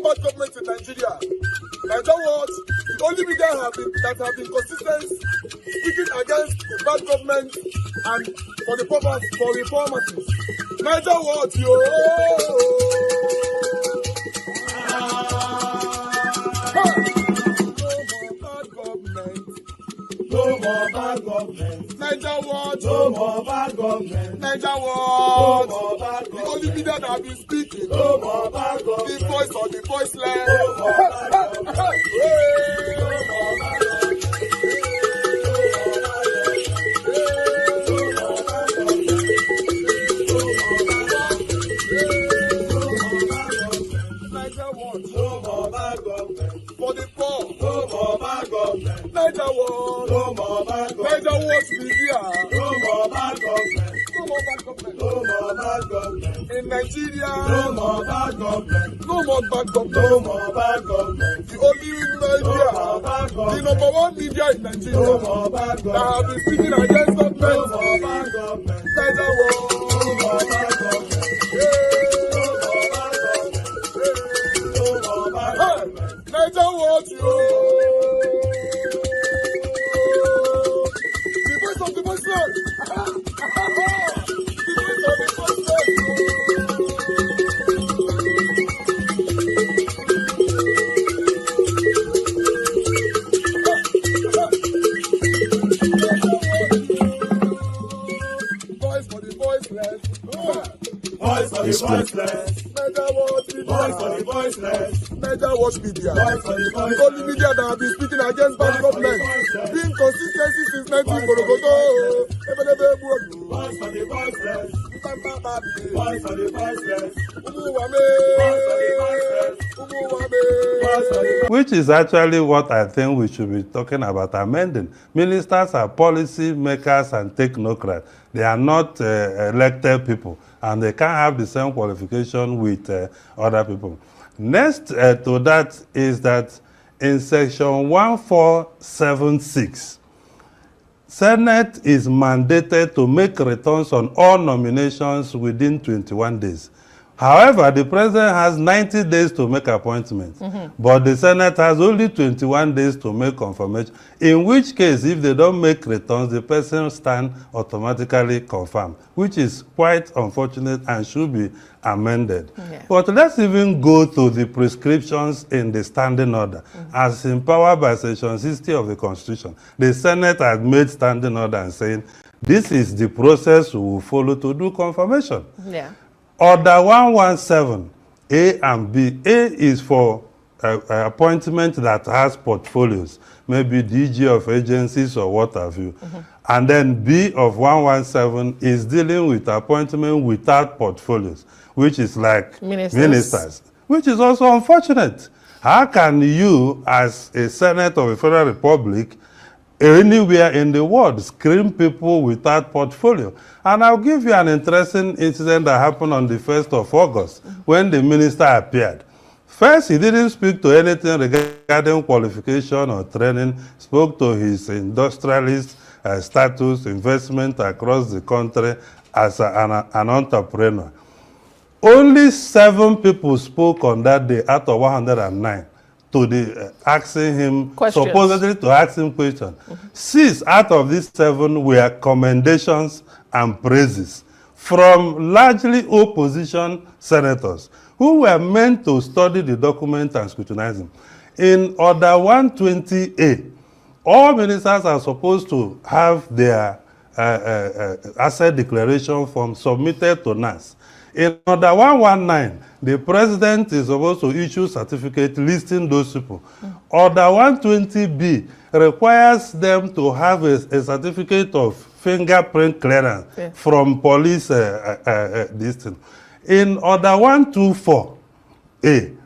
more bad government in Nigeria. Nigeria what? The only media that have been consistent speaking against the bad government and for the purpose for reformers. Nigeria what, yo? No more bad government. Niger what? No more bad government. Niger what? No more bad government. The only media that have been speaking. No more bad government. The voice of the voiceless. No more bad government. No more bad government. Niger what? No more bad government. For the poor. No more bad government. Niger what? No more bad government. Niger what media? No more bad government. No more bad government. No more bad government. In Nigeria. No more bad government. No more bad government. No more bad government. The only media. No more bad government. The number one media in Nigeria. No more bad government. That have been speaking against government. No more bad government. Niger what? No more bad government. Niger what, yo? The voice of the voiceless. The voice of the voiceless. Voice for the voiceless. Voice for the voiceless. Niger what? Voice for the voiceless. Niger watch media. The only media that have been speaking against bad government. Being consistency since 1944. Voice for the voiceless. Voice for the voiceless. Which is actually what I think we should be talking about amending. Ministers are policy makers and technocrats. They are not elected people, and they can't have the same qualification with other people. Next to that is that in section 1476, Senate is mandated to make returns on all nominations within 21 days. However, the president has 90 days to make appointments, but the Senate has only 21 days to make confirmation, in which case, if they don't make returns, the person stand automatically confirmed, which is quite unfortunate and should be amended. Yeah. But let's even go to the prescriptions in the standing order. As empowered by section 60 of the Constitution, the Senate has made standing order and saying, this is the process we will follow to do confirmation. Yeah. Order 117, A and B. A is for appointment that has portfolios, maybe DG of agencies or what have you. And then B of 117 is dealing with appointment without portfolios, which is like ministers, which is also unfortunate. How can you, as a Senate of a Federal Republic, anywhere in the world, screen people without portfolio? And I'll give you an interesting incident that happened on the 1st of August when the minister appeared. First, he didn't speak to anything regarding qualification or training, spoke to his industrialist status, investment across the country as an entrepreneur. Only 7 people spoke on that day out of 109. To the asking him, questions. Supposedly to ask him questions. 6 out of these 7 were commendations and praises from largely opposition senators who were meant to study the document and scrutinize them. In Order 120A, all ministers are supposed to have their asset declaration form submitted to NAS. In Order 119, the president is supposed to issue certificate listing those people. Order 120B requires them to have a certificate of fingerprint clearance from police this thing. In Order 124A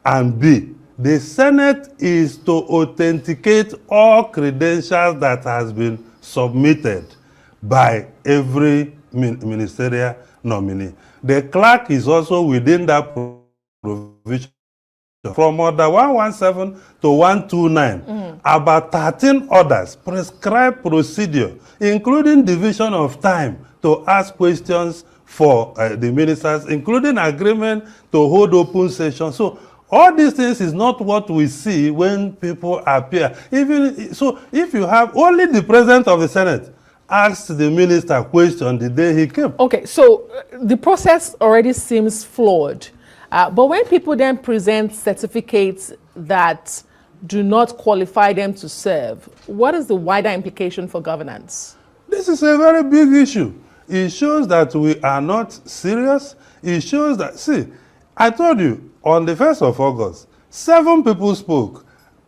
and B, the Senate is to authenticate all credentials that has been submitted by every ministerial nominee. The clerk is also within that provision. From Order 117 to 129, about 13 orders prescribe procedure, including division of time to ask questions for the ministers, including agreement to hold open session. So All these things is not what we see when people appear. Even so, if you have only the president of the Senate asked the minister question the day he came. Okay, so the process already seems flawed. But when people then present certificates that do not qualify them to serve, what is the wider implication for governance? This is a very big issue. It shows that we are not serious. It shows that, see, I told you, on the 1st of August, 7 people spoke.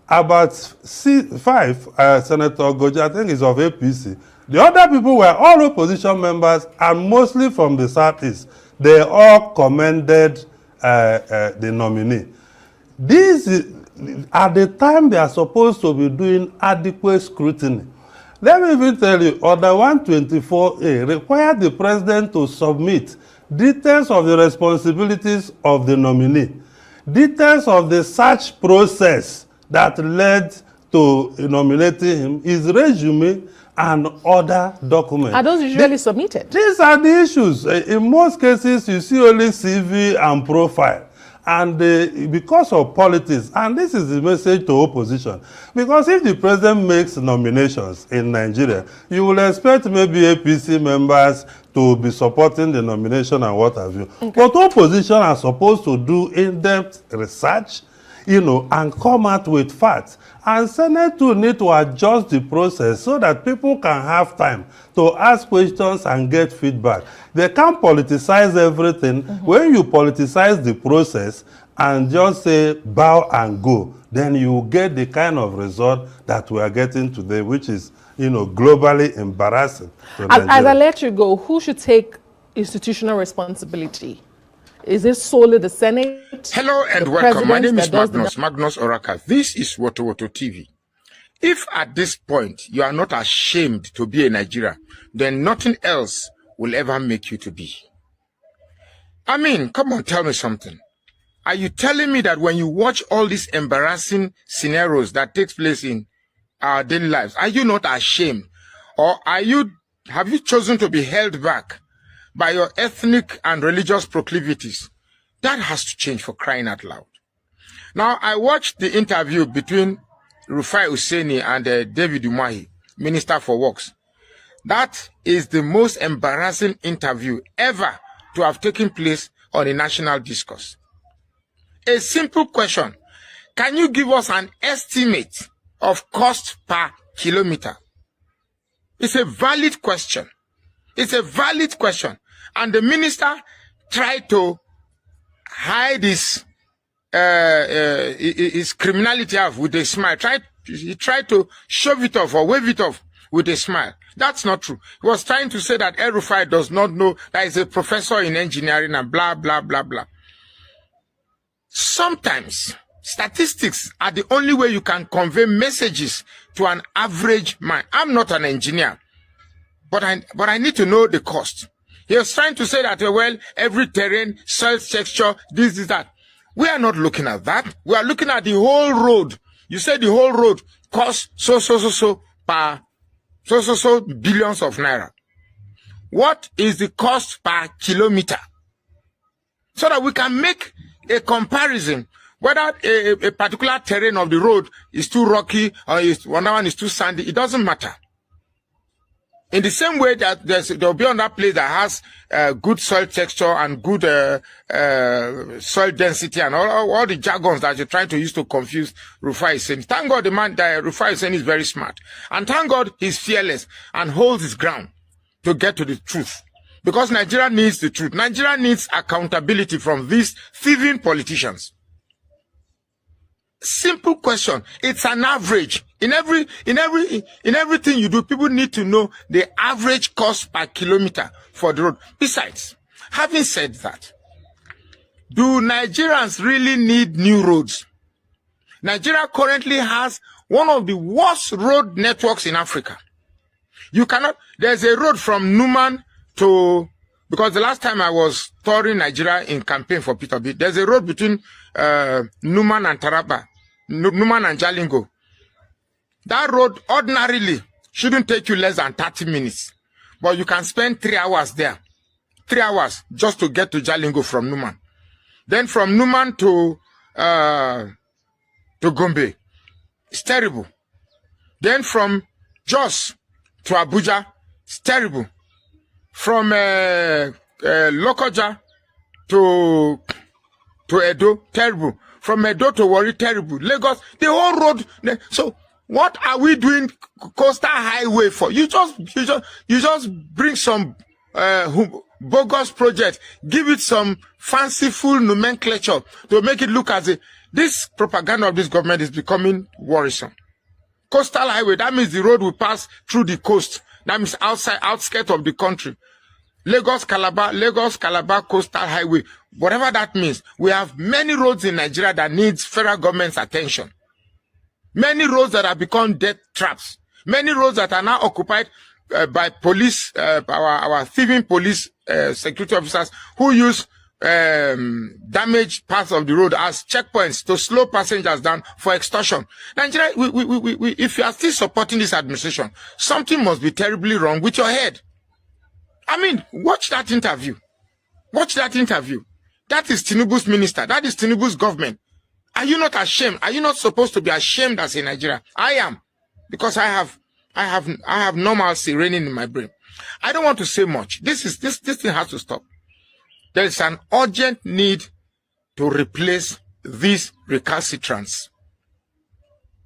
About 5, Senator Goja, I think is of APC. The other people were all opposition members and mostly from the Southeast. They all commended the nominee. These, at the time they are supposed to be doing adequate scrutiny. Let me even tell you, Order 124A required the president to submit details of the responsibilities of the nominee, details of the search process that led to nominating him, his resume, and other documents. Are those usually submitted? These are the issues. In most cases, you see only CV and profile. And because of politics, and this is the message to opposition, because if the president makes nominations in Nigeria, you will expect maybe APC members to be supporting the nomination and what have you. Okay. But opposition are supposed to do in-depth research, and come out with facts. And Senate too need to adjust the process so that people can have time to ask questions and get feedback. They can't politicize everything. When you politicize the process and just say bow and go, then you get the kind of result that we are getting today, which is, globally embarrassing. As I let you go, who should take institutional responsibility? Is it solely the Senate? Hello and welcome. My name is Magnus Oraka. This is Woto TV. If at this point you are not ashamed to be a Nigerian, then nothing else will ever make you to be. I mean, come on, tell me something. Are you telling me that when you watch all these embarrassing scenarios that takes place in our daily lives, are you not ashamed? Or have you chosen to be held back by your ethnic and religious proclivities? That has to change, for crying out loud. Now, I watched the interview between Rufai Hussaini and David Umahi, Minister for Works. That is the most embarrassing interview ever to have taken place on a national discourse. A simple question. Can you give us an estimate of cost per kilometer? It's a valid question. It's a valid question. And the minister tried to hide his criminality off with a smile. He tried to shove it off or wave it off with a smile. That's not true. He was trying to say that El-Rufai does not know that he's a professor in engineering and blah, blah, blah, blah. Sometimes statistics are the only way you can convey messages to an average man. I'm not an engineer, but I need to know the cost. He was trying to say that, well, every terrain, soil texture, this, that. We are not looking at that. We are looking at the whole road. You said the whole road costs so per billions of naira. What is the cost per kilometer? So that we can make a comparison whether a particular terrain of the road is too rocky or one is too sandy. It doesn't matter. In the same way that there'll be another place that has good soil texture and good soil density and all the jargons that you're trying to use to confuse Rufai Hussaini. Thank God the man that Rufai Hussaini is very smart. And thank God he's fearless and holds his ground to get to the truth. Because Nigeria needs the truth. Nigeria needs accountability from these thieving politicians. Simple question. It's an average. In everything you do, people need to know the average cost per kilometer for the road. Besides, having said that, do Nigerians really need new roads? Nigeria currently has one of the worst road networks in Africa. There's a road from Numan to, because the last time I was touring Nigeria in campaign for Peter B, there's a road between Numan and Taraba, Numan and Jalingo. That road ordinarily shouldn't take you less than 30 minutes. But you can spend 3 hours there. 3 hours just to get to Jalingo from Numan. Then from Numan to to Gombe. It's terrible. Then from Jos to Abuja, it's terrible. From Lokoja to Edo, terrible. From Edo to Warri, terrible. Lagos, the whole road. So what are we doing coastal highway for? You just bring some bogus project, give it some fanciful nomenclature to make it look as if this propaganda of this government is becoming worrisome. Coastal highway, that means the road will pass through the coast. That means outskirts of the country. Lagos Calabar coastal highway, whatever that means. We have many roads in Nigeria that needs federal government's attention. Many roads that have become death traps. Many roads that are now occupied by police, our thieving police security officers who use damaged parts of the road as checkpoints to slow passengers down for extortion. Nigeria, if you are still supporting this administration, something must be terribly wrong with your head. I mean, watch that interview. Watch that interview. That is Tinubu's minister. That is Tinubu's government. Are you not ashamed? Are you not supposed to be ashamed as a Nigerian? I am, because I have normalcy reigning in my brain. I don't want to say much. This thing has to stop. There is an urgent need to replace these recalcitrants.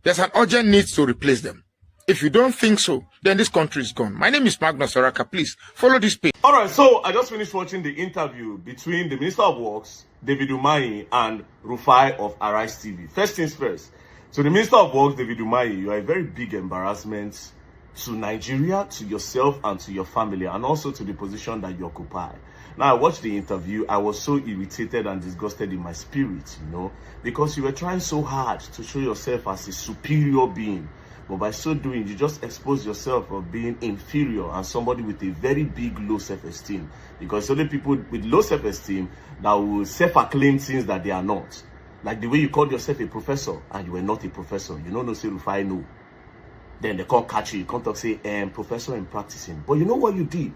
There's an urgent need to replace them. If you don't think so, then this country is gone. My name is Magnus Oraka. Please follow this page. All right, so I just finished watching the interview between the Minister of Works, David Umahi, and Rufai of Arise TV. First things first. So the Minister of Works, David Umahi, you are a very big embarrassment to Nigeria, to yourself, and to your family, and also to the position that you occupy. Now, I watched the interview. I was so irritated and disgusted in my spirit, because you were trying so hard to show yourself as a superior being. But by so doing, you just expose yourself of being inferior and somebody with a very big low self-esteem. Because only people with low self-esteem that will self-acclaim things that they are not. Like the way you called yourself a professor and you were not a professor. You don't know, say Rufai no. Then they can't catch you. You can't talk, say, professor in practicing. But you know what you did?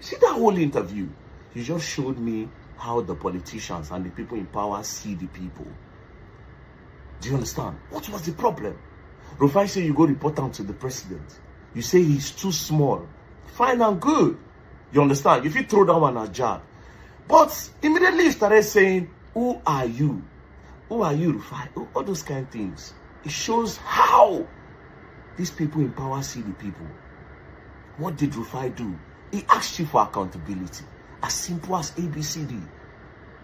See that whole interview? You just showed me how the politicians and the people in power see the people. Do you understand? What was the problem? Rufai say you go report him to the president. You say he's too small. Fine and good. You understand? If you throw that one a jab. But immediately he started saying, who are you? Who are you, Rufai? All those kind of things. It shows how these people in power see the people. What did Rufai do? He asked you for accountability. As simple as ABCD.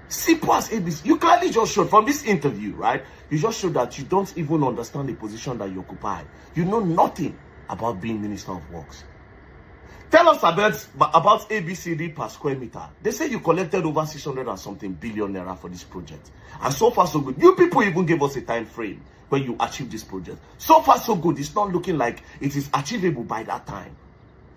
Simple as ABC. You clearly just showed from this interview, right? You just showed that you don't even understand the position that you occupy. You know nothing about being Minister of Works. Tell us about ABCD per square meter. They say you collected over 600 and something billion naira for this project. And so far so good. You people even gave us a time frame when you achieved this project. So far so good. It's not looking like it is achievable by that time.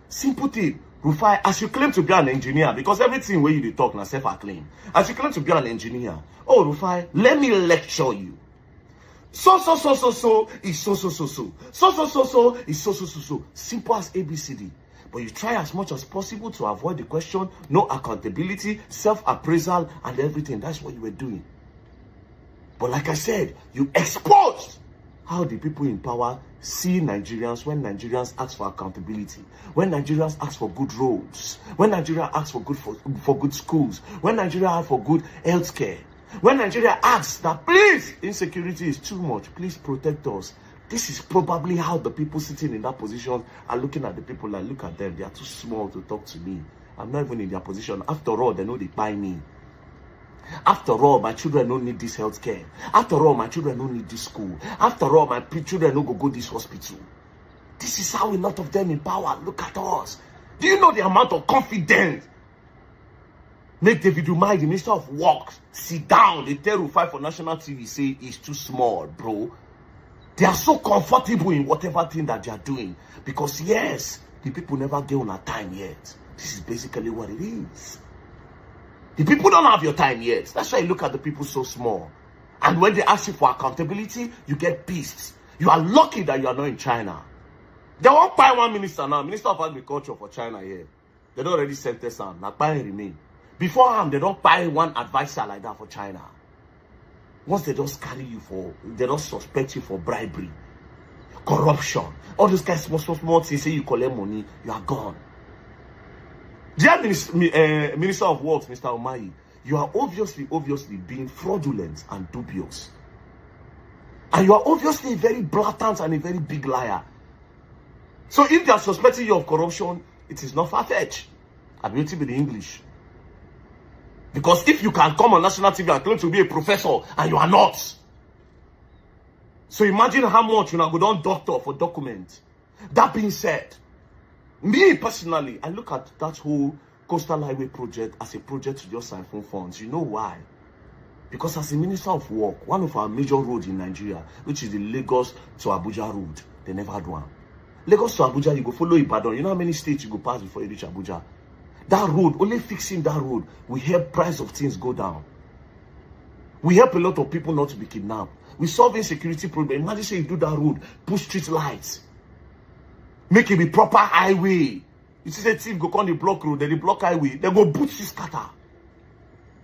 Simple thing. Rufai, as you claim to be an engineer, because everything where you talk now self-acclaim. As you claim to be an engineer, oh Rufai, let me lecture you. So is so is so. Simple as ABCD. But you try as much as possible to avoid the question, no accountability, self-appraisal, and everything. That's what you were doing. But like I said, you exposed how the people in power see Nigerians when Nigerians ask for accountability, when Nigerians ask for good roads, when Nigeria asks for good schools, when Nigeria asks for good health care, when Nigeria asks that please, insecurity is too much, please protect us. This is probably how the people sitting in that position are looking at the people like, look at them, they are too small to talk to me. I'm not even in their position. After all, they know they buy me. After all, my children don't need this health care. After all, my children don't need this school. After all, my children don't go this hospital. This is how a lot of them in power look at us. Do you know the amount of confidence? Make David Umahi, the Minister of Works, sit down. They tell Rufai for national TV, say it's too small, bro. They are so comfortable in whatever thing that they are doing. Because yes, the people never get on a time yet. This is basically what it is. The people don't have your time yet. That's why you look at the people so small. And when they ask you for accountability, you get pissed. You are lucky that you are not in China. They won't buy one minister now, Minister of Agriculture for China here. They don't already sentence him. Not buying remain. Before him, they don't buy one advisor like that for China. Once they just carry you for, they don't suspect you for bribery, corruption, all those guys small things, say you collect money, you are gone. Dear Minister of Works, Mr. Umahi, you are obviously being fraudulent and dubious. And you are obviously a very blatant and a very big liar. So if they are suspecting you of corruption, it is not far-fetched. I'm going to be the English. Because if you can come on national TV and claim to be a professor and you are not. So imagine how much you go down doctor for document. That being said, me personally, I look at that whole Coastal Highway project as a project to just siphon funds. You know why? Because as a Minister of Work, one of our major roads in Nigeria, which is the Lagos to Abuja road, they never had one. Lagos to Abuja, you go follow Ibadan. You know how many states you go pass before you reach Abuja? That road, only fixing that road, we help price of things go down. We help a lot of people not to be kidnapped. We solve insecurity problem. Imagine say you do that road, put street lights, make it be proper highway. You see the team go on the block road, then the block highway, they go boot this scatter.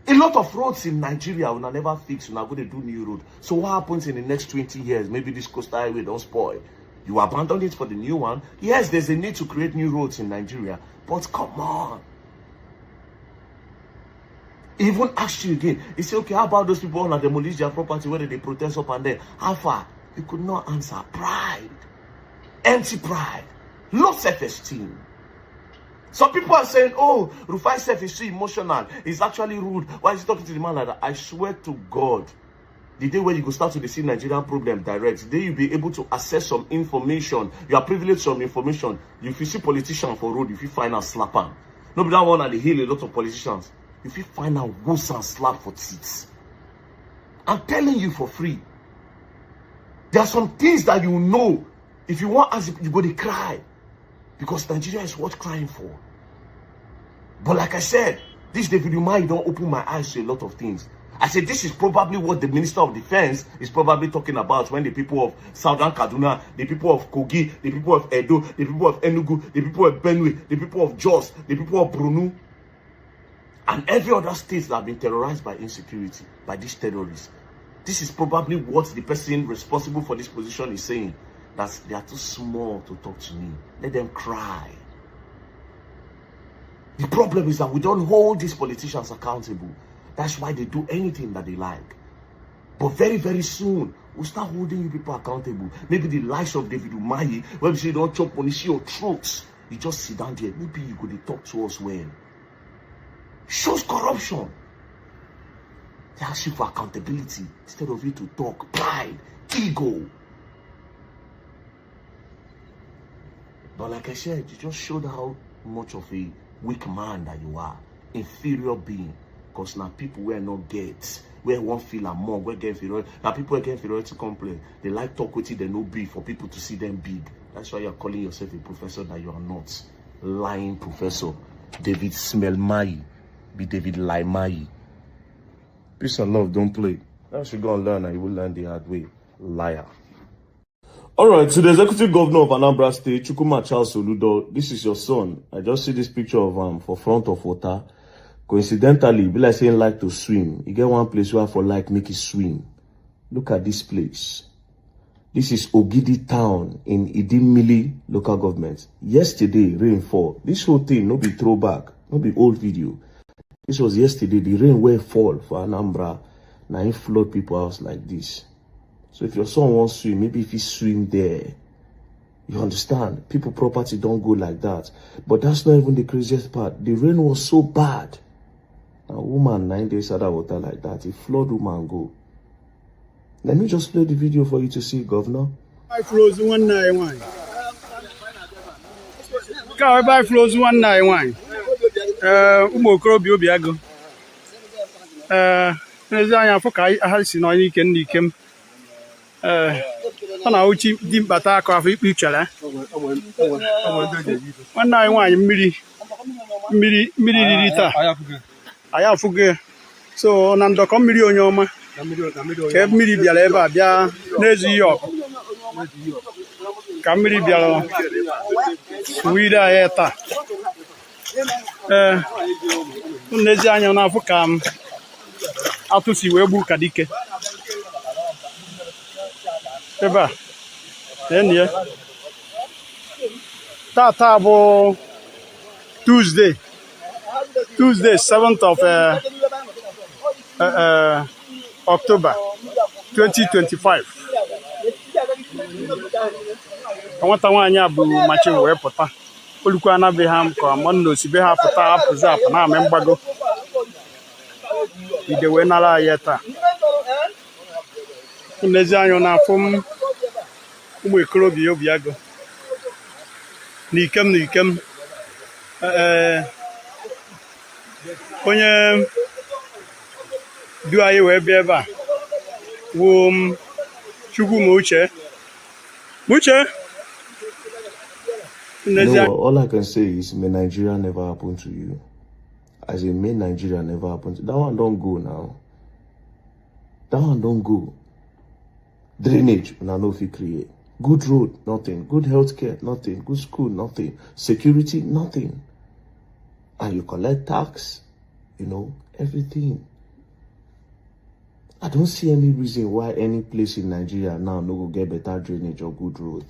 A lot of roads in Nigeria will never fix, we're not going to do new road. So what happens in the next 20 years? Maybe this coastal highway don't spoil. You abandon it for the new one. Yes, there's a need to create new roads in Nigeria, but come on. Even ask you again, you say, okay, how about those people who demolish their property, whether they protest up and there? How far? You could not answer. Pride. Empty pride. Low self-esteem. Some people are saying, oh, Rufai self is too emotional. He's actually rude. Why is he talking to the man like that? I swear to God, the day when you go start to see Nigerian problem direct, the day you'll be able to access some information, you are privileged some information. If you see politicians for road, if you find out slap on. Nobody that one at the hill, a lot of politicians. If you find out woos and slap for teeth. I'm telling you for free. There are some things that you know. If you want answer, you go to cry. Because Nigeria is worth crying for. But like I said, this David Umahi don't open my eyes to a lot of things. I said this is probably what the Minister of Defense is probably talking about when the people of Southern Kaduna, the people of Kogi, the people of Edo, the people of Enugu, the people of Benue, the people of Jos, the people of Brunu, and every other state that have been terrorized by insecurity, by these terrorists. This is probably what the person responsible for this position is saying. That they are too small to talk to me. Let them cry. The problem is that we don't hold these politicians accountable. That's why they do anything that they like. But very, very soon, we'll start holding you people accountable. Maybe the likes of David Umahi, when we say don't chop money, see your throats. You just sit down there. Maybe you could talk to us well. Shows corruption. They ask you for accountability instead of you to talk. Pride, ego. But like I said, you just showed how much of a weak man that you are. Inferior being. Because now people will not get, where one feel among, where get inferiority. Now people get inferiority complaint. They like talk with you, they no big for people to see them big. That's why you're calling yourself a professor that you are not. Lying professor. David Smell Mai. Be David Lie Mai. Peace and love, don't play. Now you should go and learn and you will learn the hard way. Liar. Alright, so the executive governor of Anambra State, Chukwuma Charles Soludo, this is your son. I just see this picture of him for front of water. Coincidentally, be like saying like to swim. You get one place where for like make it swim. Look at this place. This is Ogidi town in Idimili local government. Yesterday, rain fall. This whole thing, no be throwback, no be old video. This was yesterday, the rain will fall for Anambra. Now it flood people house like this. So if your son wants to swim, maybe if he swim there, you understand? People property don't go like that. But that's not even the craziest part. The rain was so bad. A woman 9 days out of water like that, a flood woman go. Let me just play the video for you to see, Governor. By flows 191. Car by flows 191. Umokrobi Obiago. Nezanya Foka has no any can. Ona uchi dimbata ka afi picture 191 mmiri liter aya fuge so na ndoko mmiri onye ọma ke mmiri biara ebe a bịa n'ezi yok ka mmiri biara wiri aya taa n'ezi anya na afu ka atụsi wee gbu ka dike Eba. Then Tata bo Tuesday, 7th of October 2025. I want to abu machi we pota. Olukwa na be ham ko amon si be ha pota apụza apụ na memgbago. Ide we nala yeta. Nlezi anyo na afum ụmụ ekolobi obi ago. N'ikem onye du anyị wee bịa ebe a wo Chukwu Muche. All I can say is may Nigeria never happen to you. As in, may Nigeria never happen to you. That one don't go now. That one don't go. Drainage, I know if you create. Good road, nothing. Good healthcare, nothing. Good school, nothing. Security, nothing. And you collect tax, you know, everything. I don't see any reason why any place in Nigeria now no go get better drainage or good road.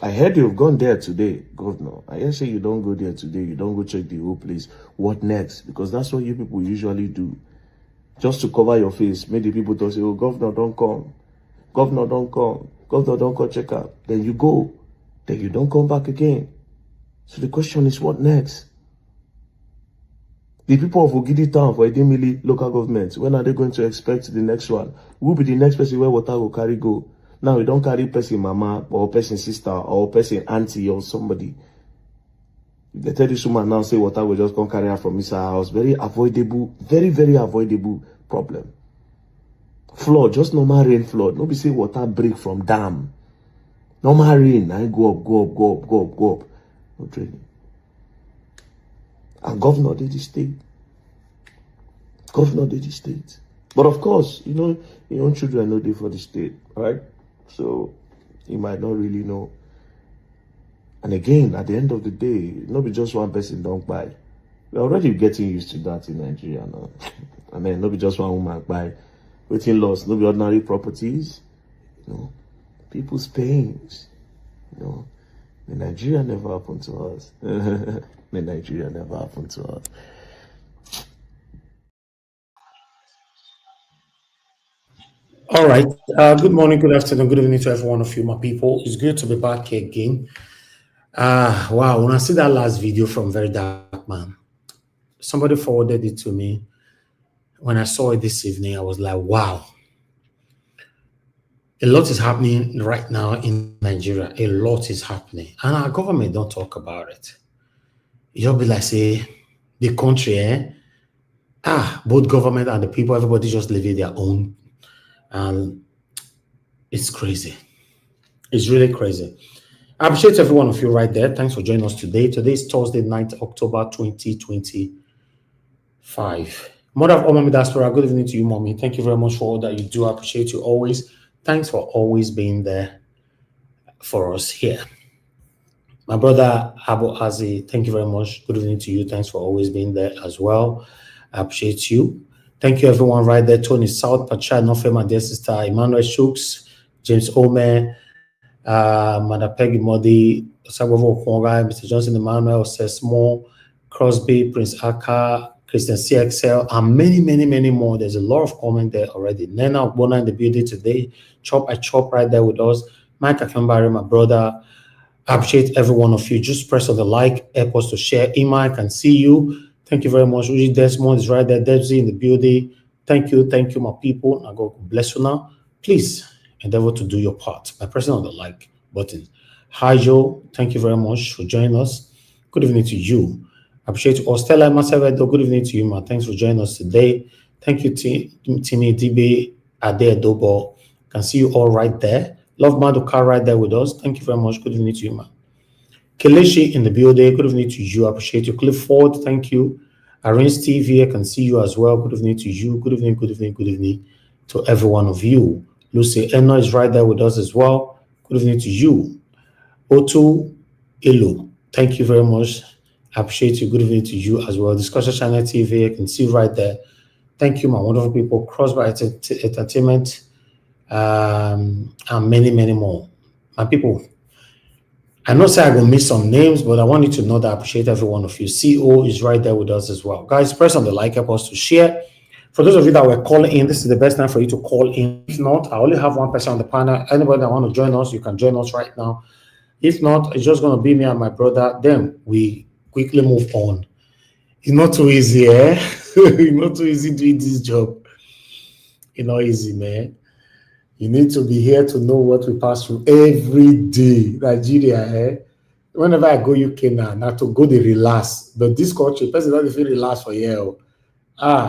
I heard you've gone there today, Governor. I hear say you don't go there today. You don't go check the whole place. What next? Because that's what you people usually do. Just to cover your face. Make the people to say, oh, Governor, don't come. Governor, don't come. Governor, don't come check out. Then you go. Then you don't come back again. So the question is, what next? The people of Ogidi Town for Edemili local government, when are they going to expect the next one? Who will be the next person where water will carry go? Now, we don't carry person mama or person sister or person auntie or somebody. They tell this woman now, say water will just come carry her from inside her house. Very avoidable, very, very avoidable problem. Flood, just normal rain flood. Nobody say water break from dam. Normal rain, I go up. No training. And governor did the state. But of course, you know, your own children know they for the state, right? So you might not really know. And again, at the end of the day, not be just one person don't buy. We're already getting used to that in Nigeria now. I mean, not be just one woman buy. Waiting loss, not be ordinary properties. You know, people's pains. You know, the Nigeria never happened to us. The Nigeria never happened to us. All right. Good morning, good afternoon, good evening to every one of you, my people. It's good to be back here again. Wow, when I see that last video from Very Dark Man, somebody forwarded it to me. When I saw it this evening, I was like, wow. A lot is happening right now in Nigeria. A lot is happening. And our government don't talk about it. You'll be like, say, the country, both government and the people, everybody just living their own. And it's crazy. It's really crazy. I appreciate every one of you right there. Thanks for joining us today. Today is Thursday, 9th October 2025. Mother of all Mommy Diaspora, good evening to you, Mommy. Thank you very much for all that you do. I appreciate you always. Thanks for always being there for us here. My brother Abu Azi, thank you very much. Good evening to you. Thanks for always being there as well. I appreciate you. Thank you, everyone right there. Tony South, Pacha, Nofe, my dear sister, Emmanuel Shooks, James Ome, Mother Peggy Modi, Sagovo Kwonga, Mr. Johnson Emmanuel, Sesmo, Crosby, Prince Aka, Christian CXL, and many, many, many more. There's a lot of comment there already. Nena Bona in the building today. Chop right there with us. Mike Akambari, my brother. I appreciate every one of you. Just press on the like, help us to share. Ima, I can see you. Thank you very much. Uji Desmond is right there. Debsy in the building. Thank you, my people. Now God bless you now. Please endeavor to do your part by pressing on the like button. Hi, Joe. Thank you very much for joining us. Good evening to you. I appreciate you all. Stella Masavedo, good evening to you, ma. Thanks for joining us today. Thank you, Timmy DB Ade Adobo. Can see you all right there. Love Maduka right there with us. Thank you very much. Good evening to you, ma. Kelechi in the building. Good evening to you. I appreciate you. Clifford, thank you. Arrange TV, I can see you as well. Good evening to you. Good evening to every one of you. Lucy Eno is right there with us as well. Good evening to you. Otu Elo, thank you very much. I appreciate you. Good evening to you as well. Discussion Channel TV, I can see right there. Thank you, my wonderful people. Crossbar Entertainment. and many, many more. My people, I know say I will miss some names, but I want you to know that I appreciate every one of you. CO is right there with us as well. Guys, press on the like, help us to share. For those of you that were calling in, this is the best time for you to call in. If not, I only have one person on the panel. Anybody that want to join us, you can join us right now. If not, it's just going to be me and my brother. Then we quickly move on. It's not too easy, eh? It's not too easy doing this job. It's not easy, man. You need to be here to know what we pass through every day. Nigeria, eh? Whenever I go UK now to go they relax. But this country, person doesn't feel relax for here.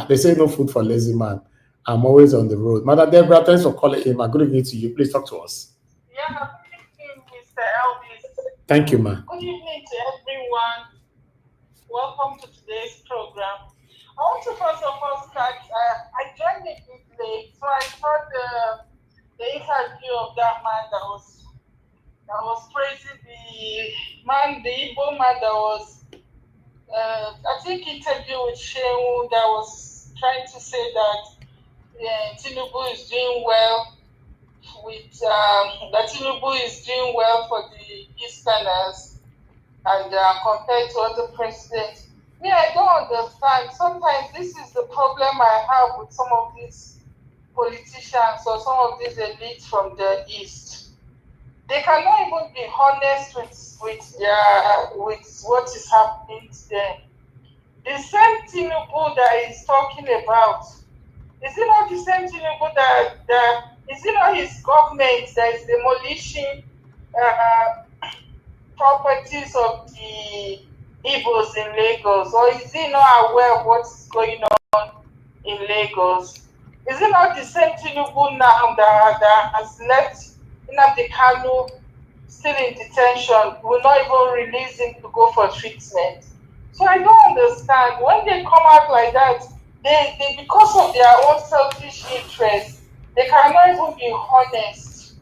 They say no food for lazy man. I'm always on the road. Mother Deborah, thanks for calling in. Good evening to you. Please talk to us. Yeah, good evening, Mr. Elvis. Thank you, ma. Good evening to everyone. Welcome to today's program. I want to first of all start. I joined it late, so I saw the interview of that man that was praising the Igbo man that was, I think, interview with Shehu that was trying to say that Tinubu is doing well that Soludo is doing well for the Easterners and compared to other presidents. Me, I don't understand. Sometimes this is the problem I have with some of these politicians or some of these elites from the East. They cannot even be honest with what is happening to them. The same Tinubu that is talking about, is it not the same Tinubu that is it not his government that is demolishing properties of the Igbos in Lagos? Or is he not aware of what's going on in Lagos? Is it not the same Tinubu now that has left Nnamdi Kanu still in detention, will not even release him to go for treatment? So I don't understand. When they come out like that, they because of their own selfish interests, they cannot even be honest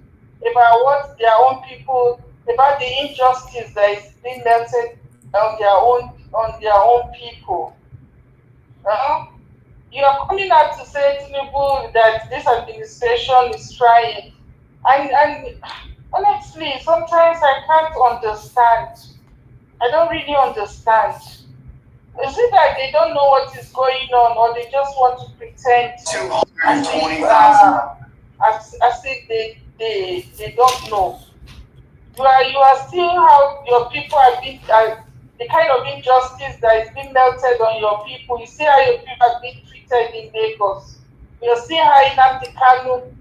about what their own people, about the injustice that is being melted on their own people. You are coming out to say, Tinubu, that this administration is trying, and honestly, sometimes I can't understand. I don't really understand. Is it that they don't know what is going on, or they just want to pretend as if they don't know? You are still how your people are being, the kind of injustice that is being melted on your people. You see how your people are being treated in Lagos. You see how Nnamdi Kanu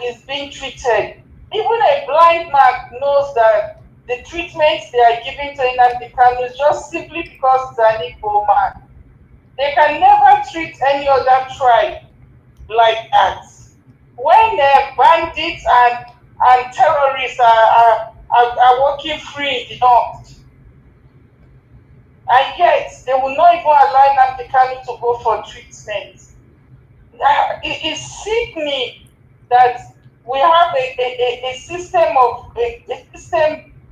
is being treated. Even a blind man knows that the treatment they are giving to Nnamdi Kanu is just simply because he's an Igbo man. They can never treat any other tribe like that. When bandits and terrorists are walking free in the north, and yet they will not even allow Nnamdi Kanu to go for treatment. It is sickening that we have a system of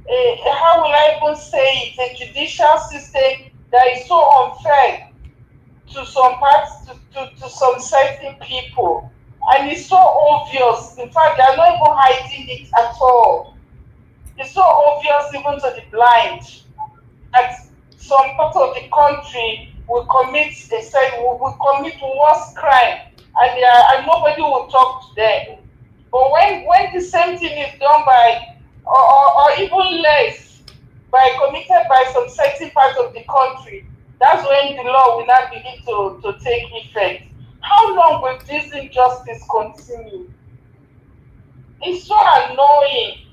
how will I even say it, a judicial system that is so unfair to some parts, to some certain people. And it's so obvious. In fact, they are not even hiding it at all. It's so obvious even to the blind that some part of the country will commit, they said, will commit worse crime, and nobody will talk to them. But when the same thing is done by, or even less, committed by some certain parts of the country, that's when the law will not begin to take effect. How long will this injustice continue? It's so annoying.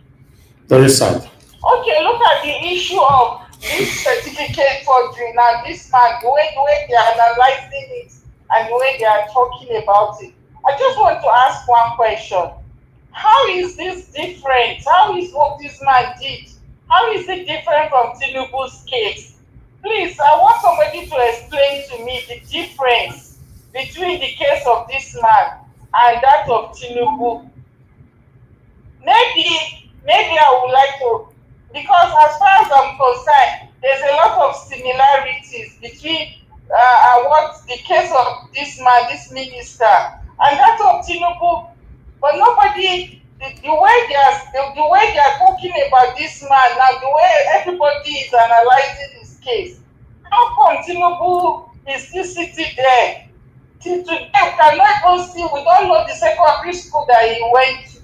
Very sad. Okay, look at the issue of this certificate forgery. Now, this man, the way they are analyzing it and the way they are talking about it. I just want to ask one question. How is this different? How is what this man did? How is it different from Tinubu's case? Please, I want somebody to explain to me the difference between the case of this man and that of Tinubu. Maybe I would like to, because as far as I'm concerned, there's a lot of similarities between what the case of this man, this minister, and that of Tinubu. But nobody, the way they are talking about this man now, the way everybody is analyzing his case, how come Tinubu is still sitting there? Till today, we cannot even see, we don't know the secondary school that he went to.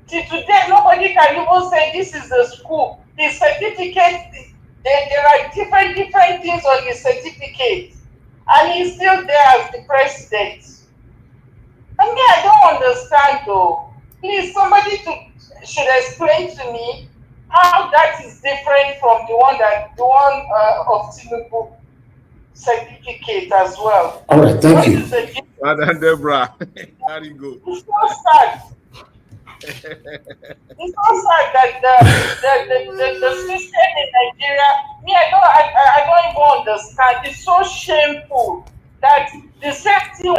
Till today, nobody can even say this is the school. The certificate, there are different things on the certificate. And he's still there as the president. I mean, I don't understand though. Please, somebody should explain to me how that is different from the one of Tinubu certificate as well. All right, thank you. Madam Deborah, how do you go? It's so sad. It's so sad that the system in Nigeria, me, I don't even understand. It's so shameful that the same thing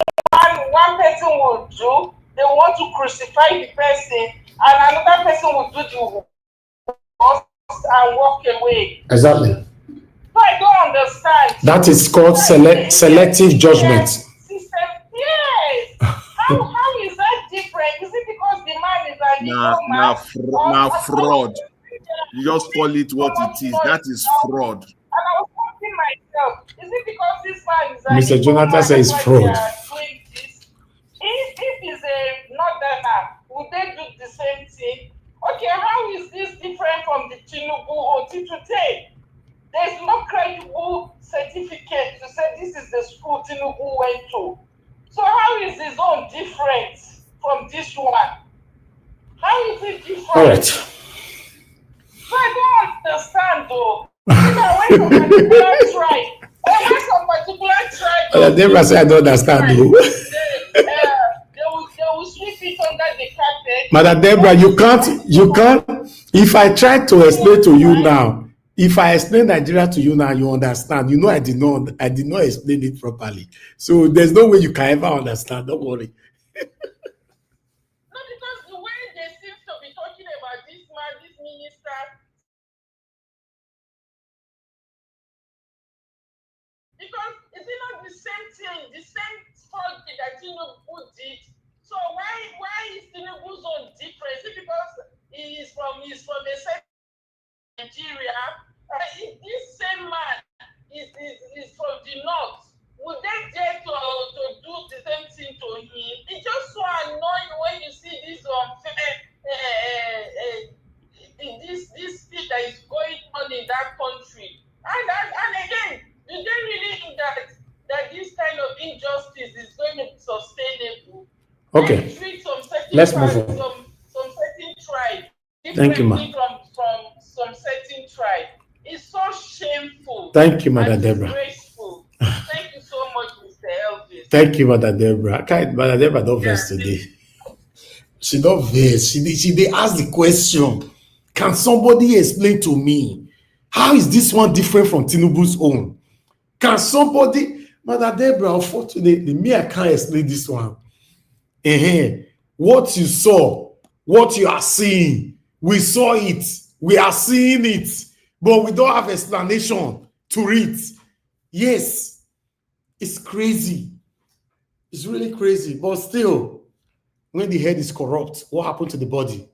one person will do, they want to crucify the person, and another person will do the worst and walk away. Exactly. So I don't understand. That is called selective judgment. System. Yes. How is that different? Is it because the man is an illegal man? Now fraud. You just call it what it is. That is fraud. And I was asking myself, is it because this man is an Mr. Jonathan says fraud. If he's a northerner, would they do the same thing? Okay, how is this different from the Tinubu Otti today? There's no credible certificate to say this is the school Tinubu went to. So how is his own different from this one? How is it different? All right. So I don't understand though. I went to particular tribe. I went to particular tribe. Deborah said I don't understand though. They will sweep it under the carpet. Madam Deborah, you can't. If I try to explain to you now, if I explain Nigeria to you now, you understand. You know I did not explain it properly. So there's no way you can ever understand. Don't worry. No, because the way they seem to be talking about this man, this minister, because it's not the same thing, the same fraud that Tinubu did. So why is Tinubu's own different? Is it because he is from a certain Nigeria? If this same man is from the north, would they dare to do the same thing to him? It's just so annoying when you see this unfair this thing that is going on in that country. And again, do they really think that this kind of injustice is going to be sustainable? Okay. Let's move on. Some certain tribe. Thank you, ma. From some certain tribe. It's so shameful. Thank you, Madam Deborah. Disgraceful. Thank you so much, Mr. Elvis. Thank you, Madam Deborah. Madam Deborah don't verse today. She don't verse. They ask the question. Can somebody explain to me how is this one different from Tinubu's own? Can somebody, Madam Deborah, unfortunately, me, I can't explain this one. What you saw, what you are seeing, we saw it, we are seeing it, but we don't have explanation to it. Yes, it's crazy. It's really crazy, but still, when the head is corrupt, what happened to the body?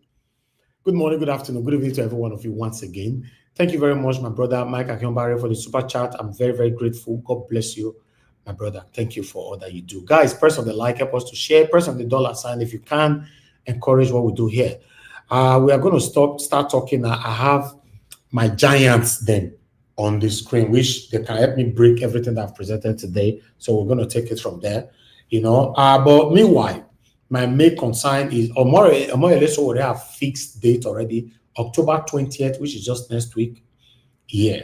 Good morning, good afternoon, good evening to every one of you once again. Thank you very much, my brother Mike Akionbare, for the super chat. I'm very, very grateful. God bless you, my brother. Thank you for all that you do. Guys, press on the like, help us to share, press on the dollar sign if you can, encourage what we do here. We are going to start talking. I have my giants then on the screen, which they can help me break everything that I've presented today. So we're going to take it from there, But meanwhile, my main concern is Sowore already have fixed date already, October 20th, which is just next week. Yeah,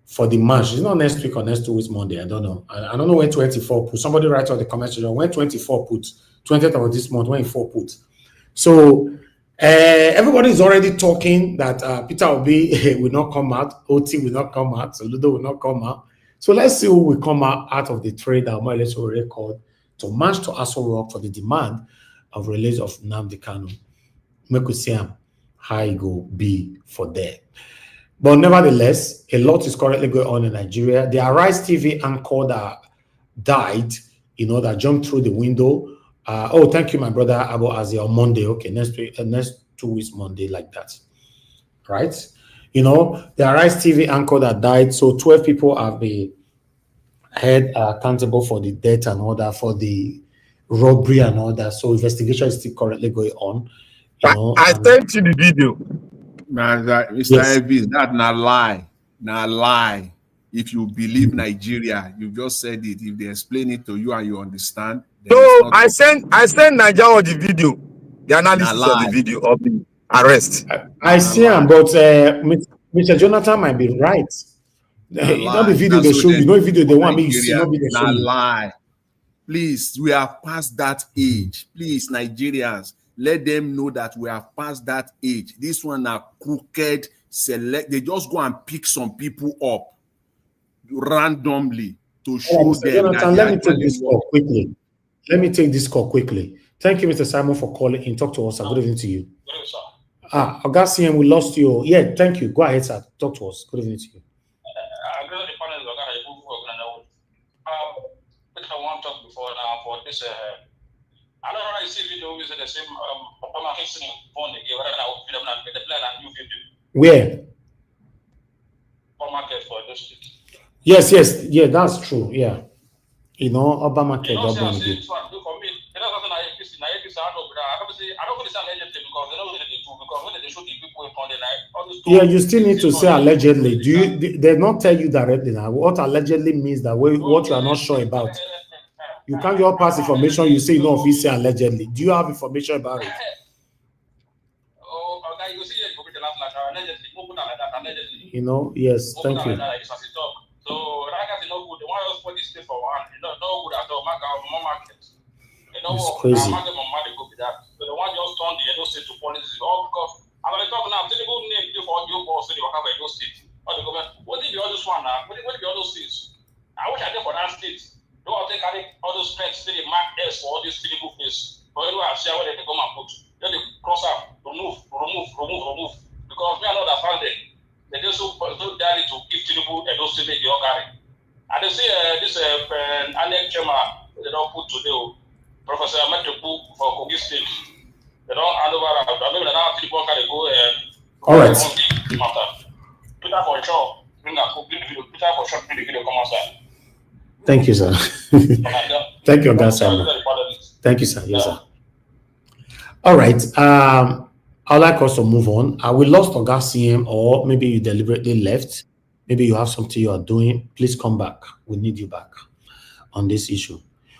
for the march. It's not next week or next 2 weeks, Monday. I don't know. I don't know when 24 put. Somebody write on the comment section when 24 put. 20th of this month, 24 put. So everybody is already talking that Peter Obi will not come out, Otti will not come out, Soludo will not come out. So let's see who will come out of the trade that Sowore called to march to Aso Rock for the demand of release of Nnamdi Kanu. Make we see how it go be for there. But nevertheless, a lot is currently going on in Nigeria. The Arise TV anchor that died, that jumped through the window Oh, thank you, my brother Abu Azi, on Monday. Okay, next week, next 2 weeks, Monday, like that. Right? You know, the Arise TV anchor that died, so 12 people have been held accountable for the death and all that, for the robbery and all that. So investigation is still currently going on. You know, I sent you the video. Man, Mr. Yes. Elvis, that's not lie. Not lie. If you believe Nigeria, you just said it. If they explain it to you and you understand, then it's So not I sent Nigeria the video, the analysis of the lie. video of the arrest. I see him, but Mr. Jonathan might be right. You know the video they show you, know the video they want me to see, not be the show Not you. lie. Please, we are past that age. Please, Nigerians, let them know that we are past that age. This one are crooked, select. They just go and pick some people up randomly to show them Jonathan, that let me take this call quickly. Thank you, Mr. Simon, for calling in. Talk to us, sir. Good evening to you. Augustine, we lost you. Yeah, thank you. Go ahead, sir. Talk to us. Good evening to you. I want to talk before now for this. I don't know how I see video with the same Obama history phone again. The plan and new video. Where? Market for this state. Yes, yeah, that's true. Yeah, you know, Obama You know, say this one do for me. You know something I used to I don't say allegedly because they know what they do because when they show the people on the night. Yeah, you still need to say allegedly. Do you? They not tell you directly now. What allegedly means that what you are not sure about. You can't just pass information. You say no, if you say allegedly. Do you have information about it? Oh, okay. You see, you the last like allegedly. You know, yes. Thank you. So, like I said, no good. The one else put this thing for one. You know, no good at all. Market. You know, it's crazy. Market go with that. So the one just turned the Edo State to policy all because I'm talking now. Tinubu name before you boss so they will have Edo State. Or the government. What did the other one now? What did the other states? I wish I did for that state. Don't I take all those specs to the mark S for all these Tinubu face. But anyway, I share where they come and put. Then they cross out, remove. Because me I know that found it. They just so daddy to give Tinubu Edo State the carry. And they say this Alec Chema they don't put today. Professor Metebu for Kogi State. They don't hand over. I mean, now Tinubu can go. All right. Peter for sure. Bring a video. Peter for sure. Bring the video. Come outside. Thank you, sir. Thank you, guys. Thank you, sir. Yes, sir. All right. I'd like us to move on. We lost Oga CM, or maybe you deliberately left. Maybe you have something you are doing. Please come back. We need you back on this issue.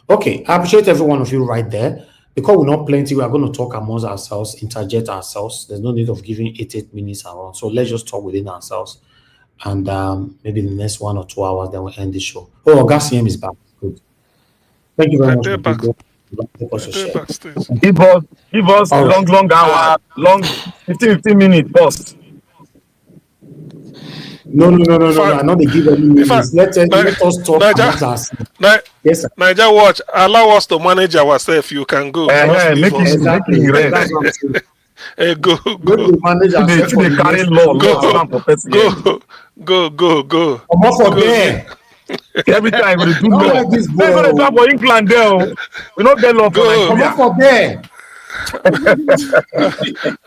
Okay. I appreciate every one of you right there. Because we're not plenty, we are going to talk amongst ourselves, interject ourselves. There's no need of giving 8 minutes around. So let's just talk within ourselves. And maybe the next 1 or 2 hours, then we'll end the show. Oh, Oga CM is back. Good. Thank you very much. Give us long hour, long 15 minutes first. No. I know they give any minutes. Let us talk about us. Yes, sir. Niger watch. Allow us to manage ourselves. You can go. Make it ready. Go. Manage ourselves. Go. Come on for there. Every time we do law. Let's go for England there. We don't get law for Nigeria. Come on for there.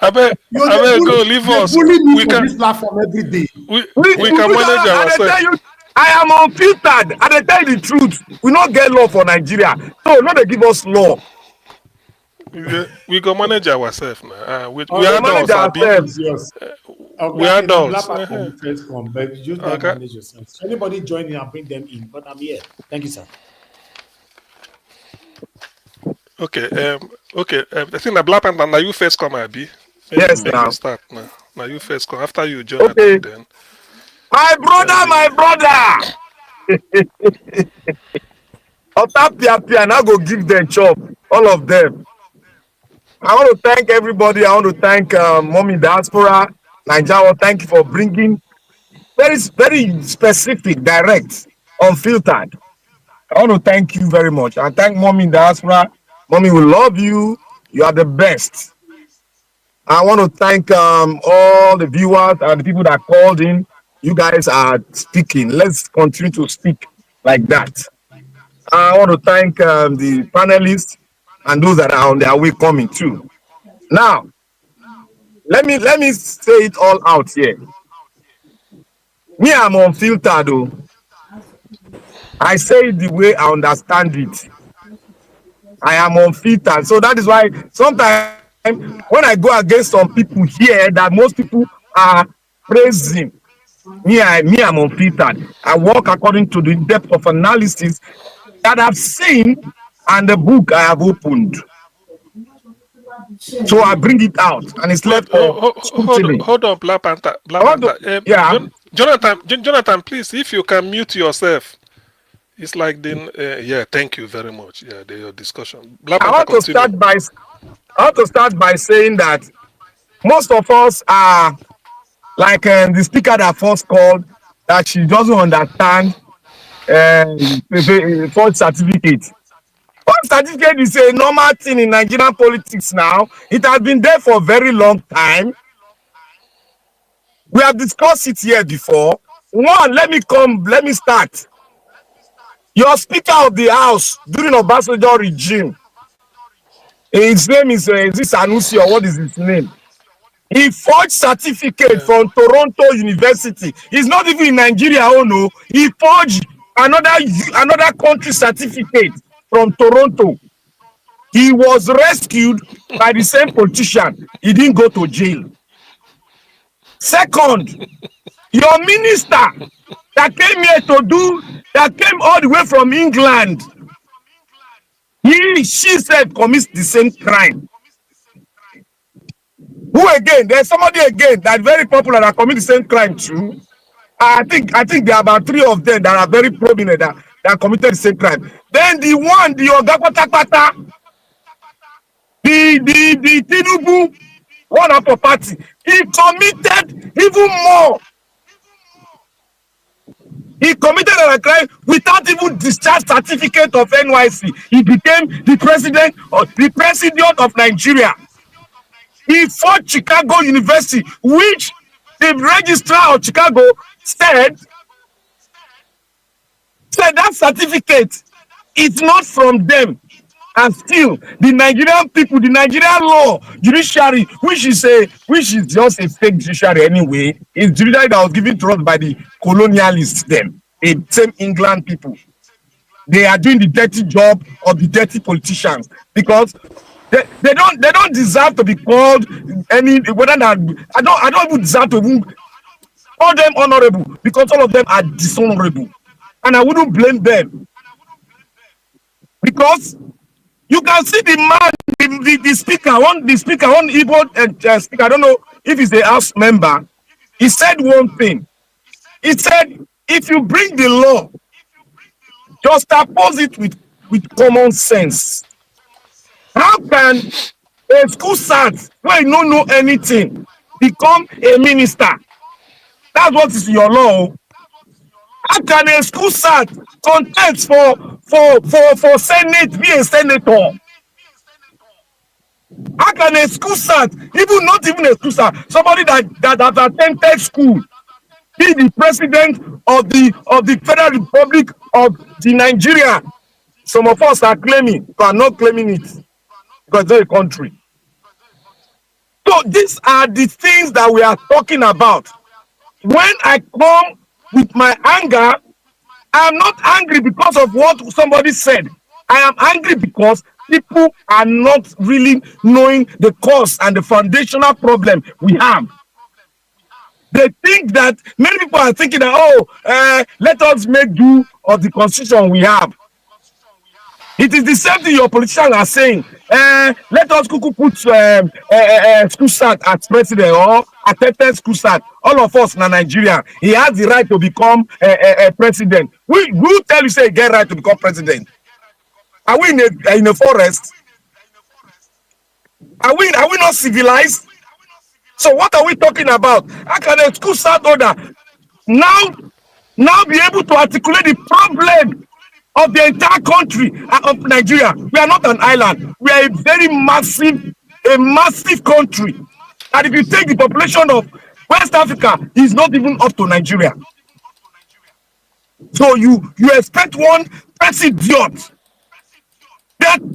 I bet go leave us. We can this platform every day. We can manage ourselves. I am unfiltered. I tell you the truth. We don't get law for Nigeria. So no, they give us law. We can manage ourselves now. We are manage ourselves. Yes. We are adults. But you just manage yourselves. Anybody join in and bring them in. But I'm here. Thank you, sir. Okay. I think the Black Panther, now you first come, Abi. Yes, now. Start now. Now you first come. After you join, okay. Then. My brother. Otapia, now go give them chop. All of them. I want to thank everybody. I want to thank Mommy Diaspora, Nigeria. Thank you for bringing very specific, direct, unfiltered. I want to thank you very much. I thank Mommy Diaspora. Mommy, we love you. You are the best. I want to thank all the viewers and the people that called in. You guys are speaking. Let's continue to speak like that. I want to thank the panelists. and those that are on their way coming too. Now, let me say it all out here. Me, I'm unfiltered though. I say it the way I understand it. I am unfiltered. So that is why sometimes when I go against some people here that most people are praising, I'm unfiltered. I work according to the depth of analysis that I've seen and the book I have opened. So I bring it out and it's left for scrutiny. Hold on, Black Panther. Yeah. Jonathan, please, if you can mute yourself. It's like then, yeah, thank you very much. Yeah, your discussion. I want to start by saying that most of us are like the speaker that first called, that she doesn't understand first certificate. First certificate is a normal thing in Nigerian politics now. It has been there for a very long time. We have discussed it here before. One, let me start. Your Speaker of the House during Obasanjo regime, his name is this Anusi, or what is his name? He forged certificate from Toronto University. He's not even in Nigeria, oh no. He forged another country certificate from Toronto. He was rescued by the same politician. He didn't go to jail. Second, your minister that came here that came all the way from England, she said commits the same crime. Who again? There's somebody again that very popular that commit the same crime too. I think there are about 3 of them that are very prominent that committed the same crime. Then the Oga Patapata, the Tinubu, one of the party, he committed even more. He committed a crime without even discharge certificate of NYC. He became the president of Nigeria. He fought Chicago University, which the registrar of Chicago said that certificate is not from them. And still, the Nigerian people, the Nigerian law, judiciary, which is just a fake judiciary anyway, is judiciary that was given to us by the colonialists, them, the same England people. They are doing the dirty job of the dirty politicians because they don't deserve to be called any whether that I don't even deserve to even call them honorable because all of them are dishonorable, and I wouldn't blame them because you can see the man, the speaker, one Igbo speaker. I don't know if he's a House member. He said one thing. He said, if you bring the law, just oppose it with common sense. How can a school sat where you don't know anything become a minister? That's what is your law. How can a school sat contest for Senate be a senator? How can a school sat, not even a school sat, somebody that has attended school, be the president of the Federal Republic of the Nigeria? Some of us are claiming, but are not claiming it because it's not a country. So these are the things that we are talking about. When I come with my anger, I am not angry because of what somebody said. I am angry because people are not really knowing the cause and the foundational problem we have. They think that many people are thinking that, let us make do of the constitution we have. It is the same thing your politicians are saying. Let us put school sat as president or attended school sat. All of us in Nigeria, he has the right to become a president. We will tell you say he get right to become president. Are we in a forest? Are we not civilized? So what are we talking about? How can a school sat holder now be able to articulate the problem of the entire country of Nigeria? We are not an island. We are a very massive country. And if you take the population of West Africa, it's not even up to Nigeria. So you expect one person idiot.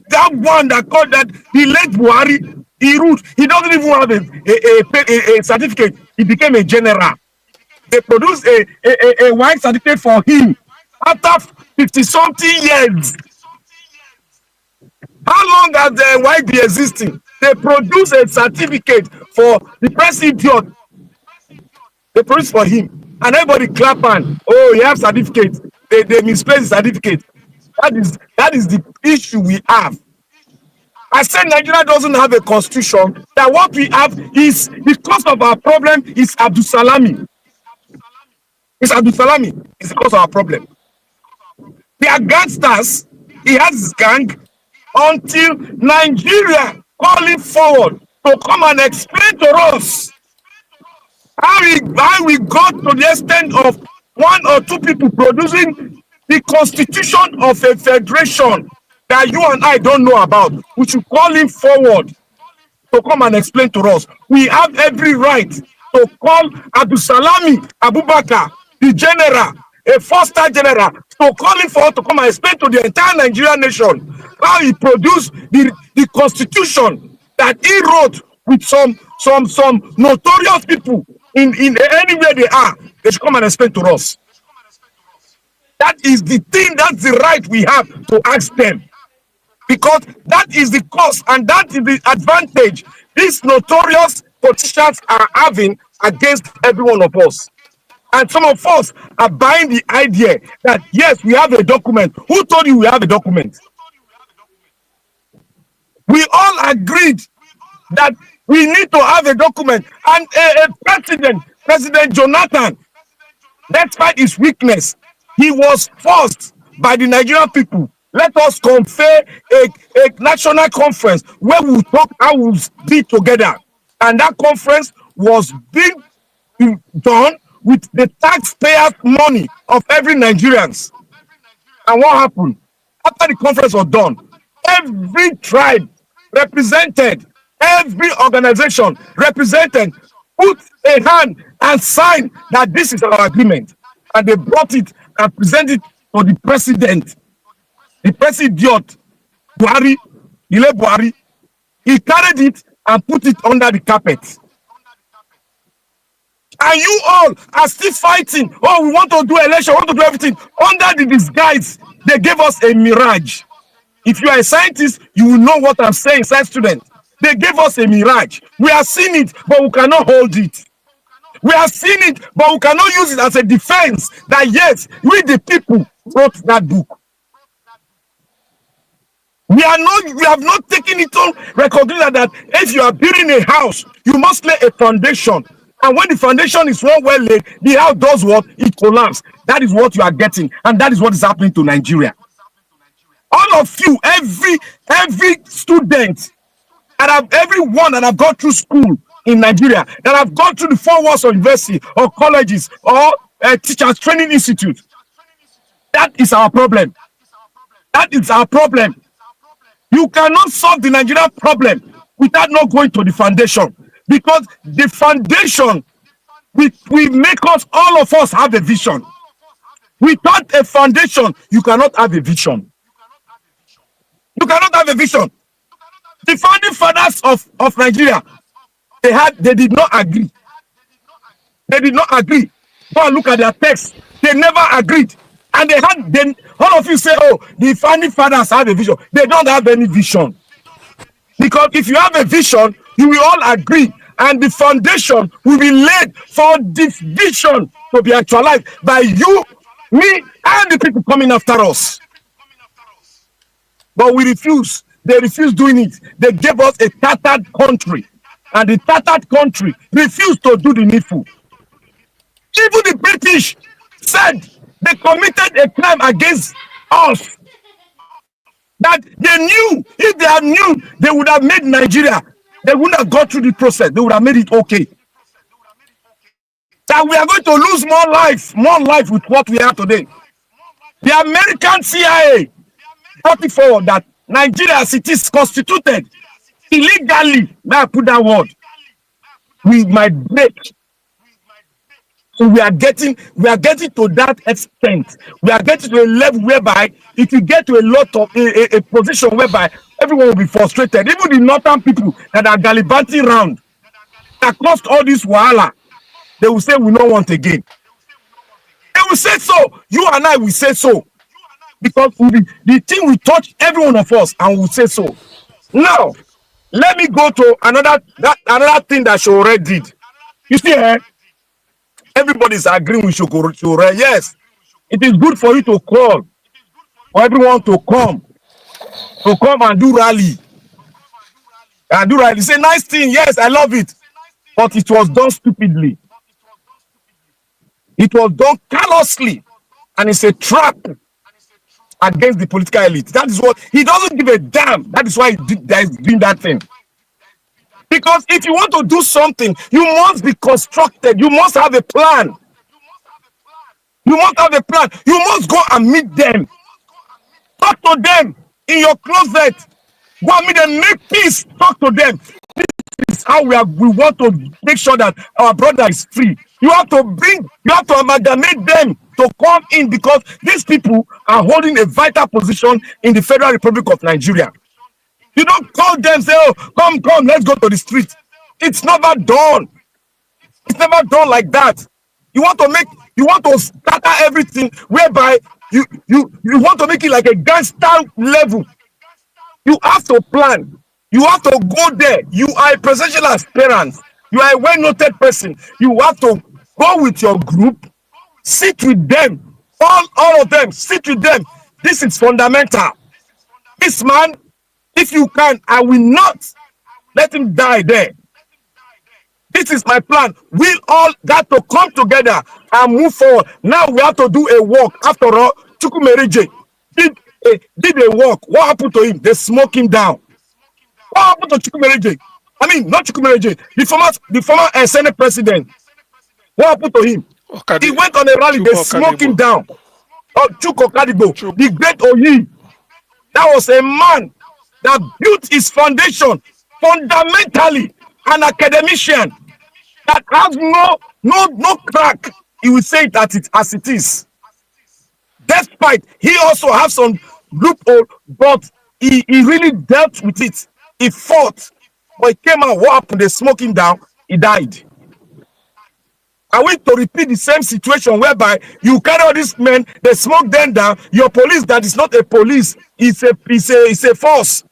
That one that called that the late Buhari, he doesn't even have a certificate. He became a general. They produced a white certificate for him after 50-something years. How long has the white been existing? They produce a certificate for the president. They produce for him, and everybody clap and oh, he has certificate. They misplace the certificate. That is the issue we have. I said Nigeria doesn't have a constitution. That what we have is the cause of our problem is Abdul Salami. It's Abdul Salami. It's the cause of our problem. They are gangsters. He has his gang until Nigeria calling forward to come and explain to us how we got to the extent of one or two people producing the constitution of a federation that you and I don't know about. We should call him forward to come and explain to us. We have every right to call Abdul Salami Abubakar, the general, a four-star general, to call him forward to come and explain to the entire Nigerian nation how he produced the constitution that he wrote with some notorious people in anywhere they are. They should come and explain to us. That is the thing, that's the right we have to ask them. Because that is the cause and that is the advantage these notorious politicians are having against every one of us. And some of us are buying the idea that, yes, we have a document. Who told you we have a document? We all agreed that we need to have a document. And President Jonathan, despite his weakness, he was forced by the Nigerian people. Let us confer a national conference where we will talk how we will be together. And that conference was being done with the taxpayers' money of every Nigerians. And what happened? After the conference was done, every tribe represented, every organization represented, put a hand and signed that this is our agreement. And they brought it and presented it to the president. The president, Buhari, Ile Buhari, he carried it and put it under the carpet. And you all are still fighting. Oh, we want to do election, we want to do everything. Under the disguise, they gave us a mirage. If you are a scientist, you will know what I'm saying, science student. They gave us a mirage. We are seeing it, but we cannot hold it. We are seeing it, but we cannot use it as a defense that yes, we the people wrote that book. We have not taken it on recognition that if you are building a house, you must lay a foundation. And when the foundation is well laid, the house does what? It collapses. That is what you are getting. And that is what is happening to Nigeria. All of you, every student, everyone that have gone through school in Nigeria, that have gone through the 4 walls of university or colleges or teachers training institute, that is our problem. That is our problem. You cannot solve the Nigerian problem without not going to the foundation. Because the foundation will make us, all of us, have a vision. Without a foundation, you cannot have a vision. You cannot have a vision. The founding fathers of Nigeria, they did not agree. They did not agree. Go and look at their text. They never agreed. And all of you say, oh, the founding fathers have a vision. They don't have any vision. Because if you have a vision, you will all agree. And the foundation will be laid for this vision to be actualized by you, me, and the people coming after us. But we refuse. They refuse doing it. They gave us a tattered country. And the tattered country refused to do the needful. Even the British said they committed a crime against us. That they knew, if they had known, they would have made Nigeria. They wouldn't have gone through the process. They would have made it okay. That we are going to lose more life with what we have today. The American CIA brought it forward that Nigeria, as it is constituted illegally, may I put that word, we might break We are getting to that extent. We are getting to a level whereby if you get to a lot of a position whereby everyone will be frustrated. Even the northern people that are gallivanting around that caused all this wahala, they will say we don't want again. They will say so. You and I will say so. Because the thing will touch every one of us and will say so. Now, let me go to another thing that Sowore did. You see, everybody's agreeing with Sowore. Yes, it is good for you to call, for everyone to come and do rally. It's a nice thing. Yes, I love it. But it was done stupidly. It was done callously. And it's a trap against the political elite. That is what he doesn't give a damn. That is why he's doing that thing. Because if you want to do something, you must be constructed. You must have a plan. You must have a plan. You must go and meet them. Talk to them in your closet. Go and meet them. Make peace. Talk to them. This is how we want to make sure that our brother is free. You have to amalgamate them to come in, because these people are holding a vital position in the Federal Republic of Nigeria. You don't call them, say, oh, come, let's go to the street. It's never done. It's never done like that. You want to scatter everything whereby you want to make it like a gangster level. You have to plan. You have to go there. You are a presidential aspirant. You are a well-noted person. You have to go with your group, sit with them, all of them, sit with them. This is fundamental. This man, if you can, I will not let him die there. This is my plan. We all got to come together and move forward. Now we have to do a walk. After all, Chukwumerije did a walk. What happened to him? They smoke him down. What happened to Chukwumerije? I mean, not Chukwumerije, the former Senate president. What happened to him? He went on a rally. They smoke him down. Chukwu, the great Oyi. That was a man that built his foundation fundamentally, an academician that has no crack. He will say that as it is. Despite he also has some loophole, but he really dealt with it. He fought, but he came out. What happened? They smoke him down. He died. Are we to repeat the same situation whereby you carry all these men, they smoke them down? Your police that is not a police, it's a force.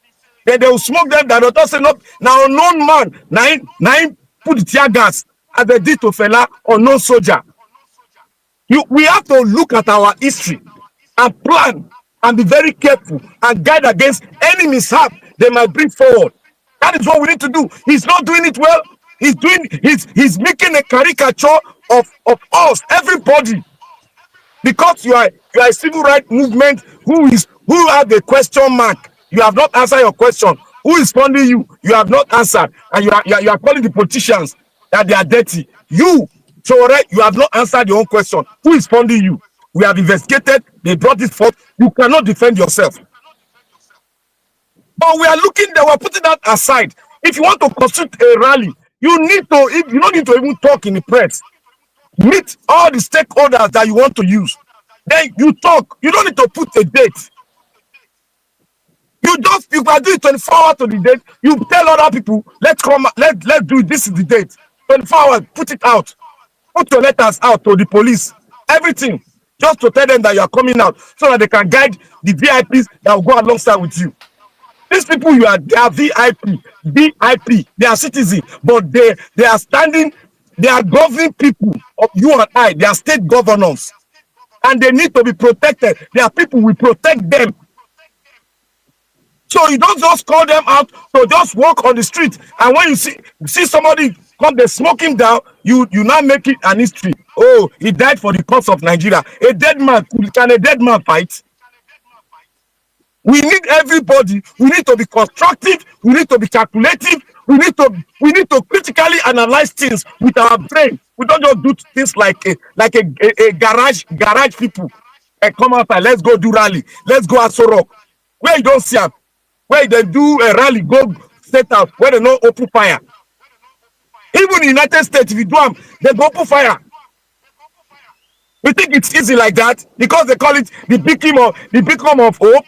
Then they will smoke them down. Don't say no. Now unknown man, now put the tear gas as they did to fella or no soldier. We have to look at our history and plan and be very careful and guide against any mishap they might bring forward. That is what we need to do. He's not doing it well. He's making a caricature of us, everybody. Because you are a civil rights movement who have a question mark. You have not answered your question. Who is funding you? You have not answered. And you are calling the politicians that they are dirty. You, Sowore, you have not answered your own question. Who is funding you? We have investigated. They brought it forth. You cannot defend yourself. But we are putting that aside. If you want to constitute a rally, you don't need to even talk in the press. Meet all the stakeholders that you want to use. Then you talk. You don't need to put a date. You can do it 24 hours to the date. You tell other people, let's do it. This is the date. 24 hours, put it out. Put your letters out to the police. Everything. Just to tell them that you are coming out so that they can guide the VIPs that will go alongside with you. These people, they are VIP, they are citizens, but they are standing, they are governing people of you and I, they are state governors, and they need to be protected. There are people who protect them. So you don't just call them out to just walk on the street, and when you see somebody come, they smoke him down, you now make it an history. Oh, he died for the cause of Nigeria. A dead man, can a dead man fight? We need everybody. We need to be constructive. We need to be calculative. We need to critically analyze things with our brain. We don't just do things like a garage people. And come outside, let's go do rally. Let's go at Sorok. Where you don't see them, where they do a rally, go set out where they don't open fire. Even in the United States, if you do them, they go open fire. You think it's easy like that? Because they call it the beacon of hope.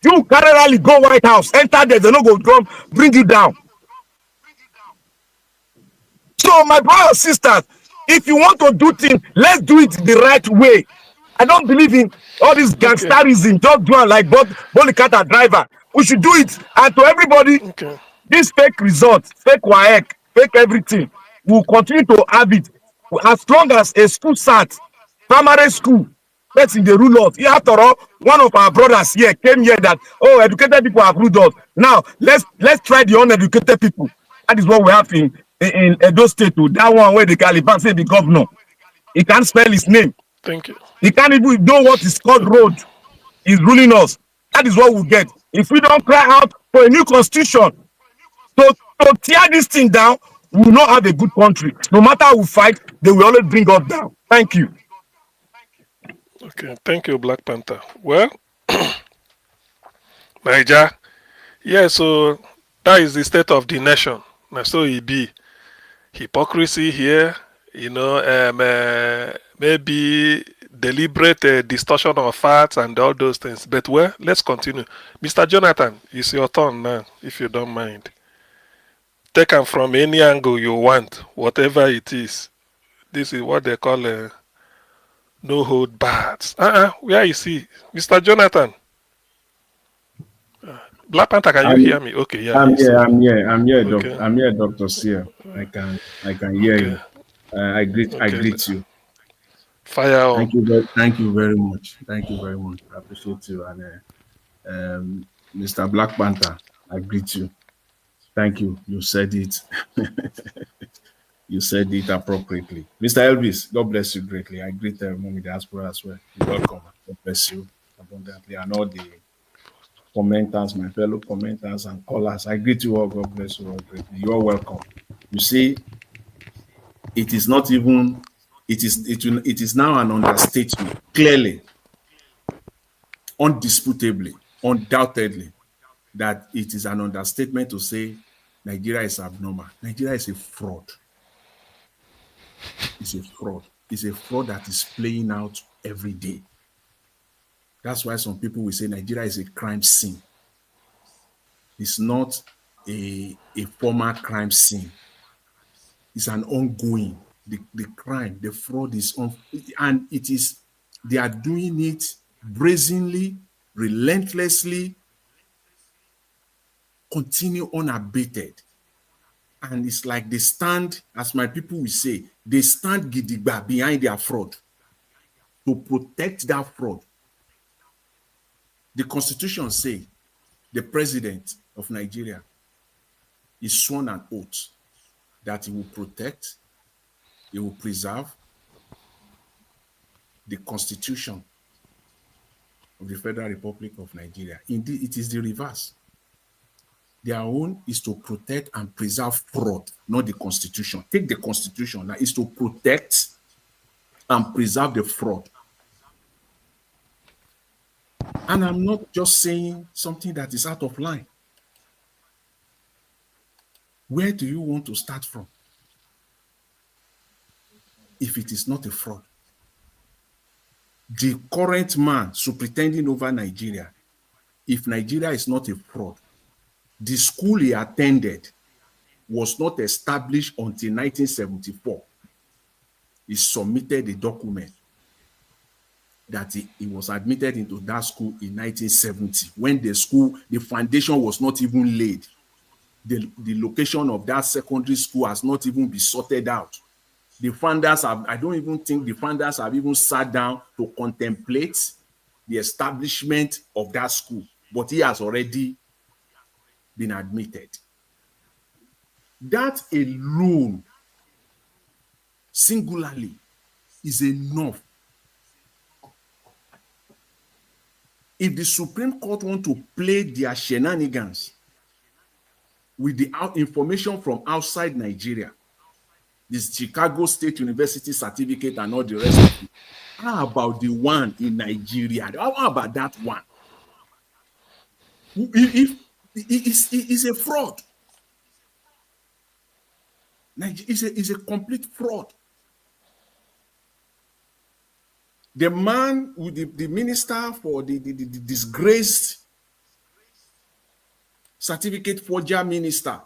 You carry rally go White House, enter there, they no go come bring you down. So my brothers and sisters, if you want to do things, let's do it the right way. I don't believe in all this Okay. gangsterism, just do it like Bolikata driver. We should do it. And to everybody, Okay. this fake result, fake WAEC, fake everything, we'll continue to have it. As long as a school start, primary school, that's in the rule of. After all, one of our brothers here came here that, oh, educated people have ruled us. Now, let's try the uneducated people. That is what we have in Edo State. That one where the Caliban say the governor. He can't spell his name. Thank you. He can't even know what is called Okay. road. He's ruling us. That is what we get. If we don't cry out for a new constitution, to tear this thing down, we will not have a good country. No matter how we fight, they will always bring us down. Thank you. Okay. Thank you, Black Panther. Well, Niger. Yeah, so that is the state of the nation. Now, so it be hypocrisy here, maybe deliberate distortion of facts and all those things. But well, let's continue. Mr. Jonathan, it's your turn now, if you don't mind. Take them from any angle you want, whatever it is. This is what they call no hold bars. Where is he? Mr. Jonathan. Black Panther, can you hear me? Okay, yeah. I'm here, Okay. I'm here, Dr. Seer. I can hear Okay. you. I greet you. Fire on. Thank you very much. Thank you very much. I appreciate you. And Mr. Black Panther, I greet you. Thank you. You said it. You said it appropriately. Mr. Elvis, God bless you greatly. I greet Mommy Diaspora as well. You're welcome. God bless you abundantly. And all the commenters, my fellow commenters and callers, I greet you all. God bless you all greatly. You're welcome. You see, it is not even, it is now an understatement, clearly, undisputably, undoubtedly, that it is an understatement to say Nigeria is abnormal. Nigeria is a fraud. It's a fraud. It's a fraud that is playing out every day. That's why some people will say Nigeria is a crime scene. It's not a former crime scene. It's an ongoing. The crime, the fraud is on, and it is, they are doing it brazenly, relentlessly, continue unabated. And it's like they stand, as my people will say, they stand gidigba behind their fraud to protect that fraud. The Constitution says the president of Nigeria is sworn an oath that he will protect, he will preserve the Constitution of the Federal Republic of Nigeria. Indeed, it is the reverse. Their own is to protect and preserve fraud, not the Constitution. Take the Constitution, that is to protect and preserve the fraud. And I'm not just saying something that is out of line. Where do you want to start from if it is not a fraud? The current man superintending over Nigeria, if Nigeria is not a fraud, the school he attended was not established until 1974. He submitted a document that he was admitted into that school in 1970, when the foundation was not even laid. The location of that secondary school has not even been sorted out. The founders I don't even think the founders have even sat down to contemplate the establishment of that school, but he has already been admitted. That alone, singularly, is enough. If the Supreme Court want to play their shenanigans with the information from outside Nigeria, this Chicago State University certificate and all the rest of it, how about the one in Nigeria? How about that one? If it's a fraud. It's a complete fraud. The man with the minister for the disgraced certificate forger minister,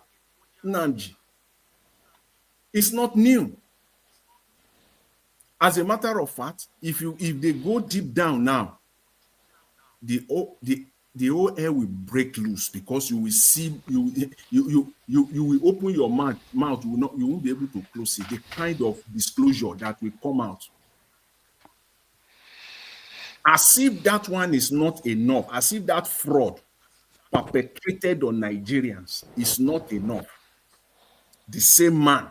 Nnamdi, it's not new. As a matter of fact, if they go deep down now, the whole air will break loose, because you will see, you will open your mouth, you won't be able to close it. The kind of disclosure that will come out, as if that one is not enough, as if that fraud perpetrated on Nigerians is not enough. The same man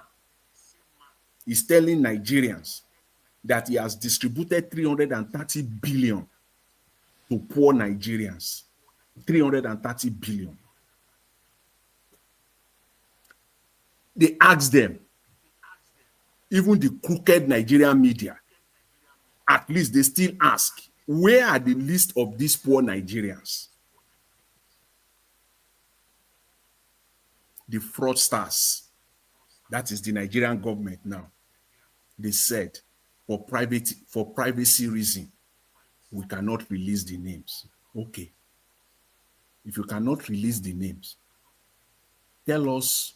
is telling Nigerians that he has distributed 330 billion to poor Nigerians. 330 billion. They asked them, even the crooked Nigerian media, at least they still ask, where are the list of these poor Nigerians? The fraudsters, that is the Nigerian government now, they said, for privacy reason, we cannot release the names. Okay. If you cannot release the names, tell us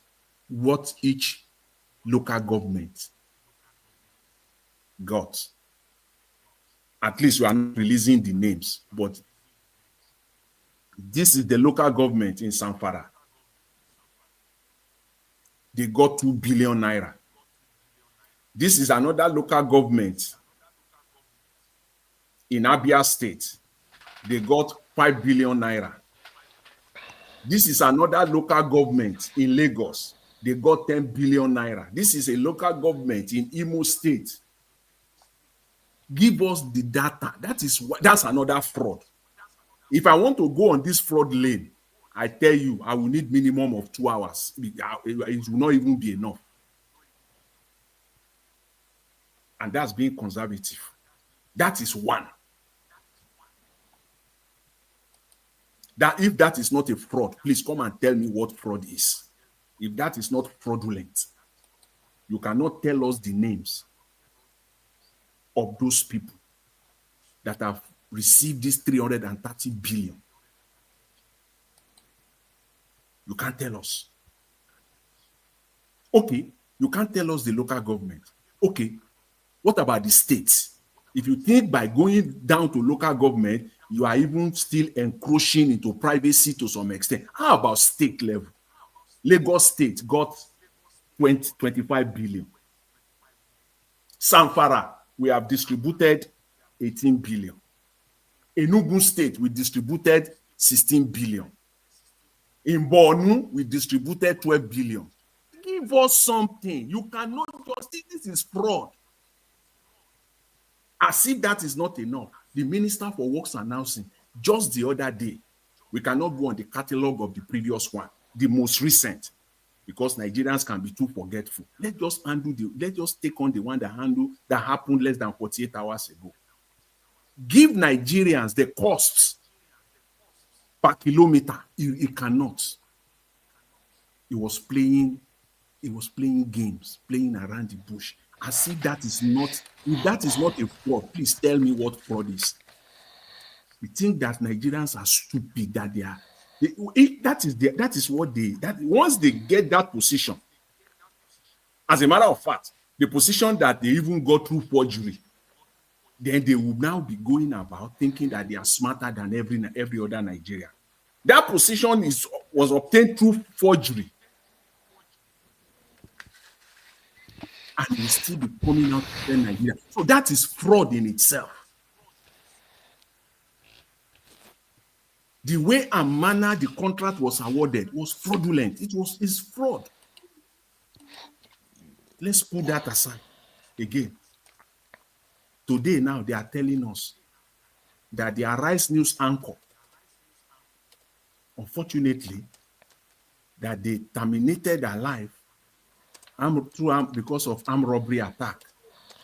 what each local government got. At least we are not releasing the names, but this is the local government in Zamfara. They got 2 billion naira. This is another local government in Abia State. They got 5 billion naira. This is another local government in Lagos. They got 10 billion naira. This is a local government in Imo State. Give us the data. That's another fraud. If I want to go on this fraud lane, I tell you, I will need minimum of 2 hours. It will not even be enough. And that's being conservative. That is one. That if that is not a fraud, please come and tell me what fraud is. If that is not fraudulent, you cannot tell us the names of those people that have received this 330 billion. You can't tell us. Okay, you can't tell us the local government. Okay, what about the states? If you think by going down to local government, you are even still encroaching into privacy to some extent. How about state level? Lagos State got 25 billion. Zamfara, we have distributed 18 billion. Enugu State, we distributed 16 billion. In Borno, we distributed 12 billion. Give us something. You cannot just say this is fraud. As if that is not enough. The Minister for Works announcing just the other day, we cannot go on the catalog of the previous one, the most recent, because Nigerians can be too forgetful. Let's just take on the one that happened less than 48 hours ago. Give Nigerians the costs per kilometer. It cannot. It was playing games, playing around the bush. As if that is not, if that is not a fraud, please tell me what fraud is. We think that Nigerians are stupid, that they are. Once they get that position, as a matter of fact, the position that they even got through forgery, then they will now be going about thinking that they are smarter than every other Nigerian. That position was obtained through forgery. And will still be coming out to Nigeria. So that is fraud in itself. The way and manner the contract was awarded was fraudulent. It's fraud. Let's put that aside again. Today now they are telling us that the Arise News anchor, unfortunately, that they terminated her life because of armed robbery attack.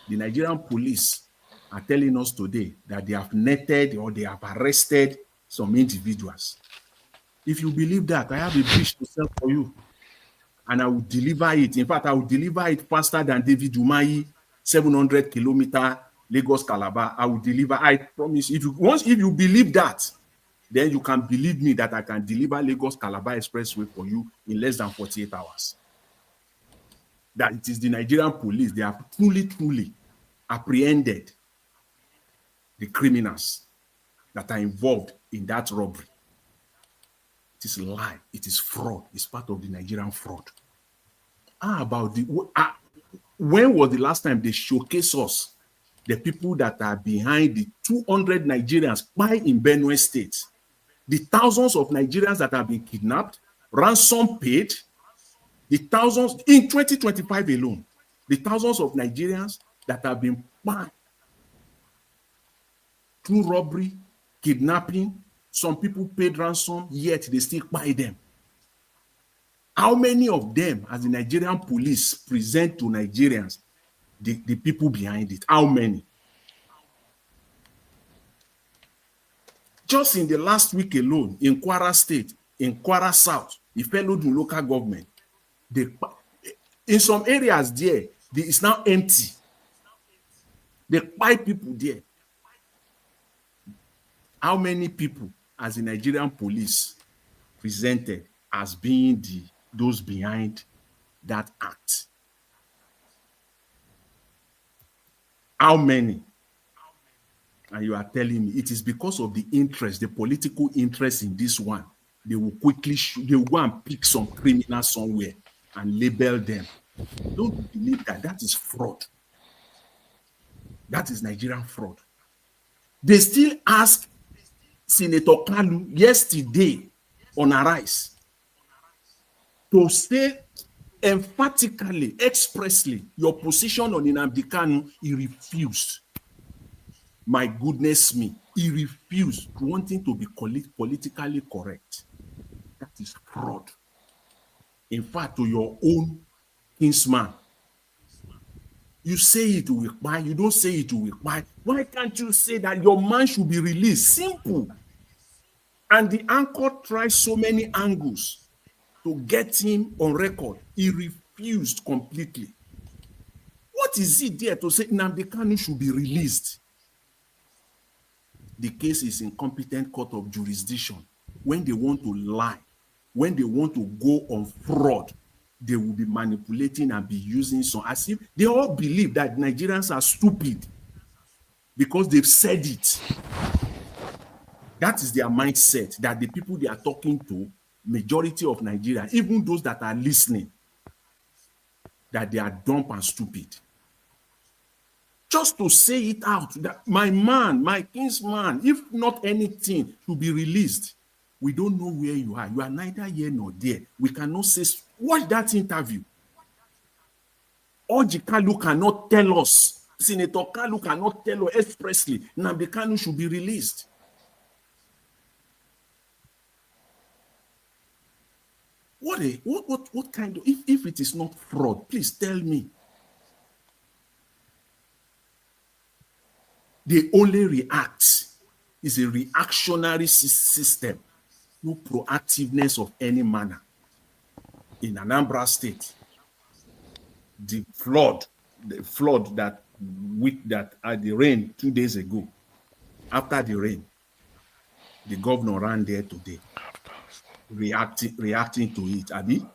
The Nigerian police are telling us today that they have netted or they have arrested some individuals. If you believe that, I have a fish to sell for you, and I will deliver it. In fact, I will deliver it faster than David Umahi 700 kilometer Lagos Calabar, I will deliver. I promise. If you believe that, then you can believe me that I can deliver Lagos Calabar Expressway for you in less than 48 hours. That it is the Nigerian police, they have truly apprehended the criminals that are involved in that robbery. It is a lie. It is fraud. It's part of the Nigerian fraud. How about when was the last time they showcase us the people that are behind the 200 Nigerians in Benue State, the thousands of Nigerians that have been kidnapped, ransom paid, the thousands in 2025 alone, the thousands of Nigerians that have been banned through robbery, kidnapping. Some people paid ransom, yet they still buy them. How many of them has the Nigerian police present to Nigerians, the people behind it? How many? Just in the last week alone, in Kwara State, in Kwara South, the Soludo local government, in some areas there, it's now empty. They buy people there. How many people has the Nigerian police presented as being those behind that act? How many? And you are telling me it is because of the interest, the political interest in this one. They will quickly they will go and pick some criminal somewhere and label them. Don't believe that. That is fraud. That is Nigerian fraud. They still ask Senator Kanu yesterday on Arise to say emphatically, expressly, your position on Nnamdi Kanu. He refused. My goodness me, he refused, wanting to be politically correct. That is fraud. In fact, to your own kinsman, you say it will buy, you don't say it will buy. Why can't you say that your man should be released? Simple. And the anchor tried so many angles to get him on record. He refused completely. What is it there to say Nnamdi Kanu should be released? The case is in competent court of jurisdiction. When they want to lie, when they want to go on fraud, they will be manipulating and be using some, as if they all believe that Nigerians are stupid because they've said it. That is their mindset, that the people they are talking to, majority of Nigeria, even those that are listening, that they are dumb and stupid. Just to say it out, that my man, my kinsman, if not anything, to be released. We don't know where you are. You are neither here nor there. We cannot say, watch that interview. Oji Kalu cannot tell us, Senator Kalu cannot tell us expressly, Nnamdi Kanu should be released. What kind of, if it is not fraud, please tell me. They only react. It's a reactionary system. No proactiveness of any manner. In Anambra State, the flood that had the rain 2 days ago, after the rain, the governor ran there today, reacting to it. Abi,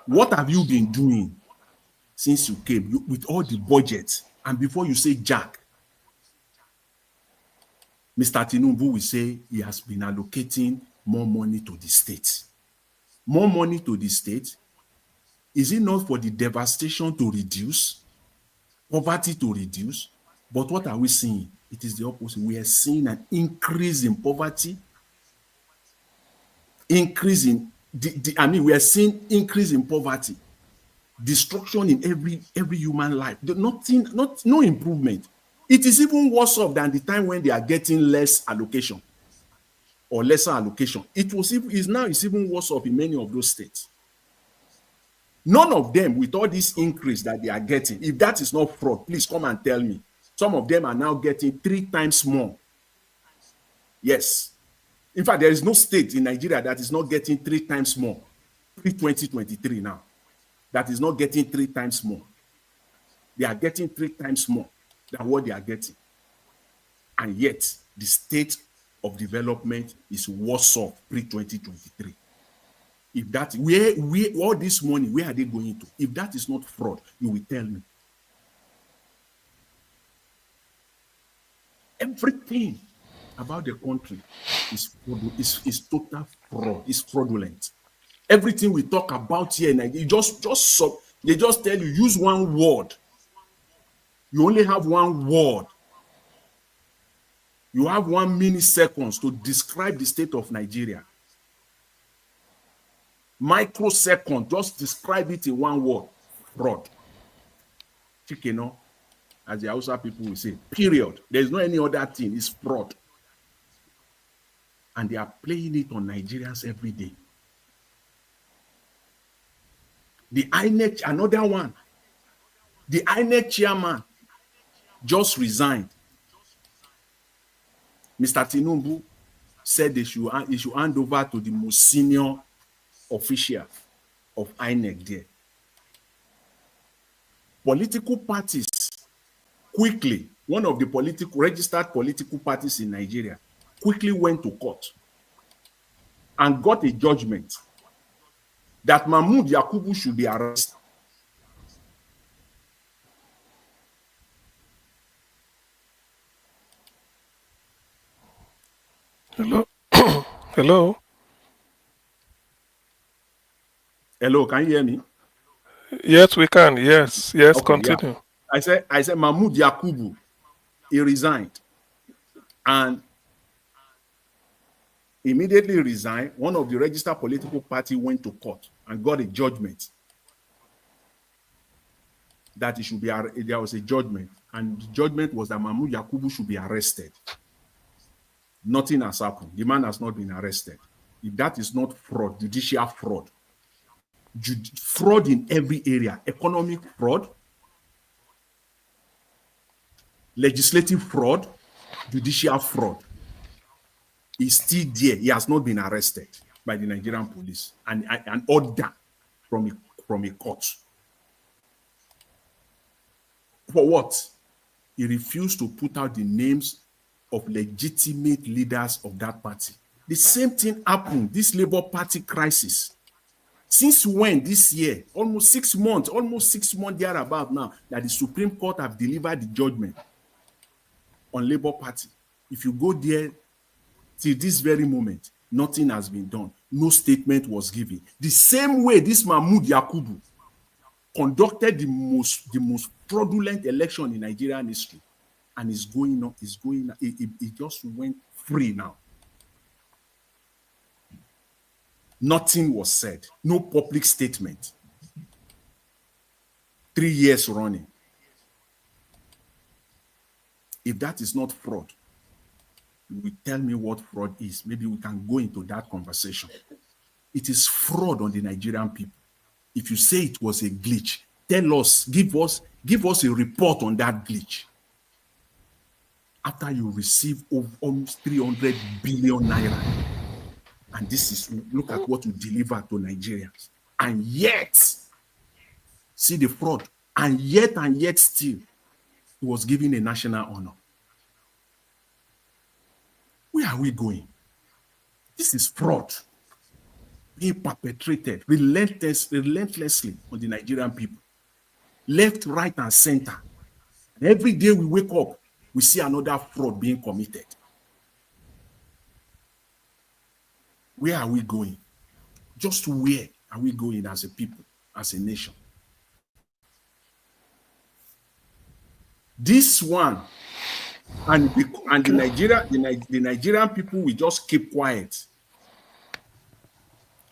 what have you been doing since you came with all the budgets? And before you say Jack, Mr. Tinubu will say he has been allocating more money to the state. More money to the state? Is it not for the devastation to reduce, poverty to reduce? But what are we seeing? It is the opposite. We are seeing an increase in poverty, increase in we are seeing increase in poverty, destruction in every human life. No improvement. It is even worse off than the time when they are getting less allocation or lesser allocation. It's even worse off in many of those states. None of them, with all this increase that they are getting, if that is not fraud, please come and tell me. Some of them are now getting 3 times more. Yes. In fact, there is no state in Nigeria that is not getting 3 times more. Pre-2023 now. That is not getting 3 times more. They are getting 3 times more. than what they are getting. And yet, the state of development is worse off pre-2023. If that, where all this money, where are they going to? If that is not fraud, you will tell me. Everything about the country is total fraud, is fraudulent. Everything we talk about here, they just tell you, use one word. You only have one word. You have 1 millisecond to describe the state of Nigeria. Microsecond, just describe it in one word. Fraud. Chicken, as the Hausa people will say, period. There's no any other thing. It's fraud. And they are playing it on Nigerians every day. The INEC, another one. The INEC chairman just resigned. Mr. Tinubu said he should hand over to the most senior official of INEC there. Political parties quickly, one of the registered political parties in Nigeria, quickly went to court and got a judgment that Mahmoud Yakubu should be arrested. Hello? Hello? Hello, can you hear me? Yes, we can. Yes, okay, continue. Yeah. I said Mahmoud Yakubu, he resigned. And immediately resigned, one of the registered political party went to court and got a judgment that he should be, there was a judgment, and the judgment was that Mahmoud Yakubu should be arrested. Nothing has happened. The man has not been arrested. If that is not fraud, judicial fraud, fraud in every area, economic fraud, legislative fraud, judicial fraud, is still there. He has not been arrested by the Nigerian police and an order from a court. For what? He refused to put out the names of legitimate leaders of that party. The same thing happened, this Labour Party crisis. Since when this year? Almost 6 months thereabout now, that the Supreme Court have delivered the judgment on Labour Party. If you go there, till this very moment, nothing has been done. No statement was given. The same way this Mahmoud Yakubu conducted the most fraudulent election in Nigerian history, and is going on. It just went free now. Nothing was said. No public statement. 3 years running. If that is not fraud, you will tell me what fraud is. Maybe we can go into that conversation. It is fraud on the Nigerian people. If you say it was a glitch, tell us, give us a report on that glitch. After you receive almost 300 billion naira, and this is, look at what you deliver to Nigerians, and yet, see the fraud, and yet still, he was given a national honor. Where are we going? This is fraud being perpetrated relentlessly on the Nigerian people. Left, right, and center. And every day we wake up, we see another fraud being committed. Where are we going? Just where are we going as a people, as a nation? This one, and the Nigerian people will just keep quiet,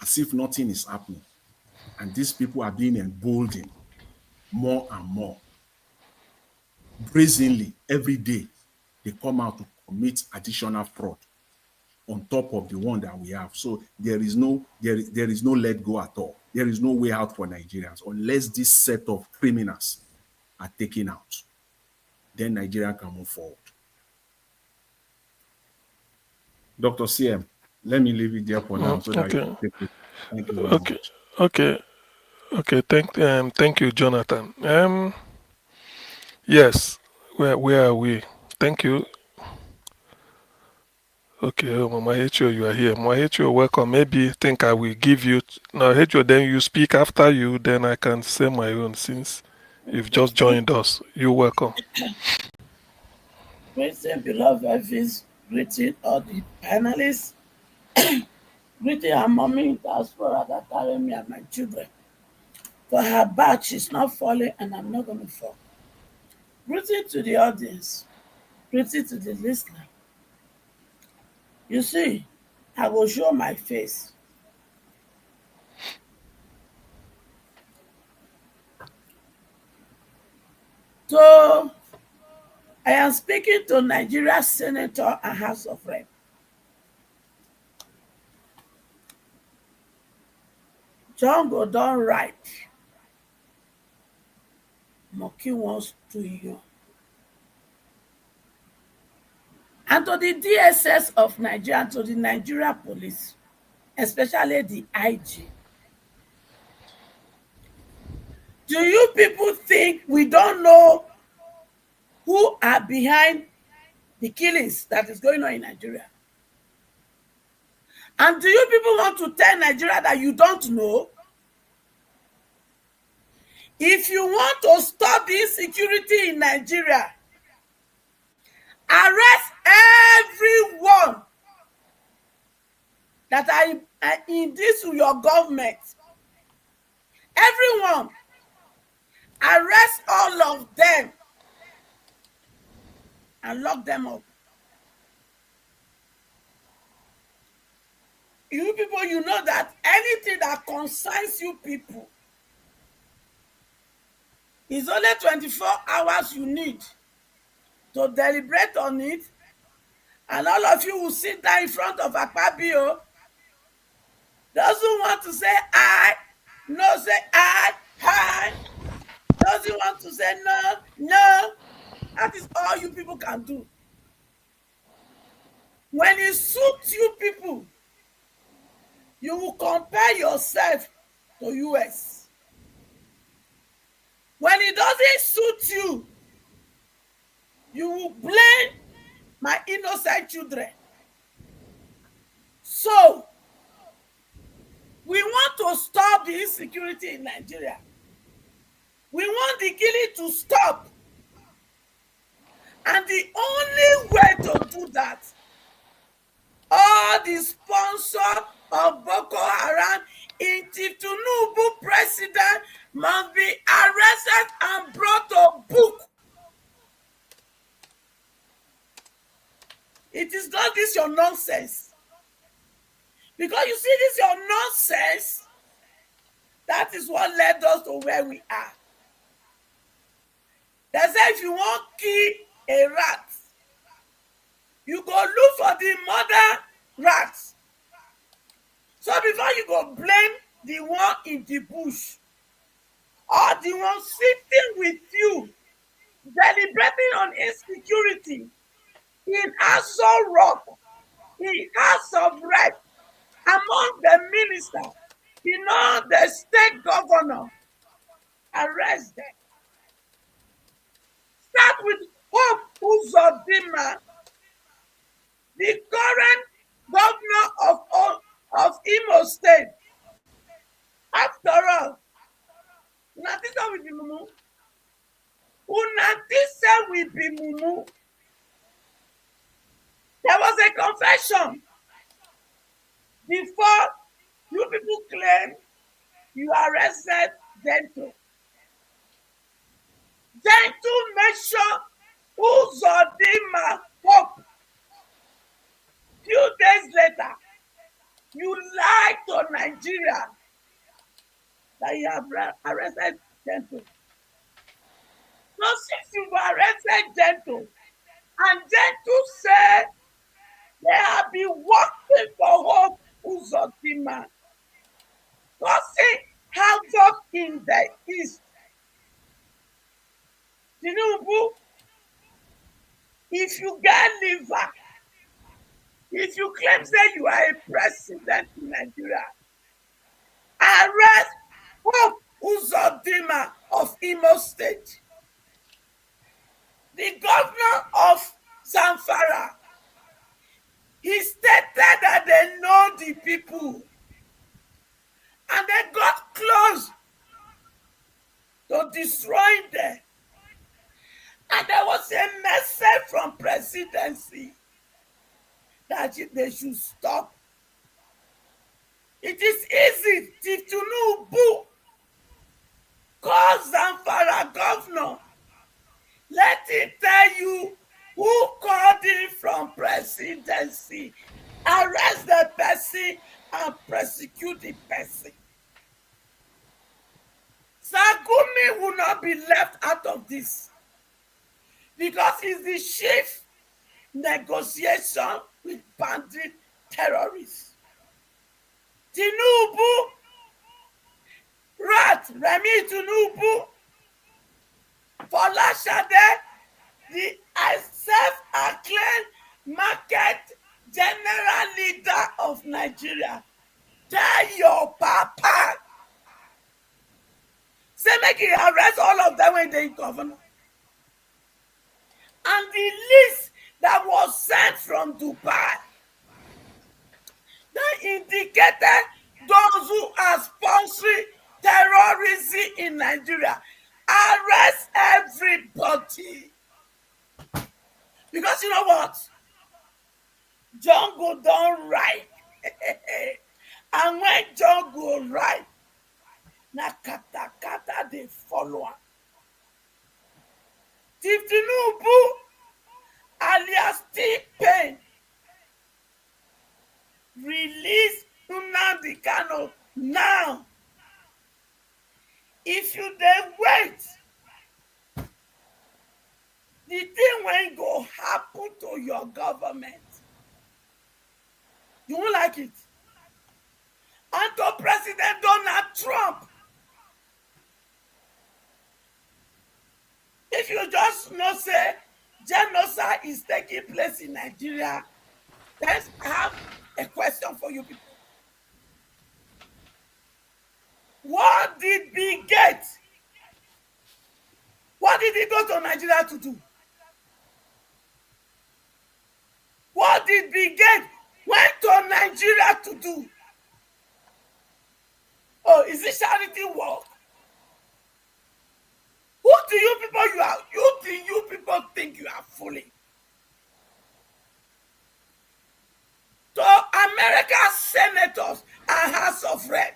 as if nothing is happening. And these people are being emboldened more and more. Brazenly, every day, they come out to commit additional fraud on top of the one that we have. So there is no let go at all. There is no way out for Nigerians unless this set of criminals are taken out. Then Nigeria can move forward. Dr. CM, let me leave it there for now so that you can take it. Thank you very much. Okay. Thank you, Jonathan. Yes, Where are we? Thank you. Okay, oh, Mama Hecho, you are here. Mama Hecho, welcome. Maybe think I will give you now Hecho, then you speak after you, then I can say my own since you've just joined us. You're welcome. Greeting, beloved Elvis. Greeting all the panelists. Greeting our mommy in diaspora that carry me and my children. For her back, she's not falling, and I'm not going to fall. Greeting to the audience. Greeting to the listener. You see, I will show my face. So, I am speaking to Nigeria's Senator and House of Rep. John go don right. Monkey wants to you. And to the DSS of Nigeria, and to the Nigeria police, especially the IG. Do you people think we don't know who are behind the killings that is going on in Nigeria? And do you people want to tell Nigeria that you don't know? If you want to stop the insecurity in Nigeria, arrest everyone that are in this your government. Everyone. Arrest all of them and lock them up. You people, you know that anything that concerns you people is only 24 hours you need to deliberate on it, and all of you will sit down in front of Akpabio. Doesn't want to say I, no say I. Doesn't want to say no. That is all you people can do. When it suits you people, you will compare yourself to US. When it doesn't suit you, you will blame my innocent children. So, we want to stop the insecurity in Nigeria. We want the killing to stop. And the only way to do that, all the sponsors of Boko Haram in Tinubu president must be arrested and brought to book. It is not this your nonsense. Because you see this your nonsense, that is what led us to where we are. They say if you want to kill a rat, you go look for the mother rat. So before you go blame the one in the bush or the one sitting with you, deliberating on insecurity in Aso Rock, in House of Rep, among the ministers, the state governor, arrest them. Start with Hope Uzodinma, the current governor of Imo State. After all, Unatisa will be mumu. Unatisa will be mumu. There was a confession before you people claim you arrested Gento. Gento mentioned Uzodinma Hope. Few days later, you lied to Nigeria that you have arrested Gento. So since you've arrested Gento, and Gento said they have been working for Hope Uzodinma, causing havoc in the East. Tinubu, if you get liver, if you claim that you are a president in Nigeria, arrest Hope Uzodinma of Imo State. the governor of Zamfara, he stated that they know the people and they got close to destroying them. And there was a message from presidency that they should stop. It is easy to Tinubu call Zamfara governor. Let him tell you who called him from presidency. Arrest the person and prosecute the person. Sagumi will not be left out of this because he's the chief negotiation with bandit terrorists. Tinubu, Remi Tinubu, Folashade, the self-acclaimed market general leader of Nigeria, tell your papa, say make he arrest all of them when they governor. And the list that was sent from Dubai that indicated those who are sponsoring terrorism in Nigeria, arrest everybody. Because you know what? Jungle don't right. And when jungle right, na kata kata they follow am. Tinubu alias T-Pain release Nnamdi Kanu now. If you dey wait, the thing when go happen to your government, you won't like it. And to President Donald Trump, if you just know say genocide is taking place in Nigeria, then I have a question for you people. What did Bill Gates? What did he go to Nigeria to do? What did Bill Gates went to Nigeria to do? Oh, is it charity work? Who do you people you are? You people think you are fooling? To America's senators and House of Reps,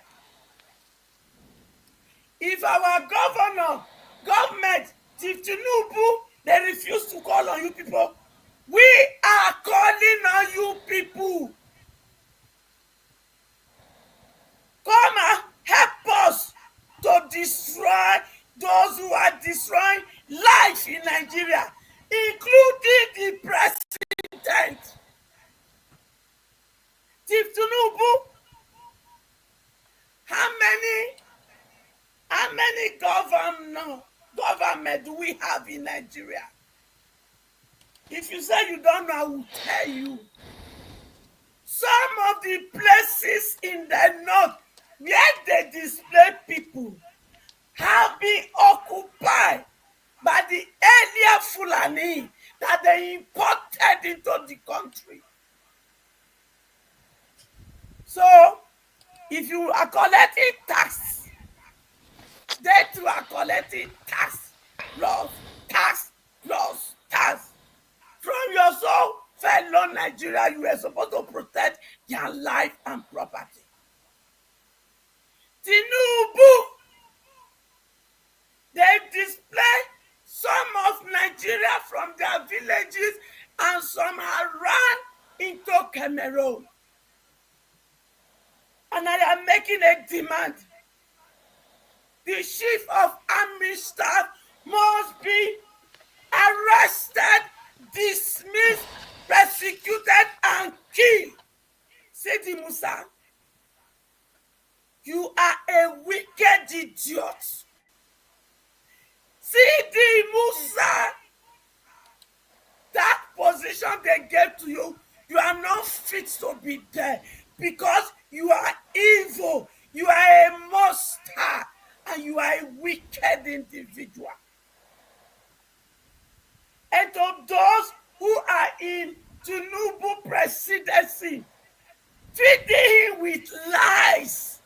if our government, Chief Tinubu, they refuse to call on you people, we are calling on you people. Come and help us to destroy those who are destroying life in Nigeria, including the president. Chief Tinubu, how many government do we have in Nigeria? If you say you don't know, I will tell you. Some of the places in the north where they display people have been occupied by the earlier Fulani that they imported into the country. So, if you are collecting tax, they too are collecting tax plus tax plus tax. From your soul, fellow Nigeria, you are supposed to protect their life and property. Tinubu, they display some of Nigeria from their villages and some are run into Cameroon. And I am making a demand. The chief of army staff must be arrested, dismissed, persecuted, and killed. Sidi Musa, you are a wicked idiot. Sidi Musa, that position they gave to you, you are not fit to be there because you are evil, you are a monster, and you are a wicked individual. and to those who are in Tinubu presidency, feeding him with lies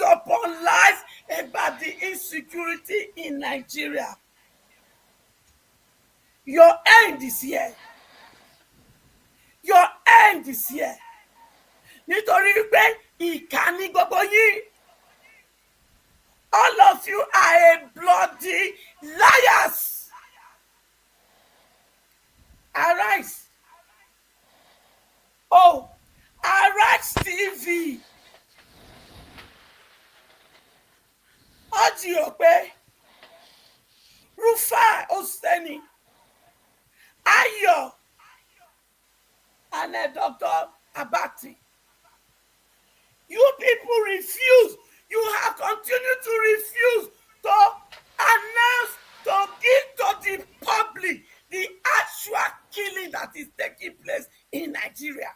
upon lies about the insecurity in Nigeria. Your end is here. Your end is here. Nítorí pé ìkà ni gbogbo yín. All of you are a bloody liars. Arise. Oh, Arise TV. Otti Okpe, Rufai Oseni, Ayo, and Dr. Abati. You people refuse. You have continued to refuse to announce, to give to the public the actual killing that is taking place in Nigeria.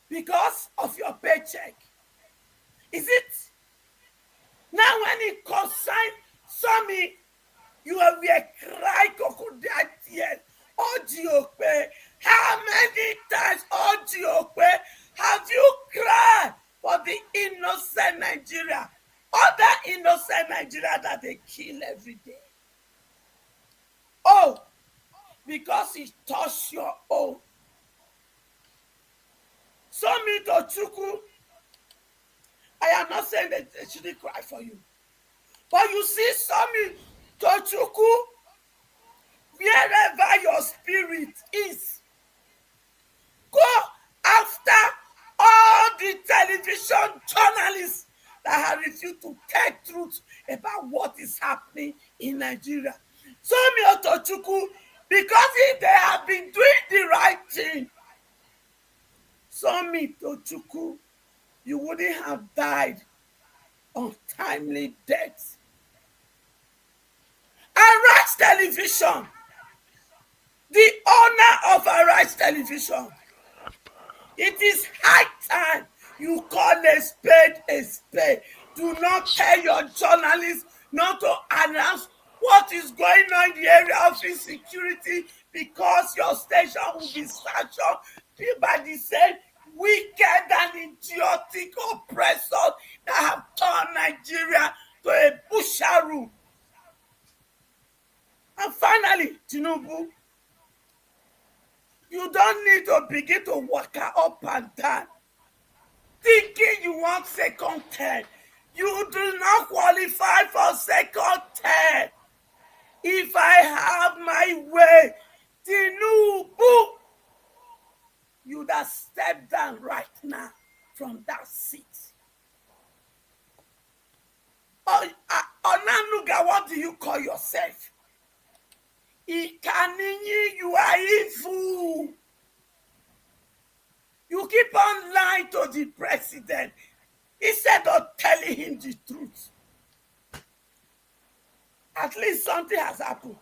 Because of your paycheck. Is it? Now when it concerns Sami, you will cry crocodile tears. Otti Okpe, how many times, Otti Okpe, have you cried for the innocent Nigeria? Other innocent Nigeria that they kill every day. Oh, because it touched your own. Sami Tochukwu, I am not saying that they shouldn't cry for you. But you see Sami Tochukwu, wherever your spirit is, go after all the television journalists that have refused to tell truth about what is happening in Nigeria. Sami Tochukwu, because if they have been doing the right thing, Sami Tochukwu, you wouldn't have died untimely death. Arise Television, the owner of Arise Television, it is high time you call a spade a spade. Do not tell your journalists not to announce what is going on in the area of insecurity, because your station will be sanctioned by the same wicked and idiotic oppressors that have turned Nigeria to a butcher room. And finally, Tinubu, you don't need to begin to walk up and down, thinking you want second term. You do not qualify for second term. If I have my way, Tinubu, you would have stepped down right now from that seat. Onanuga, what do you call yourself? Ikaninyi, you are evil. You keep on lying to the president instead of telling him the truth. At least something has happened.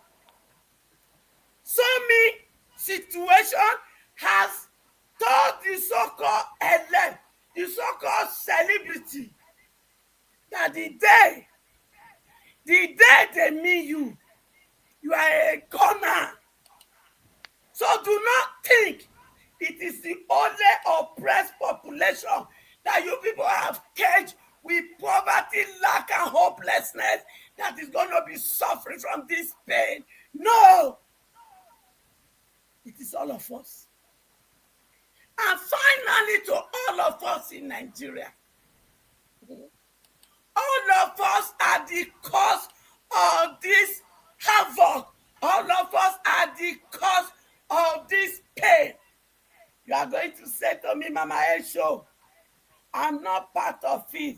Sami situation has told the so-called elect, the so-called celebrity, that the day they meet you, you are a gunner. So do not think it is the only oppressed population that you people have caged with poverty, lack, and hopelessness that is going to be suffering from this pain. No! It is all of us. And finally, to all of us in Nigeria, all of us are the cause of this havoc. All of us are the cause of this pain. You are going to say to me, Mama Esho, I'm not part of it.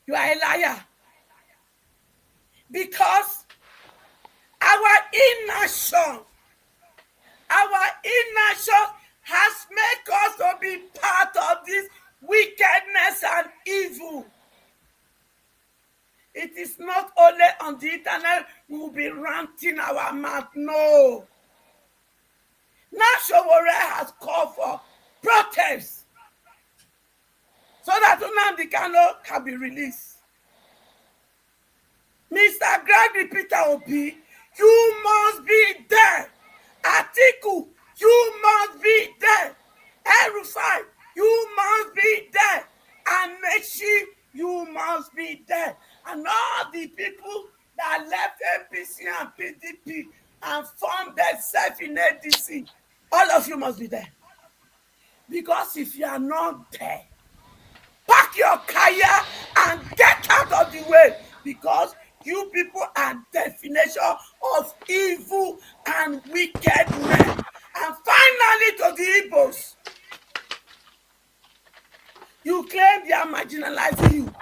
You are a liar. Because our inaction has made us to be part of this wickedness and evil. It is not only on the internet we will be ranting our mouth. No. Now Sowore has called for protests so that Nnamdi Kanu can be released. Mr. Gregory Peter Obi, you must be there. Atiku, you must be there. El-Rufai, you must be there. And Meshi, you must be there. And all the people that left APC and PDP and formed themselves in ADC, all of you must be there. Because if you are not there, pack your kaya and get out of the way, because you people are definition of evil and wickedness. And finally, to the Igbos, you claim they are marginalizing you.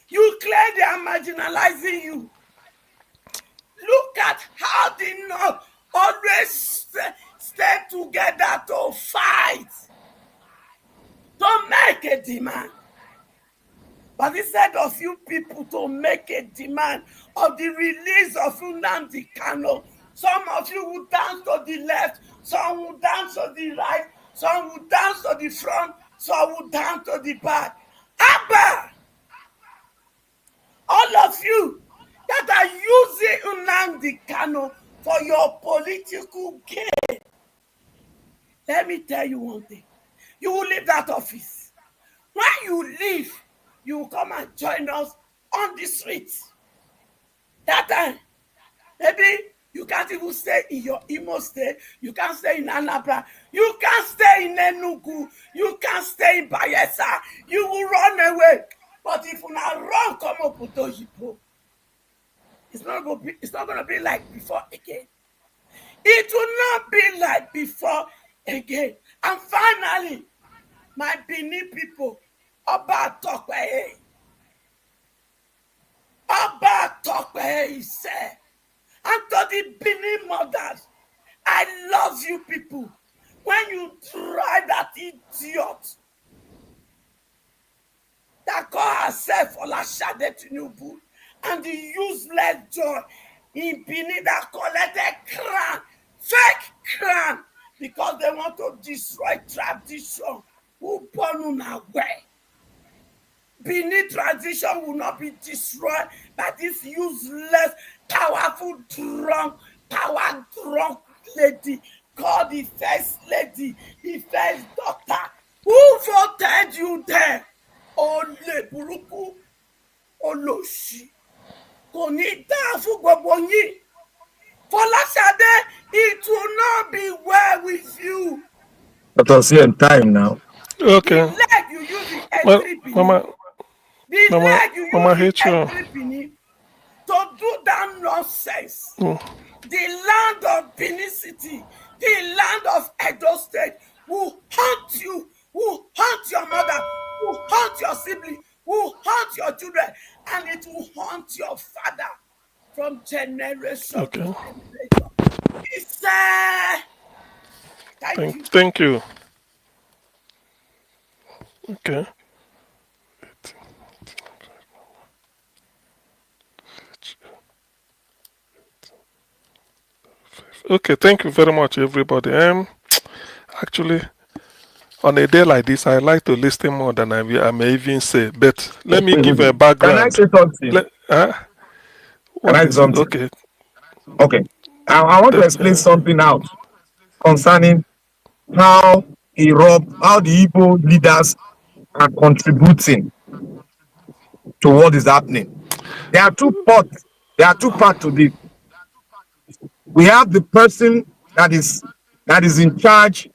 You claim they are marginalizing you. Look at how the North always stay together to fight, to make a demand. But instead of you people to make a demand of the release of Nnamdi Kanu, some of you will dance to the left, some will dance to the right, some will dance to the front, some will dance to the back. Abba! All of you that are using Nnamdi Kanu for your political gain, let me tell you one thing. You will leave that office. When you leave, you will come and join us on the streets. That time, maybe you can't even stay in your Imo state. You can't stay in Anambra. You can't stay in Enugu. You can't stay in Bayelsa. You will run away. But if you now run, come up with Oyibo, it's not going to be like before again. It will not be like before again. And finally, my Benin people, Oba Tokwe. Oba Tokwe said, and to the Benin mothers, I love you people. When you try that idiot that call herself Olashade Tinubu and the useless joy in Benin that collected crown, fake crown, because they want to destroy tradition, who born away. Benin tradition will not be destroyed by this useless, power drunk lady called the first lady, the first doctor. Who voted you there? Ole Buruku, Oloshi. Kò ní dáa fún gbogbo yín. Fọláṣadé, it will not be well with you. Let us see in time now. Okay. The leg you use in entry Mama, the leg you Mama use hate in you. entry to do that nonsense. Mm. The land of Benin City, the land of Edo State will haunt you, will haunt your mother, will haunt your sibling, will haunt your children, and it will haunt your father from generation to generation. It's thank you. Thank you. Okay. Okay, thank you very much, everybody. Actually, on a day like this, I like to listen more than I may even say. But let me give a background. Can I say something? What Can I is say it? something? Okay. Okay. I want to explain something out concerning how the Igbo leaders are contributing to what is happening. There are two parts. There are two parts to this. We have the person that is in charge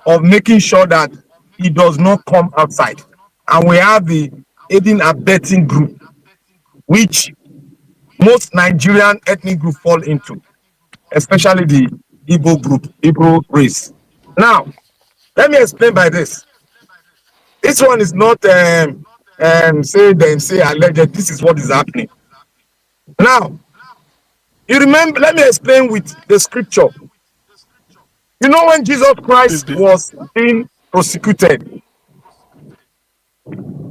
of making sure that he does not come outside, and we have the aiding and abetting group, which most Nigerian ethnic group fall into, especially the Igbo group, Igbo race. Now, let me explain by this. This one is not say alleged. This is what is happening. Now, you remember, let me explain with the scripture. You know, when Jesus Christ was being prosecuted,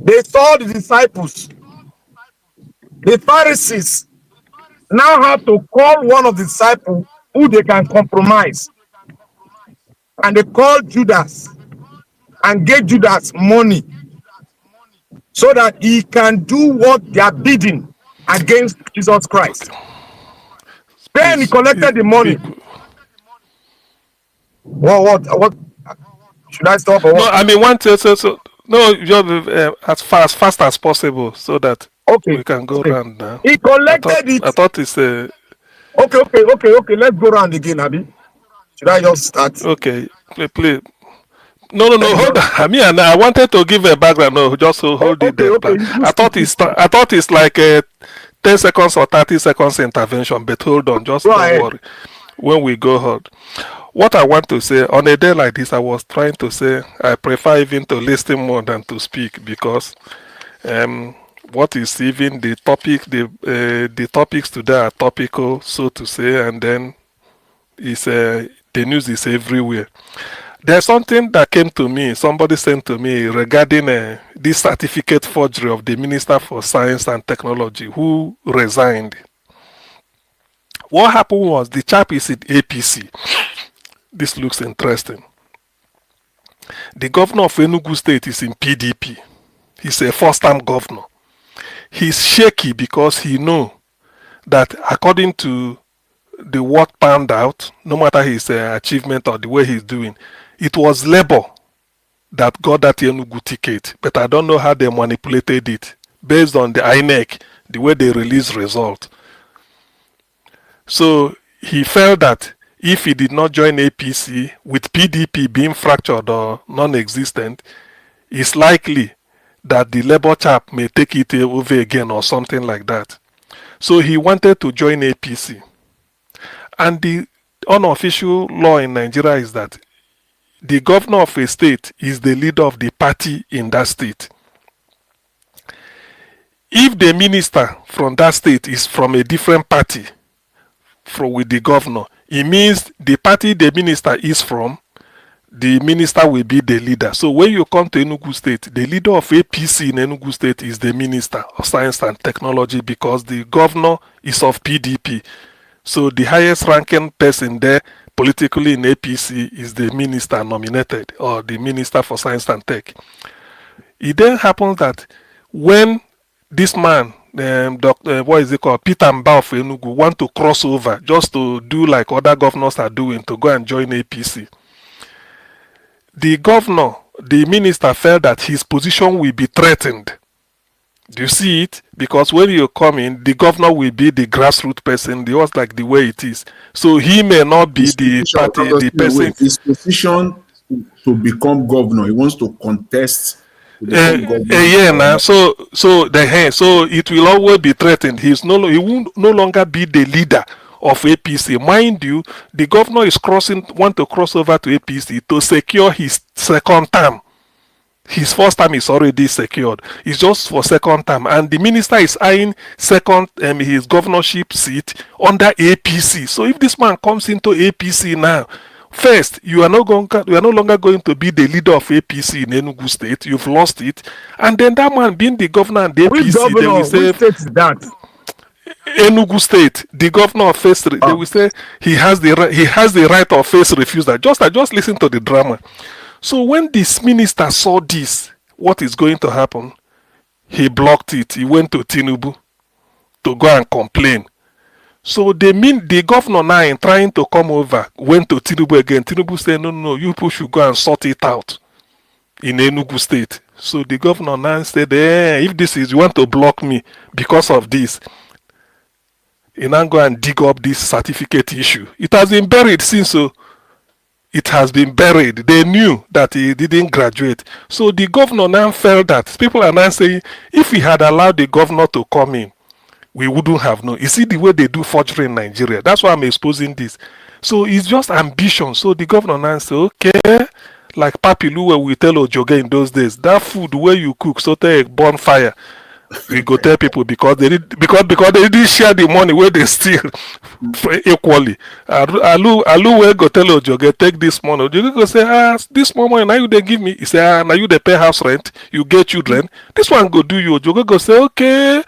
they saw the disciples, the Pharisees, now have to call one of the disciples who they can compromise. And they called Judas and gave Judas money so that he can do what they are bidding against Jesus Christ. Then he collected the money. What? Should I stop or No, what? I mean, no, just as fast as possible, so that Okay. we can go Okay. round now. He collected it. I thought it's Okay. Let's go round again, Abi. Should I just start? okay. Please. No, hold on. Just, I wanted to give a background. No, just hold it there. okay. I thought it's like a 10 seconds or 30 seconds intervention. But hold on, just go don't ahead. worry. When we go hard, what I want to say on a day like this, I was trying to say I prefer even to listen more than to speak, because what is even the topic, the topics today are topical, so to say, and then is the news is everywhere. There's something that came to me, somebody sent to me regarding this certificate forgery of the Minister for Science and Technology who resigned. What happened was the chap is in APC. This looks interesting. The governor of Enugu State is in PDP. He's a first-time governor. He's shaky because he knows that according to the work panned out, no matter his achievement or the way he's doing, it was Labour that got that Enugu ticket. But I don't know how they manipulated it based on the INEC, the way they release result. So he felt that if he did not join APC, with PDP being fractured or non-existent, it's likely that the Labour chap may take it over again or something like that. So he wanted to join APC. And the unofficial law in Nigeria is that the governor of a state is the leader of the party in that state. If the minister from that state is from a different party with the governor, it means the party the minister is from, the minister will be the leader. So when you come to Enugu State, the leader of APC in Enugu State is the Minister of Science and Technology, because the governor is of PDP. So the highest ranking person there politically in APC is the minister nominated, or the Minister for Science and Tech. It then happens that when this man, what is it called, Peter Mbao of Enugu, want to cross over just to do like other governors are doing, to go and join APC, the governor, the minister, felt that his position will be threatened. Do you see it? Because when you come in, the governor will be the grassroots person, just like the way it is. So he may not be the party, the person. His position to become governor, he wants to contest. Yeah, now so it will always be threatened. He will no longer be the leader of APC. Mind you, the governor is want to cross over to APC to secure his second term. His first term is already secured. It's just for second term, and the minister is eyeing his governorship seat under APC. So if this man comes into APC now, first, you are no longer going to be the leader of APC in Enugu State. You've lost it, and then that man being the governor and the APC, they will say, which state is that? Enugu State, the governor of face, they will say he has the right of face refusal. Just listen to the drama. So when this minister saw this, what is going to happen? He blocked it. He went to Tinubu to go and complain. So the governor now, in trying to come over, went to Tinubu again. Tinubu said, no, you people should go and sort it out in Enugu State. So the governor now said, if this is, you want to block me because of this, you now go and dig up this certificate issue. It has been buried since, so it has been buried. They knew that he didn't graduate. So the governor now felt that, people are now saying, if we had allowed the governor to come in, we wouldn't have known. You see the way they do forgery in Nigeria. That's why I'm exposing this. So it's just ambition. So the governor now say, okay, like Papi Lou, where we tell Ojoge in those days, that food where you cook, so take a bonfire. We go tell people because they didn't share the money where they steal equally. Alu will go tell Ojoge, take this money. Ojoge go say, this money now you they give me. He say, now you they pay house rent, you get children. This one go do you. Ojoge go say, okay,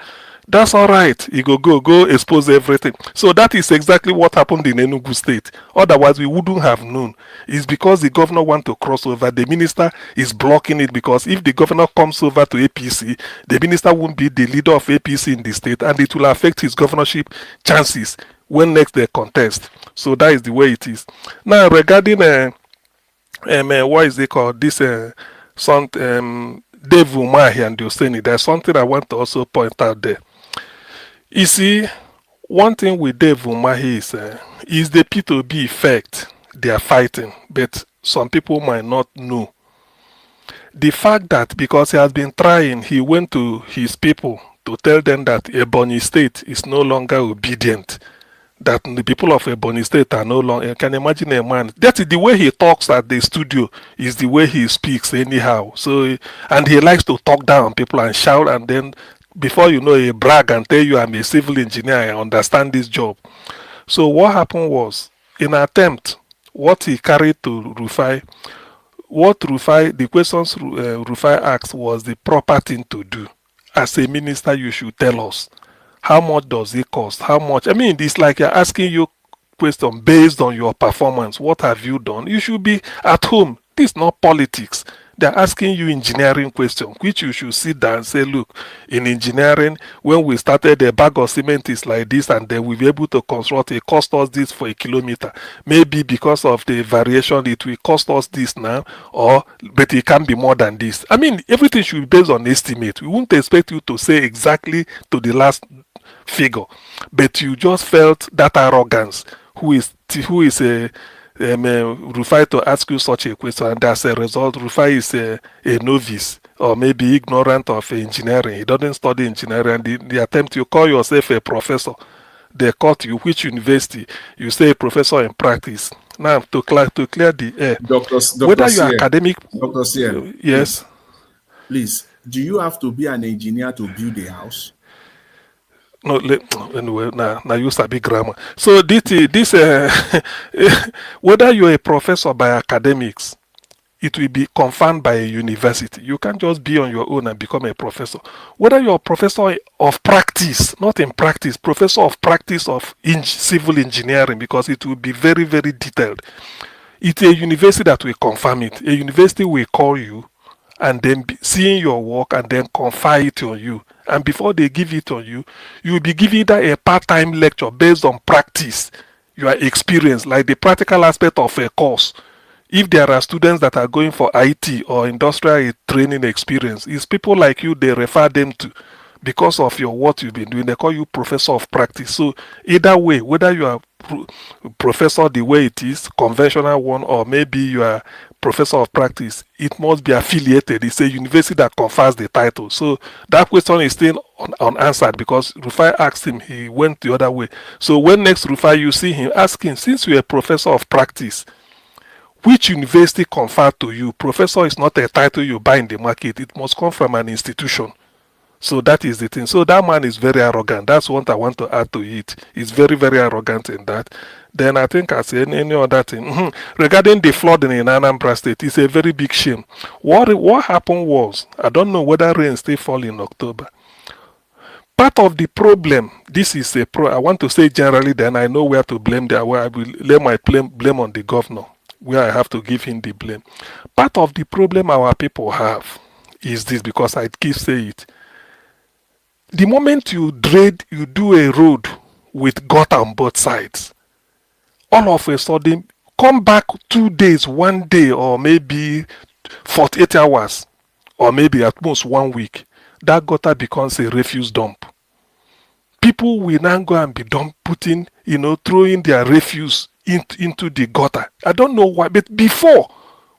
that's all right. He go expose everything. So that is exactly what happened in Enugu State. Otherwise, we wouldn't have known. It's because the governor want to cross over. The minister is blocking it, because if the governor comes over to APC, the minister won't be the leader of APC in the state, and it will affect his governorship chances when next they contest. So that is the way it is. Now regarding what is it called? This son Dave Umahi and Yoseni, there's something I want to also point out there. You see, one thing with Dave Umahi is the P2B effect they are fighting, but some people might not know. The fact that because he has been trying, he went to his people to tell them that Ebonyi State is no longer obedient, that the people of Ebonyi State are no longer. You can imagine a man. That is the way he talks at the studio, is the way he speaks anyhow. So, and he likes to talk down on people and shout, and then before you know, he brag and tell you, I'm a civil engineer, I understand this job. So what happened was, in an attempt, what he carried to Rufai, the questions Rufai asked was the proper thing to do. As a minister, you should tell us. How much does it cost? How much? I mean, it's like you're asking you question based on your performance. What have you done? You should be at home. This is not politics. They're asking you engineering question, which you should sit down and say, look, in engineering, when we started, a bag of cement is like this, and then we'll be able to construct it. Cost us this for a kilometer. Maybe because of the variation, it will cost us this now, but it can be more than this. I mean, everything should be based on estimate. We won't expect you to say exactly to the last figure, but you just felt that arrogance. Who is Rufai to ask you such a question, and as a result, Rufai is a novice or maybe ignorant of engineering. He doesn't study engineering. The attempt, you call yourself a professor, they caught you. Which university? You say a professor in practice. Now, to clear the air, whether you are academic, Dr. Sierra, yes. Please, do you have to be an engineer to build a house? No, anyway, now you sabi grammar. So this whether you're a professor by academics, it will be confirmed by a university. You can't just be on your own and become a professor. Whether you're a professor of practice, not in practice, professor of practice of civil engineering, because it will be very, very detailed. It's a university that will confirm it. A university will call you and then seeing your work and then confer it on you. And before they give it on you, you will be given that a part-time lecture based on practice, your experience, like the practical aspect of a course. If there are students that are going for IT or industrial training experience, it's people like you they refer them to because of your what you've been doing. They call you professor of practice. So either way, whether you are professor the way it is, conventional one, or maybe you are professor of practice, it must be affiliated. It's a university that confers the title. So that question is still unanswered because Rufai asked him, he went the other way. So when next Rufai you see him, ask him, since you're a professor of practice, which university conferred to you? Professor is not a title you buy in the market. It must come from an institution. So that is the thing. So that man is very arrogant. That's what I want to add to it. He's very, very arrogant in that. Then I think as any other thing, regarding the flooding in Anambra State, it's a very big shame. What happened was, I don't know whether rain still fall in October. Part of the problem, this is I want to say generally, then I know where to blame there, where I will lay my blame on the governor, where I have to give him the blame. Part of the problem our people have is this, because I keep saying it. The moment you do a road with gutter on both sides, all of a sudden, come back 2 days, 1 day, or maybe 48 hours, or maybe at most 1 week, that gutter becomes a refuse dump. People will now go and be putting, throwing their refuse into the gutter. I don't know why, but before,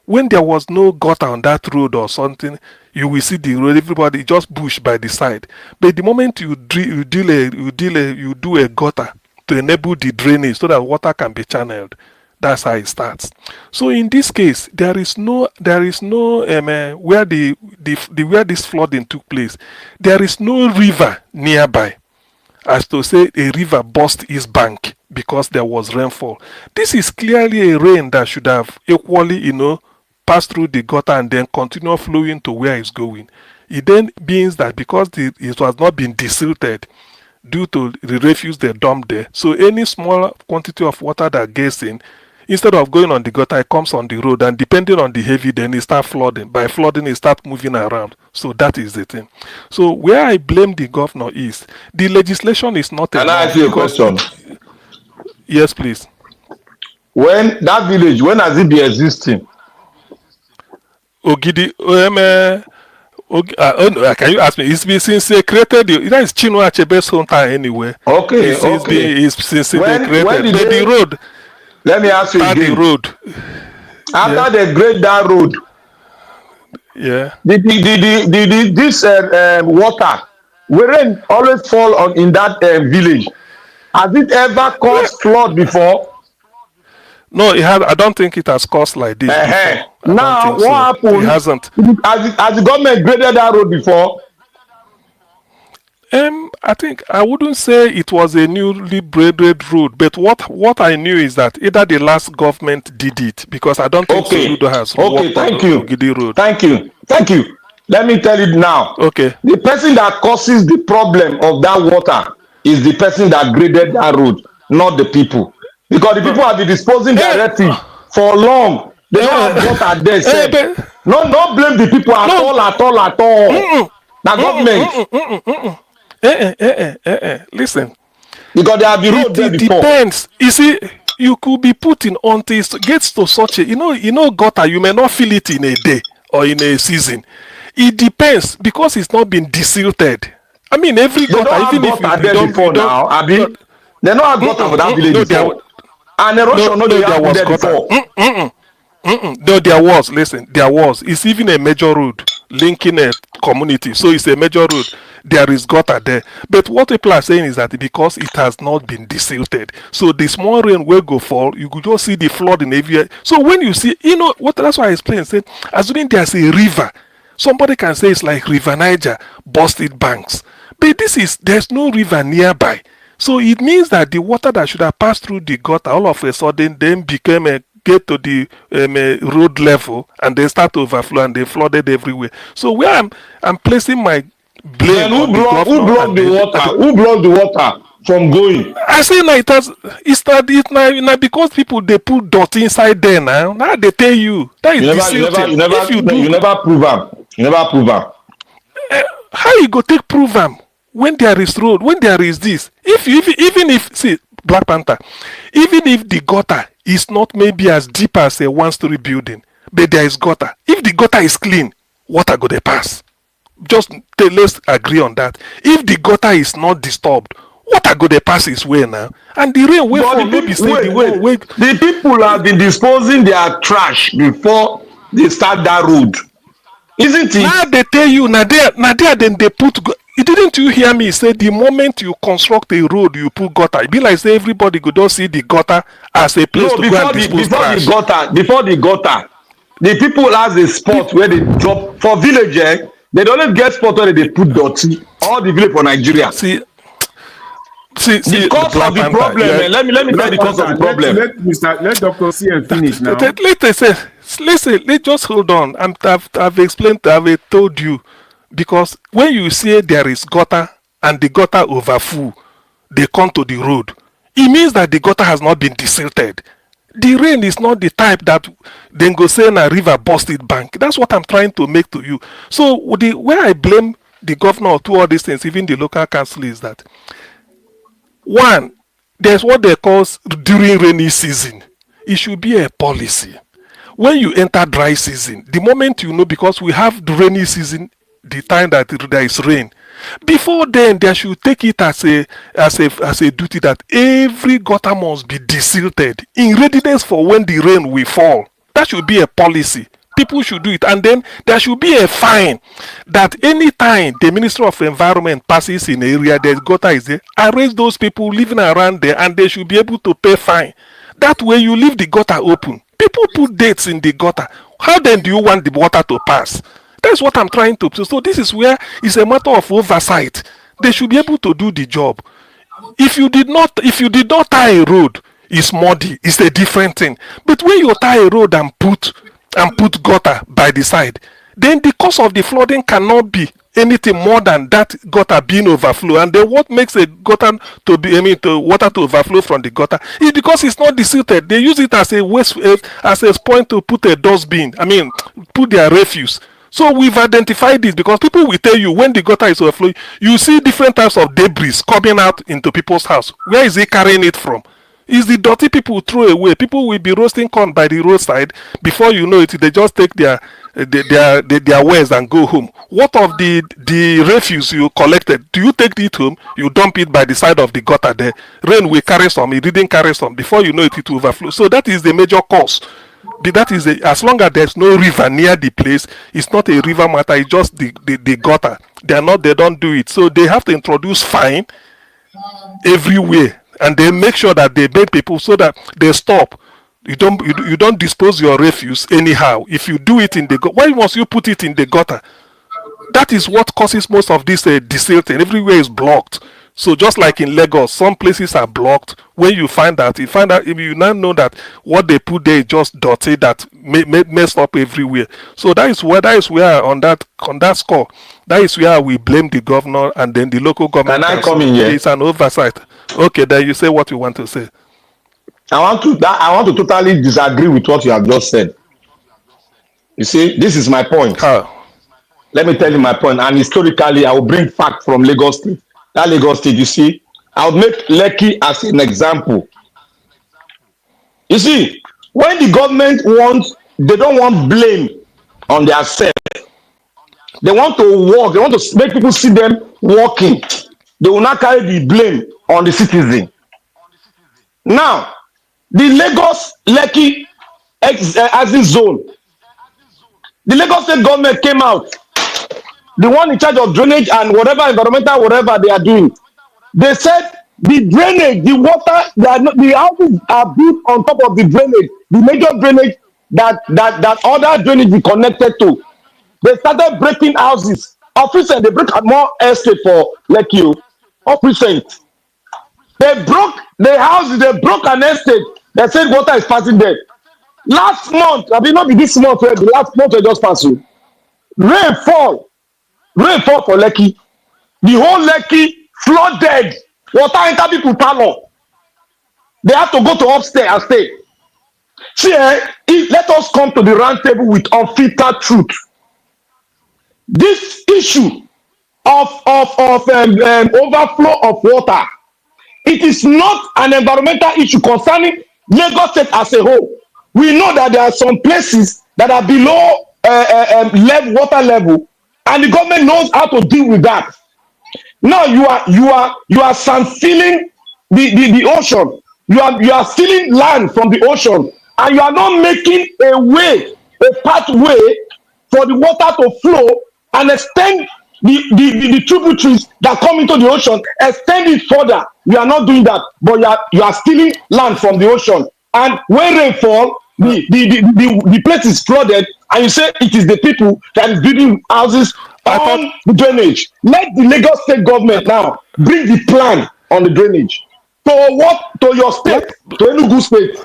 when there was no gutter on that road or something, you will see the road, everybody just bush by the side. But the moment you do a gutter to enable the drainage so that water can be channeled, that's how it starts. So in this case, there is no where where this flooding took place, there is no river nearby, as to say a river burst its bank because there was rainfall. This is clearly a rain that should have equally, pass through the gutter and then continue flowing to where it's going. It then means that because it has not been desilted due to the refuse they dumped there, so any small quantity of water that gets in, instead of going on the gutter, it comes on the road, and depending on the heavy, then it starts flooding. By flooding, it starts moving around. So that is the thing. So where I blame the governor is, the legislation is not enough. Can I ask you a question? Yes, please. When that village, when has it been existing? Ogidi, can you ask me? It's been since they created the. That is Chinua Achebe's hometown anyway. Okay, It's since they when created. did But they, the road. let me ask you again. The road. After they grade that road, Yeah. this water, where rain always fall on in that village, has it ever caused flood before? No, it has. I don't think it has cost like this before. Now, what happened? It hasn't. Has the government graded that road before? I think I wouldn't say it was a newly graded road, but what I knew is that either the last government did it, because I don't think Soludo has worked on Ogidi Road. Thank you. Let me tell you now. Okay. The person that causes the problem of that water is the person that graded that road, not the people. Because the people have been disposing their refuse for long. They don't have water there. No blame the people at all. Now government. Listen. Because they have been road there before. It depends. You see, you could be put in until it gets to such a gutter, you may not feel it in a day or in a season. It depends, because it's not been desilted. I mean, every gutter, even if you don't before now, Abi, they don't have gutter for that village before. And erosion, no, there was there before. No, there was. Listen, there was. It's even a major road linking a community, so it's a major road. There is gutter there. But what people are saying is that because it has not been desilted, so the small rain will go fall, you could just see the flooding everywhere. So when you see, what? That's why I explained. Said, assuming there's a river, somebody can say it's like River Niger, busted banks. But there's no river nearby. So it means that the water that should have passed through the gutter all of a sudden then became get to the road level, and they start to overflow, and they flooded everywhere. So where I'm placing my blame on the governor. Who blocked the water? Who blocked the water from going? I say now it's not because people they put dirt inside there now. Now they tell you that is you never prove them. You never prove them. How you go take prove them when there is road, when there is this? Even if see Black Panther, even if the gutter is not maybe as deep as a one-story building, but there is gutter. If the gutter is clean, water go they pass. Let's agree on that. If the gutter is not disturbed, water go they pass its way now, and the rain will fall. The people have been disposing their trash before they start that road, isn't it? Now they tell you now then they put. Didn't you hear me say the moment you construct a road, you put gutter? It be like say everybody go don't see the gutter as a place to go and dispose trash. Before the gutter, the people has a spot where they drop for village. They don't even get spot where they put dirty. All the village for Nigeria. See the cause of the problem. Yeah. Let me tell the cause of the problem. Let Dr. CN finish now. Let's just hold on. I've explained. I've told you. Because when you say there is gutter and the gutter overfull, they come to the road. It means that the gutter has not been desilted. The rain is not the type that then go say a river busted bank. That's what I'm trying to make to you. So where I blame the governor to all these things, even the local council, is that one, there's what they call during rainy season. It should be a policy. When you enter dry season, the moment you know, because we have the rainy season, the time that there is rain, before then they should take it as a duty that every gutter must be desilted in readiness for when the rain will fall. That should be a policy. People should do it, and then there should be a fine that any time the Ministry of Environment passes in an area the gutter is there, arrest those people living around there, and they should be able to pay fine. That way you leave the gutter open. People put dates in the gutter. How then do you want the water to pass? That's what I'm trying to do. So this is where it's a matter of oversight. They should be able to do the job. If you did not tie a road, it's muddy. It's a different thing. But when you tie a road and put gutter by the side, then the cause of the flooding cannot be anything more than that gutter being overflow. And then what makes a gutter water to overflow from the gutter is because it's not desilted. They use it as a waste, as a point to put a dustbin. Put their refuse. So we've identified this because people will tell you when the gutter is overflowing, you see different types of debris coming out into people's house. Where is he carrying it from? It's the dirty people throw away. People will be roasting corn by the roadside. Before you know it, they just take their wares and go home. What of the refuse you collected? Do you take it home? You dump it by the side of the gutter there. Rain will carry some. It didn't carry some. Before you know it, it will overflow. So that is the major cause. That is as long as there's no river near the place, it's not a river matter. It's just the gutter. They don't do it. So they have to introduce fine everywhere, and they make sure that they beg people so that they stop. You don't dispose your refuse anyhow. If you do it in the why must you put it in the gutter? That is what causes most of this desilting. Everywhere is blocked. So just like in Lagos, some places are blocked. When you find out, if you now know that what they put there is just dirty that messed up everywhere. So that is where on that score, that is where we blame the governor and then the local government. Can I come in here? It's an oversight. Okay, then you say what you want to say. I want to totally disagree with what you have just said. You see, this is my point. How? Let me tell you my point. And historically, I will bring fact from Lagos State. That Lagos State, you see, I'll make Lekki as an example. You see, when the government they don't want blame on themselves. They want to work. They want to make people see them working. They will not carry the blame on the citizen. Now, the Lagos Lekki exit zone, the Lagos State government came out. The one in charge of drainage and whatever environmental whatever they are doing, they said the drainage, the water, the houses are built on top of the drainage, the major drainage that other drainage be connected to. They started breaking houses. Of recent, they broke more estate for Lekki. Of recent, they broke the houses. They broke an estate. They said water is passing there. Last month, I mean not be this month. The last month they just passed. Rainfall for Lekki. The whole Lekki flooded. Water enter people parlor. They have to go to upstairs and stay. See, let us come to the round table with unfiltered truth. This issue of overflow of water, it is not an environmental issue concerning Lagos State as a whole. We know that there are some places that are below water level, and the government knows how to deal with that. Now you are filling the ocean. You are stealing land from the ocean, and you are not making a pathway for the water to flow and extend the tributaries that come into the ocean, extend it further. You are not doing that, but you are stealing land from the ocean. And when rainfall, the place is flooded, and you say it is the people that is building houses on the drainage. Let the Lagos State government now bring the plan on the drainage to your state, to Enugu State.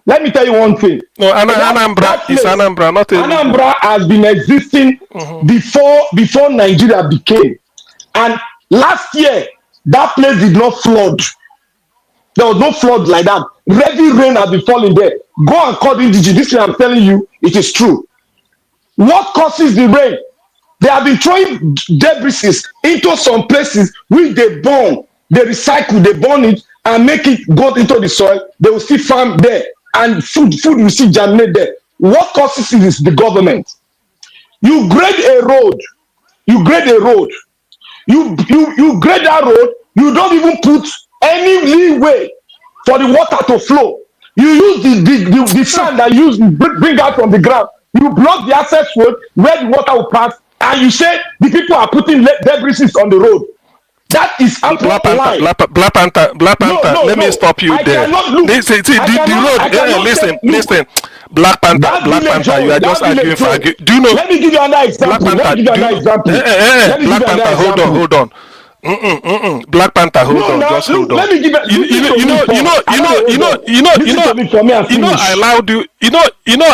Let me tell you one thing. No, Anambra is Anambra, not Anambra has been existing before Nigeria became. And last year, that place did not flood. There was no flood like that. Heavy rain has been falling there. Go and call Indigi. This thing I'm telling you, it is true. What causes the rain? They have been throwing debris into some places which they burn, they recycle, they burn it and make it go into the soil. They will see farm there, and food will see germinate there. What causes it is the government. You grade a road, you grade that road, you don't even put any leeway for the water to flow. You use the sand that you bring out from the ground. You block the access road where the water will pass, and you say the people are putting debris on the road. That is Black Panther. Let me stop you there. Listen, Black Panther, you are just arguing for arguing. Do you know? Let me give you another example. Black Panther, hold on. Black Panther, hold on. Just hold on. Let me give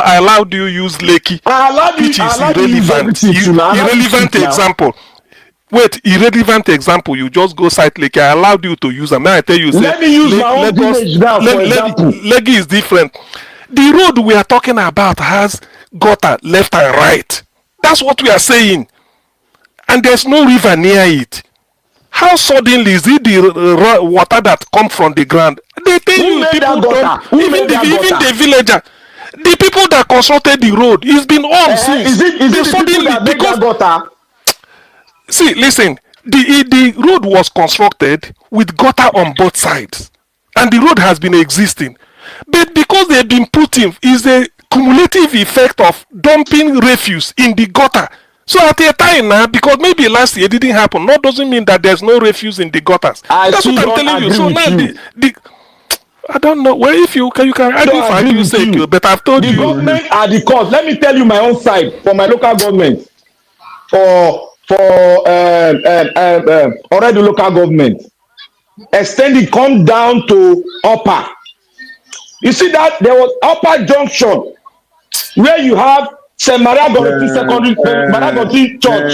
I allowed you use Lekki, which is irrelevant example. Wait, irrelevant example. You just go cite Lekki. I allowed you to use them. Now I tell you, let me use my own village now, for example. Lekki is different. The road we are talking about has gutter left and right. That's what we are saying. And there's no river near it. How suddenly is it the water that comes from the ground? they tell Who you made people that gutter? Who even made that the gutter? villager, the people that constructed the road, it's been on since. Is it They the people suddenly, that made because that gutter? see, listen, the road was constructed with gutter on both sides, and the road has been existing, but because they've been putting is a cumulative effect of dumping refuse in the gutter. So at a time now, because maybe last year it didn't happen, that doesn't mean that there's no refuse in the gutters. That's what I'm telling you. So now the I don't know. Well, if you can argue for argument's sake, but I've told you. The government are the cause. Let me tell you my own side for my local government, for already local government, extending come down to Upper. You see that there was Upper Junction where you have St. Maria Secondary Church.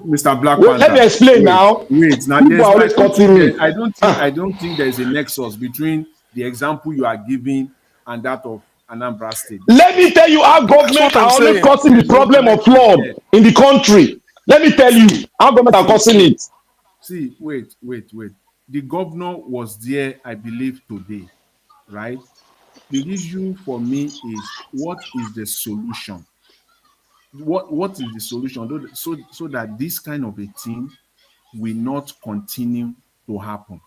Mr. Black Panther. Let me explain now. Wait, now people are always cutting me. I don't think there is a nexus between the example you are giving and that of Anambra State. Let me tell you how government are always causing the problem of flood in the country. Let me tell you how government are causing it. See, wait. The governor was there, I believe, today, right? The issue for me is what is the solution? What is the solution so that this kind of a thing will not continue to happen?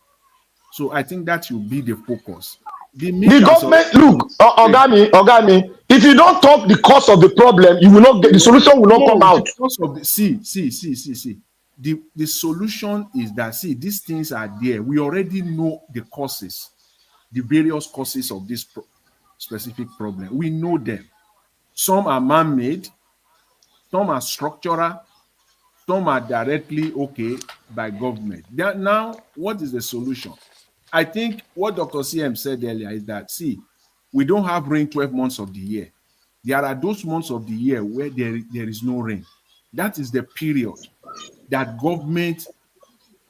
So I think that should be the focus. The government, look, Ogami, if you don't talk the cause of the problem, you will not get the solution will not come out. Because of see. The solution is that these things are there. We already know the causes, the various causes of this specific problem. We know them. Some are man-made, some are structural, some are directly by government. Now, what is the solution? I think what Dr. CM said earlier is that, we don't have rain 12 months of the year. There are those months of the year where there is no rain. That is the period that government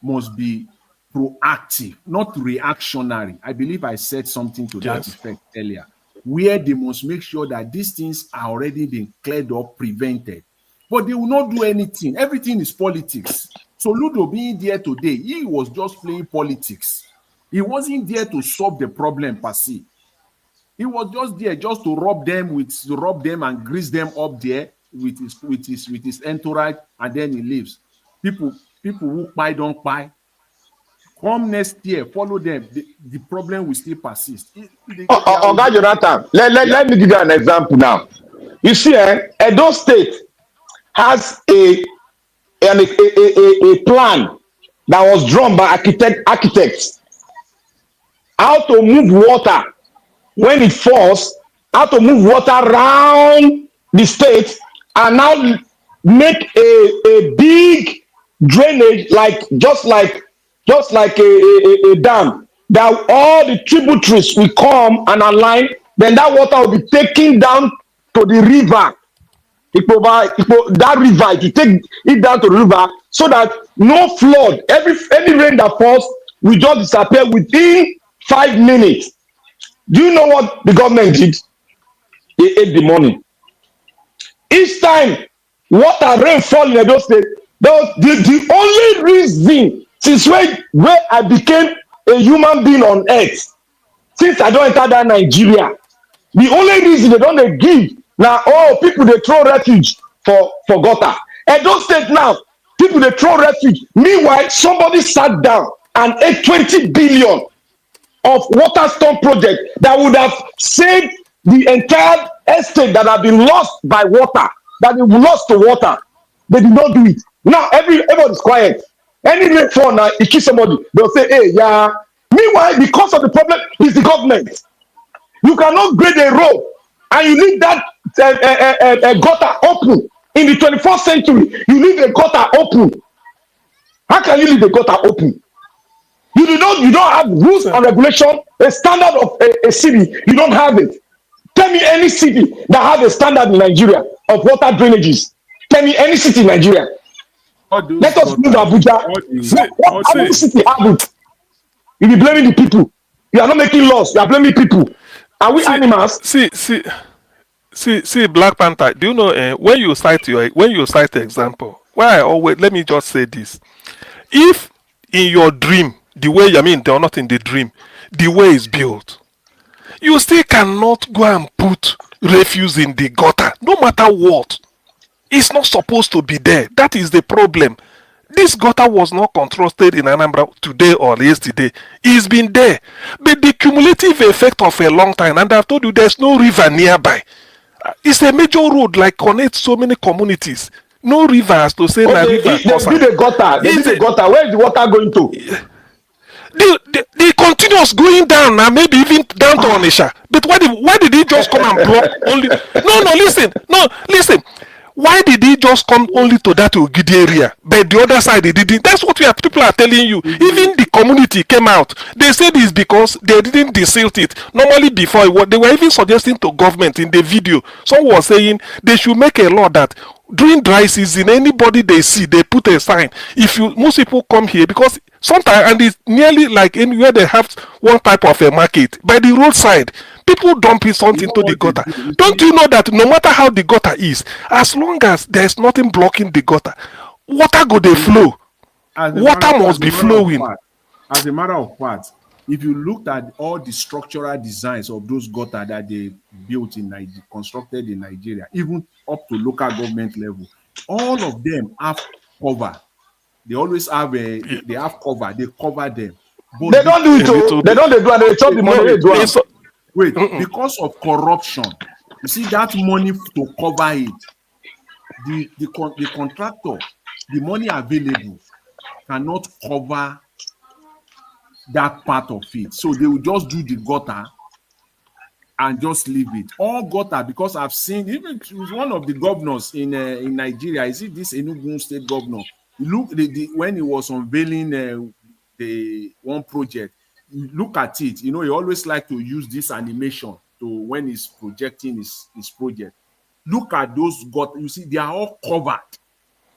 must be proactive, not reactionary. I believe I said something to that effect earlier, where they must make sure that these things are already being cleared up, prevented. But they will not do anything. Everything is politics. Soludo being there today, he was just playing politics. He wasn't there to solve the problem per se. He was just there just to rub them and grease them up there with his entourage, and then he leaves. People who buy don't buy. Come next year, follow them. The problem will still persist. Oga Jonathan, let me give you an example now. You see, Edo State has a plan that was drawn by architects. How to move water when it falls, how to move water around the state, and now make a big drainage, just like a dam, that all the tributaries will come and align. Then that water will be taken down to the river. That river, if you take it down to the river, so that no flood, any rain that falls will just disappear within 5 minutes. Do you know what the government did? They ate the money. Each time water rain fall in Edo State, the only reason since where I became a human being on earth, since I don't enter that Nigeria, the only reason they don't give now, people they throw refuge for gutter. Edo State now, people they throw refuge. Meanwhile, somebody sat down and ate 20 billion of water storm project that would have saved the entire estate that have been lost by water, that they lost to water. They did not do it. Now everybody's quiet. Any rainfall now, it kills somebody. They'll say, hey, yeah. Meanwhile, the cause of the problem is the government. You cannot grade a road and you leave that gutter open. In the 21st century, you leave a gutter open. How can you leave a gutter open? You don't have rules and regulation, a standard of a city. You don't have it. Tell me any city that has a standard in Nigeria of water drainages. Tell me any city in Nigeria. Let us move Abuja. What every city have it? You be blaming the people. You are not making laws. You are blaming people. Are we animals? See, Black Panther. Do you know when you cite the example? Let me just say this: if in your dream, the way they're not in the dream, the way it's built, you still cannot go and put refuse in the gutter, no matter what. It's not supposed to be there. That is the problem. This gutter was not constructed in Anambra today or yesterday. It's been there. But the cumulative effect of a long time, and I've told you there's no river nearby. It's a major road like connects so many communities. No river has to say na river. If they build a gutter, where is the water going to? The continuous going down now, maybe even down to Onisha. But why did he just come and block only? No, listen. Why did he just come only to that Ogidi area? But the other side, they didn't. That's what people are telling you. Even the community came out. They said it's because they didn't desilt it. Normally before, they were even suggesting to government in the video. Someone was saying they should make a law that during dry season, anybody they see, they put a sign. Most people come here because sometimes, and it's nearly like anywhere they have one type of a market, by the roadside, people dump something to the gutter. Don't you know that no matter how the gutter is, as long as there's nothing blocking the gutter, water go they flow. Water must be flowing. As a matter of fact, if you looked at all the structural designs of those gutter that they built in Nigeria, constructed in Nigeria, even up to local government level, all of them have cover. They always have they have cover. They cover them. But they don't do it. They don't do it. They chop the money. Wait, because of corruption, you see that money to cover it, the contractor, the money available cannot cover that part of it. So they will just do the gutter and just leave it. All gutter, because I've seen, even one of the governors in Nigeria, is it this Enugu state governor? Look, when he was unveiling the one project, you look at it, he always like to use this animation to when he's projecting his project. Look at those gutters. You see, they are all covered.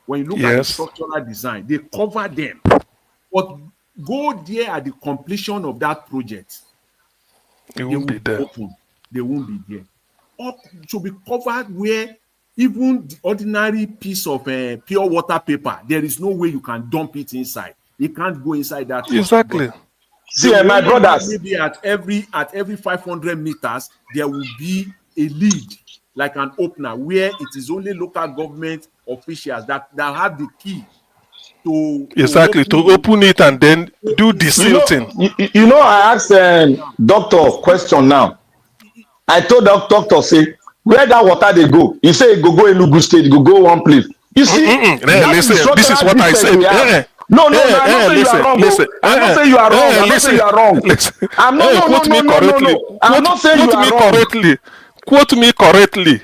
When you look at the structural design, they cover them. But go there at the completion of that project, they won't be there. Open. They won't be there. Or should be covered where even the ordinary piece of pure water paper, there is no way you can dump it inside. You can't go inside that. Exactly. See, my brothers. Maybe at every 500 meters, there will be a lead, like an opener, where it is only local government officials that have the key to open it and then do the silting. I asked doctor a question now. I told doctor, say, where that water they go? He say go Enugu State, go one place. You see, listen, this is what I said. No, I'm not saying you are wrong. I'm not saying you are wrong. I'm not saying you are wrong. I'm not saying you are wrong. Quote me correctly.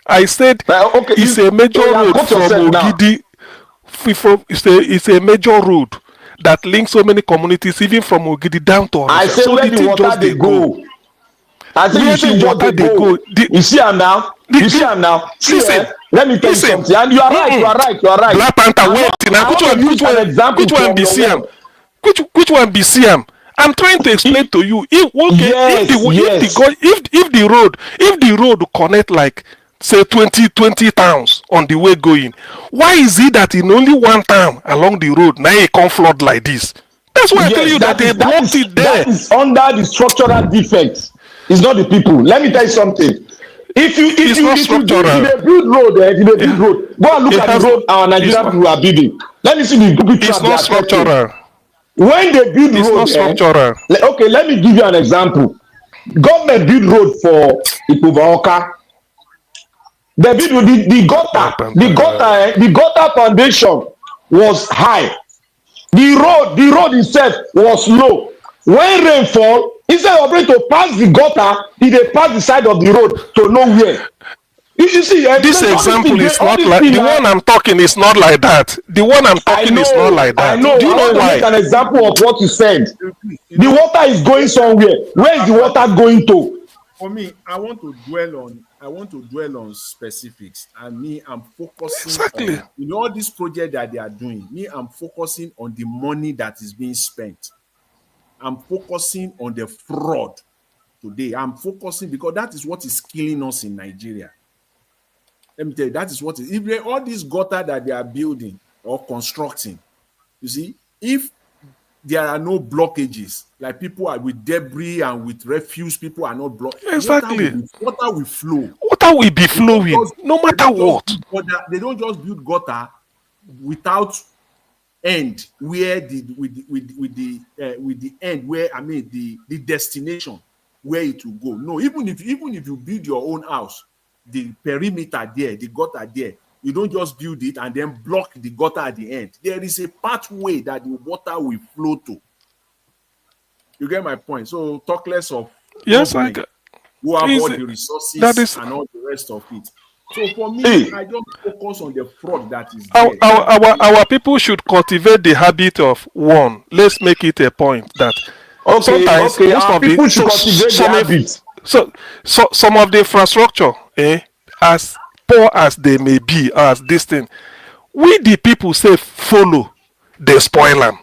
I said it's a major road from Ogidi. It's a major road that links so many communities, even from Ogidi down to Orisha. I say where the water they go. I say you see water they go. You see them now. You see them now. Listen. Let me tell you something. And you are right. Black Panther, wait. Now, which one be CM? Which one be CM? I'm trying to explain to you. If the road connect like say 20 towns on the way going, why is it that in only one town along the road now it can flood like this? That's why I tell you that they blocked it there. That is under the structural defects. It's not the people. Let me tell you something. If you build road, go and look at the road our Nigerian people are building. Let me see the picture. It's not structural. When they build road, okay, let me give you an example. Government build road for Ipovaoka. They build the gutter foundation was high. The road itself was low. When rain fall, instead of going to pass the gutter, they pass the side of the road to nowhere. You see, this example is not like the one I'm talking. Is not like that. The one I'm talking is not like that. I know. Do you know why? Make an example of what you said. The water is going somewhere. Where is the water going to? For me, I want to dwell on specifics, and I'm focusing on all this project that they are doing. I'm focusing on the money that is being spent. I'm focusing on the fraud today. I'm focusing because that is what is killing us in Nigeria. Let me tell you, that is what is. If all these gutter that they are building or constructing, you see, if there are no blockages. Like people are with debris and with refuse, people are not blocked. Exactly. Water will flow. Water will be flowing, no matter what. They don't just build gutter without end where with the end where the destination where it will go. No, even if you build your own house, the perimeter there, the gutter there, you don't just build it and then block the gutter at the end. There is a pathway that the water will flow to. You get my point? So talk less of yes, I get. Who have all the resources and all the rest of it. So for me, I don't focus on the fraud that is there. Our people should cultivate the habit of one. Let's make it a point that sometimes most of people should cultivate the habit. So some of the infrastructure, as poor as they may be, as this thing, we the people say follow, they spoil them.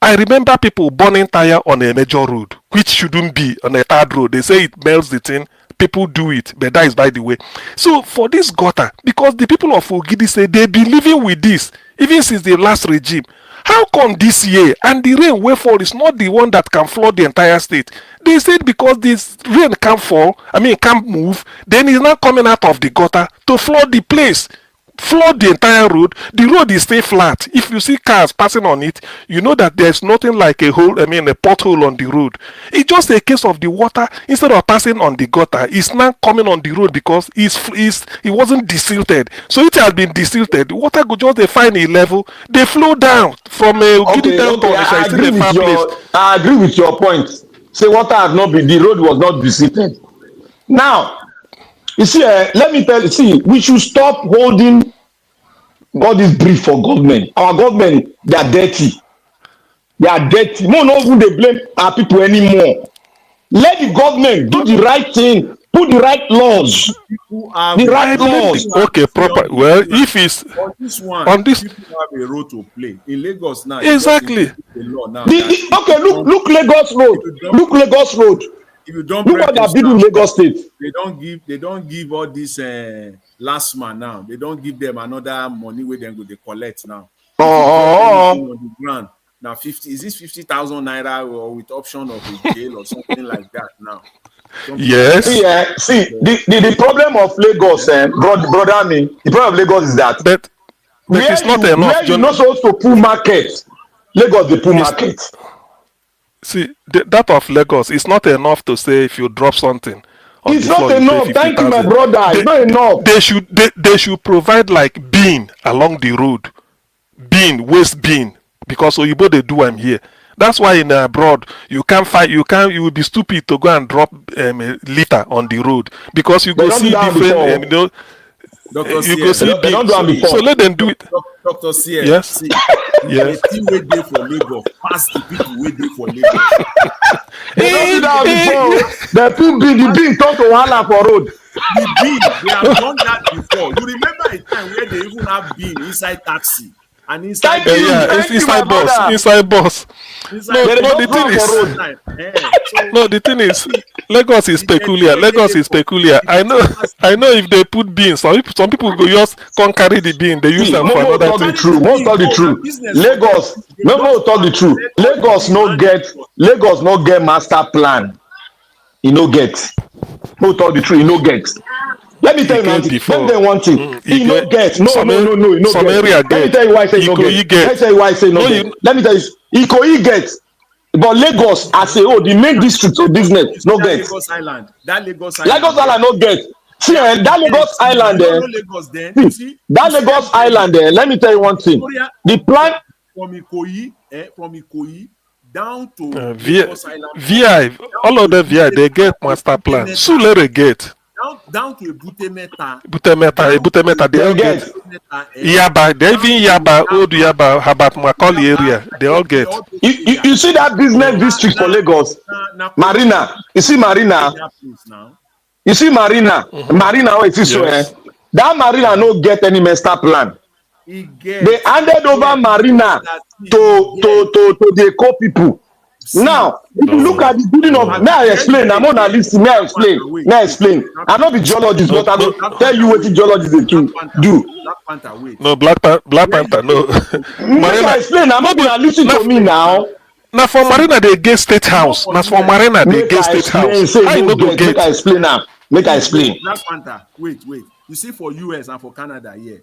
I remember people burning tire on a major road, which shouldn't be on a third road. They say it melts the thing. People do it, but that is by the way. So for this gutter, because the people of Ogidi say they've been living with this even since the last regime. How come this year and the rain will fall is not the one that can flood the entire state? They said because this rain can't fall, can't move, then it's not coming out of the gutter to flood the place. Flood the entire road. The road is still flat. If you see cars passing on it, you know that there's nothing like a hole, a pothole on the road. It's just a case of the water, instead of passing on the gutter, it's now coming on the road because it wasn't desilted. So it has been desilted. The water could just find a level, they flow down from a I agree with your point. Say water has not been, the road was not desilted. Now, you see, let me tell you, we should stop holding all this brief for government. Our government, they are dirty. They are dirty. No even they blame our people anymore. Let the government do the right thing, put the right laws. The right laws. Okay, proper. Well, if it's on this people have a role to play. In Lagos now. Exactly. Okay, look Lagos Road. Look Lagos Road. If you don't look what they did in Lagos State. They don't give all this last man now. They don't give them another money where they collect now. On the ground. Now 50 is this 50,000 naira or with option of a jail or something like that now? Yes. See, the problem of Lagos, brother me, the problem of Lagos is that but it's not enough. Where you're not supposed to pull market, Lagos the pull market. See, that of Lagos is not enough to say if you drop something. It's not enough. Thank you, my brother. It's not enough. They should provide like bin along the road, waste bin, because Oyibo they do them here. That's why in abroad you will be stupid to go and drop a litter on the road because you go see different. You go see big. So let them do it. Dr. C. Yes. Yes. The team wey dey for Lagos pass the people wey dey for Lagos. They don't do that before. The bin turn to wahala for road. The bin, they have done that before. You remember a time where they even have bin inside taxi and inside inside bus. The thing is, Lagos is peculiar. Lagos is peculiar. I know if they put beans, some people go just can't carry the bean. They use them for another thing. Most of the truth. Lagos, talk the truth. Lagos no get master plan. He no get. No talk the truth. He no get. Let me tell you one thing. Let me tell you one thing. He no get. No. Some area get. Let me tell you why I say no get. Let me tell you why I say no get. Let me tell you. Ikoyi get. But Lagos as a whole, the main district of business no get. Lagos Island no get. See, that Lagos Island that Lagos Island let me tell you one thing. The plan from Ikoyi down to VI, all of the VI, they get master plan. Sulere get. Down to Butemeta, they all get. Yaba, they even Yaba, Old Yaba, Habat Macaulay area, they all get. You see that business district for Lagos, Marina. You see Marina. Marina, where it is so. That Marina no get any master plan. They handed over Marina to the Eko people. Now, if you look at the building of, may I explain? I'm on a list. May I explain? I'm not the geologist, but I will tell you what the geologists do. No, Black Panther, no. May I explain? I'm not going to listen to me now. Now for Marina they get State House. Now for Marina they get State House. Say I no no go get. get. Make I explain now. Make I explain. Black Panther. Wait. You see, for US and for Canada, yeah,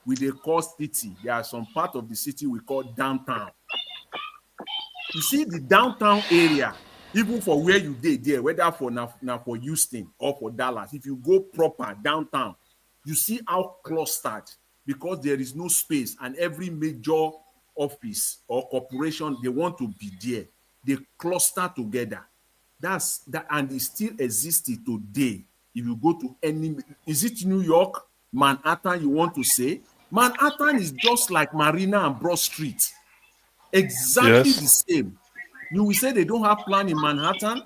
we they call city. There are some part of the city we call downtown. You see the downtown area, even for where you did there, whether for now for Houston or for Dallas, if you go proper downtown, you see how clustered, because there is no space, and every major office or corporation, they want to be there. They cluster together. That's that, and it still exists today. If you go to any, is it New York, Manhattan, you want to say? Manhattan is just like Marina and Broad Street. Exactly the same. You will say they don't have plan in Manhattan.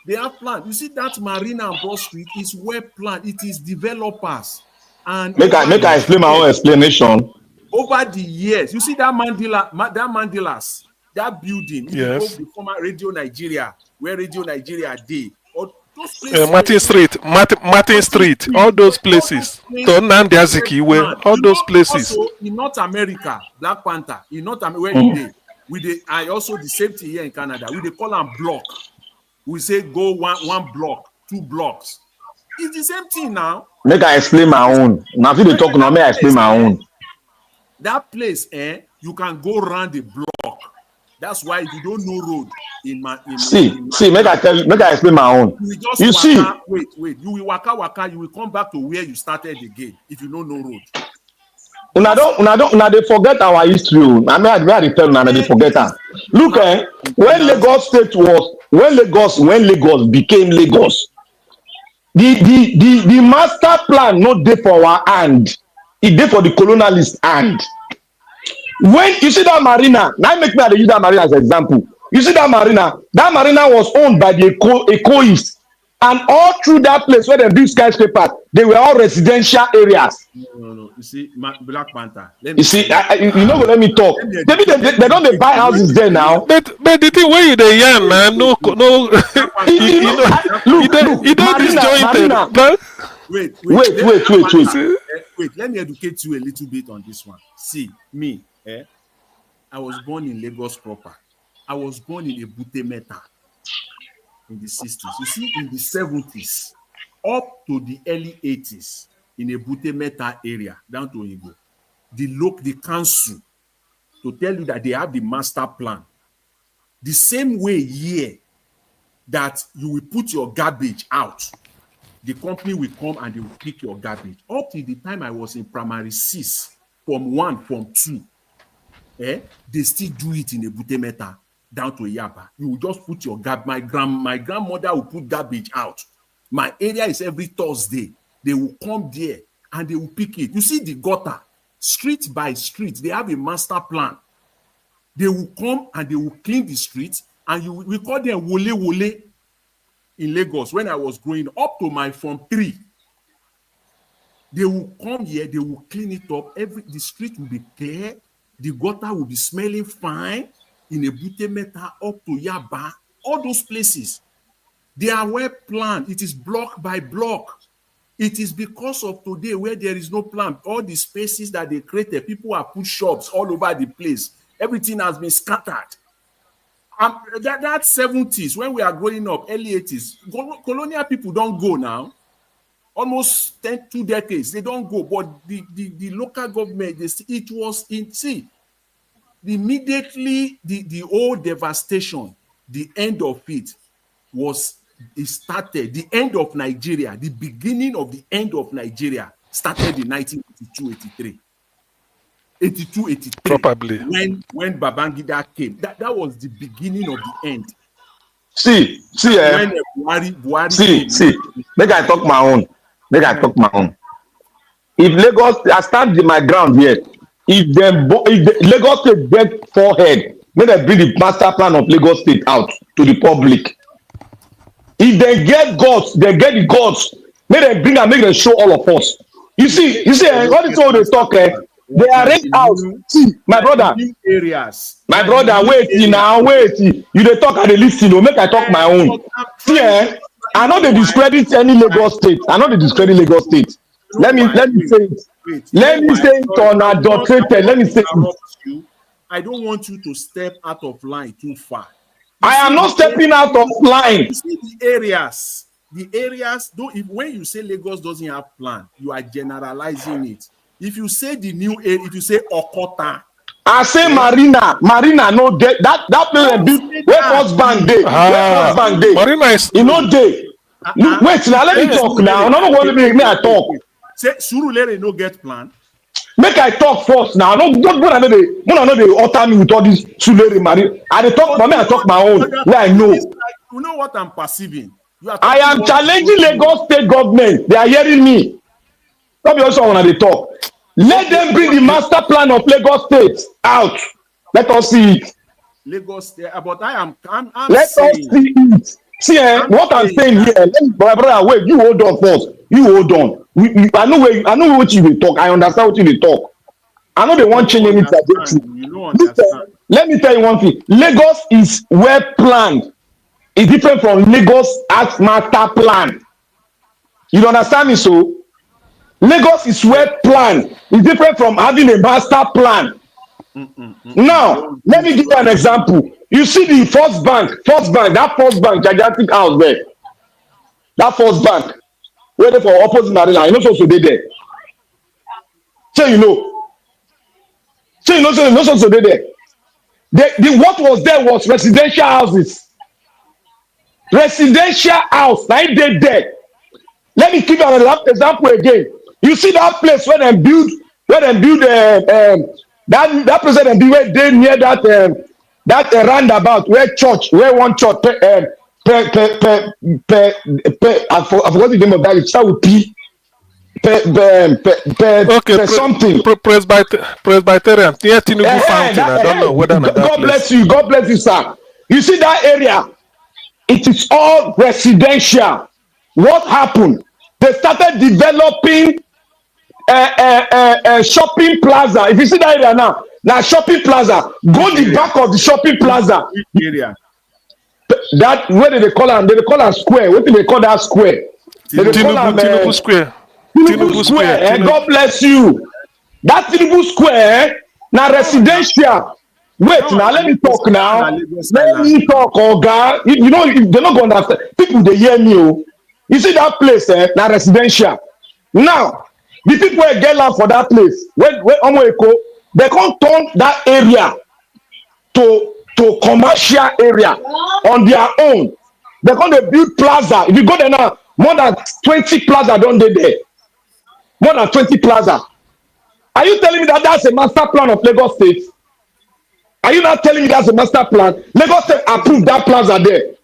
They have plan. You see that Marina and Broad Street is well planned. It is developers. And make I explain my own explanation. Over the years, you see that Mandelas, that building, if you go to the former Radio Nigeria, where Radio Nigeria did, or those places, Martin Street, all those places, Nnamdi Azikiwe, all those places. Also in North America, Black Panther, in North America, where you did, I also the same thing here in Canada. We they call them block. We say go one block, 2 blocks. It's the same thing now. Make I explain my own. Now if you talk now, may I explain my own. That place, you can go around the block. That's why if you don't know road make I explain my own. You see, wait. You will waka. You will come back to where you started again if you don't know road. Una they forget our history. I mean, I tell una they forget her. Look, when Lagos became Lagos, the master plan not there for our hand. It there for the colonialist hand. When you see that marina, now make me use that marina as an example. You see that marina was owned by the Ecoists, and all through that place where they build skyscrapers, they were all residential areas. No. You see, Black Panther. You see, you know, let me talk. Maybe they don't buy houses there now. But the thing where you the young man, no. You don't disjointed. Wait. Let me educate you a little bit on this one. See, me, I was born in Lagos proper. I was born in Ebute Metta in the 60s. You see, in the 70s, up to the early 80s, in Ebute Metta area, down to Igbo, the council, to tell you that they have the master plan. The same way here that you will put your garbage out, the company will come and they will pick your garbage. Up to the time I was in primary 6, Form 1, Form 2, they still do it in Ebute Metta down to Yaba. You will just put your garbage. My grandmother will put garbage out. My area is every Thursday. They will come there and they will pick it. You see the gutter, street by street, they have a master plan. They will come and they will clean the streets, and we call them wole in Lagos. When I was growing up to my Form 3, they will come here, they will clean it up. The street will be clear, the gutter will be smelling fine. In Ebute Metta up to Yaba, all those places, they are well planned. It is block by block. It is because of today where there is no plan. All the spaces that they created, people have put shops all over the place. Everything has been scattered. That 70s, when we are growing up, early 80s, colonial people don't go now. Almost 2 decades, they don't go. But the local government, it was in, see, immediately the old devastation, the end of it started. The end of Nigeria, the beginning of the end of Nigeria started in 1982-83. 82-83. Probably. When Babangida came, that was the beginning of the end. See, when Buhari came, make I talk my own. If Lagos, I stand in my ground here. If Lagos State get forehead, may they bring the master plan of Lagos State out to the public. If they get guts, they get the guts. May they bring and make them show all of us. You see, all the time they talk, they arrange out. See, my brother. Areas. My brother, wait. You they talk and they listen. Make I talk my own. See, I know they discredit any Lagos State. Let me say it. Let me say it unadulterated. Let me say it. I don't want you to step out of line too far. I am not stepping out of line. You see the areas. Though, when you say Lagos doesn't have plan, you are generalizing it. If you say the new area, if you say Okota, I say Marina no dey that place dem build where First Bank dey. Marina is no dey. Wait now, let me talk now. No want me I talk. Say Surulere no get plan. Make I talk first now. No dey utter me with all this Surulere Marina. I dey talk for me. I talk my own where I know. You know what I'm perceiving. I am challenging Lagos state government. They are hearing me. Not be also when they talk. Let them bring the master plan of Lagos State out. Let us see it. Lagos State, but I'm Let saying, us see it. See, what I'm saying here. Let me, my brother, wait. You hold on first. You hold on. I know what you will talk. I understand what you will talk. I know they want change any trajectory. Let me tell you one thing. Lagos is well planned. It's different from Lagos as master plan. You understand me? So Lagos is well planned. It's different from having a master plan. Now, let me give you an example. You see the First Bank, that First Bank, gigantic house there. That First Bank, where they for opposite Marina, you know, so they there. So you know, so they there. What was there was residential houses. Residential house, now they there. Let me give you an example again. You see that place where they build that place where they build where they near that roundabout where one church I forgot the name of that. It start with P. Something. Presbyterian. Yeah, Tinubu Fountain. I don't know whether that God bless you. God bless you, sir. You see that area? It is all residential. What happened? They started developing a shopping plaza. If you see that area now shopping plaza. Go the back of the shopping plaza. Area. That where they call am? They call am square. What do they call that square? Tinubu Square. Tinubu Square. God bless you. That Tinubu Square now residential. Wait now, let me talk now. Let me talk, Oga. You know, they're not going to understand. People they hear me. You see that place, now residential. Now, the people who get land for that place, when they can't turn that area to commercial area on their own. They're going to build plaza. If you go there now, more than 20 plaza don't they there? More than 20 plaza. Are you telling me that that's a master plan of Lagos State? Are you not telling me that's a master plan? Lagos State approved that plaza there.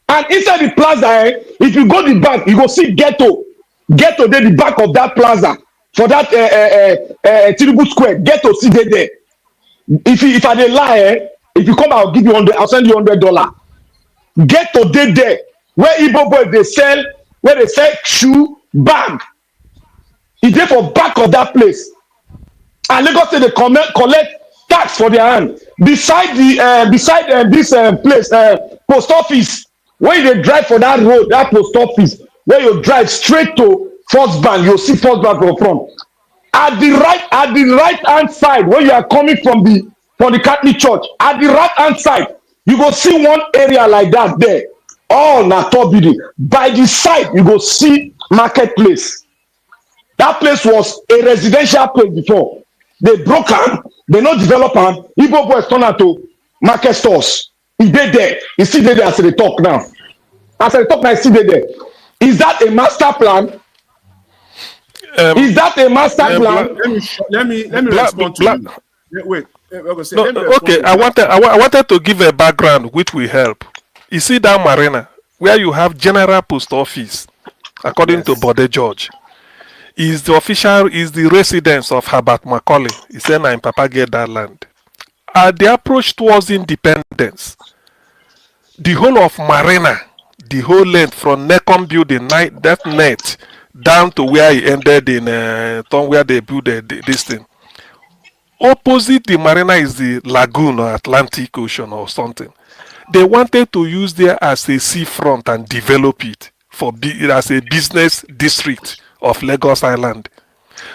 And inside the plaza, if you go the back, you go see ghetto. Ghetto there, the back of that plaza. For that Tinubu Square, ghetto see there. If I dey lie, if you come, I'll give you I'll send you $100. Ghetto there. Where Igbo boy they sell shoe, bag. It's there for back of that place. And Lagos State they collect tax for their hand beside this place post office. When you drive for that road, that post office, where you drive straight to First Bank, you'll see First Bank from front. At the right hand side, when you are coming from the Catholic Church, at the right hand side, you go see one area like that there. All na top building. By the side, you go see marketplace. That place was a residential place before. They broke am, they no develop am. Igbo boys turn am to market stores. E dey there. E still dey there as they talk now. As I talk now, e still dey there. Is that a master plan? Is that a master plan? Let me respond to you. Wait. Okay, I wanted to give a background which will help. You see that marina where you have General Post Office, according to Bode George, is the residence of Herbert Macaulay. He said, "I'm Papa get that land." At the approach towards independence, the whole of marina, the whole length from Necom building, that net down to where he ended in town where they built this thing. Opposite the marina is the lagoon or Atlantic Ocean or something. They wanted to use there as a seafront and develop it as a business district of Lagos Island.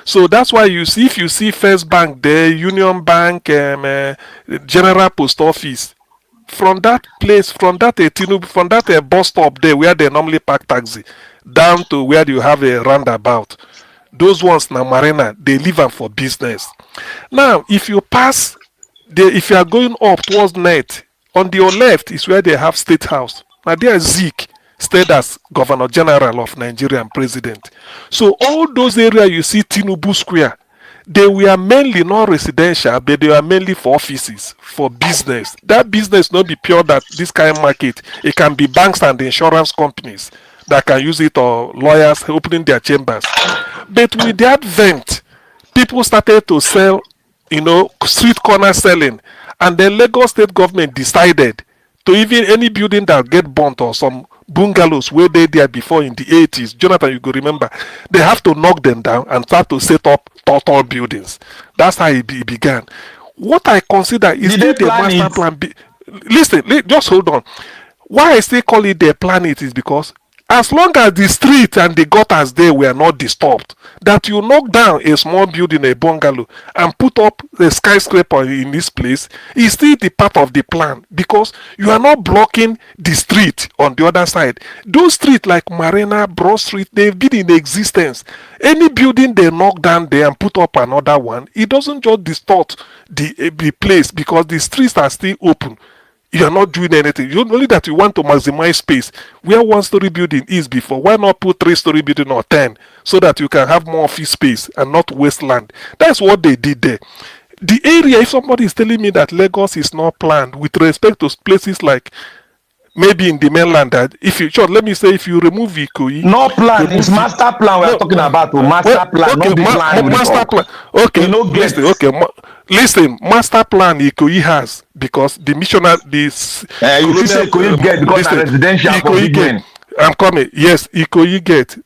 So that's why if you see First Bank there, Union Bank, General Post Office, from that place, from that from that bus stop there where they normally park taxi, down to where you have a roundabout. Those ones now marina, they leave them for business. Now, if you pass, if you are going up towards net, on your left is where they have State House. Now there Zeke stayed as Governor General of Nigeria and President. So all those areas you see Tinubu Square, they were mainly not residential, but they were mainly for offices, for business. That business not be pure that this kind of market. It can be banks and insurance companies that can use it, or lawyers opening their chambers. But with the advent, people started to sell, street corner selling. And then Lagos state government decided to even any building that get burnt or some bungalows where they there before in the 80s, Jonathan, you go remember, they have to knock them down and start to set up tall buildings. That's how it began. What I consider is still the master plan. Listen, just hold on. Why I still call it the planet is because as long as the street and the gutters there were not disturbed, that you knock down a small building, a bungalow, and put up a skyscraper in this place is still the part of the plan, because you are not blocking the street on the other side. Those streets like Marina, Broad Street, they've been in existence. Any building they knock down there and put up another one, it doesn't just distort the place, because the streets are still open. You are not doing anything. You only that you want to maximize space. Where one-story building is before, why not put three-story building or 10, so that you can have more office space and not waste land? That's what they did there. The area, if somebody is telling me that Lagos is not planned with respect to places like maybe in the mainland, that if you let me say, if you remove Ikoyi, no plan, it's master plan we're talking about. Master plan, okay, not the plan. Master plan. Okay, listen, listen, master plan Ikoyi has, because the missionary, this you say Ikoyi get because it's residential for big men. I'm coming. Yes, Ikoyi get.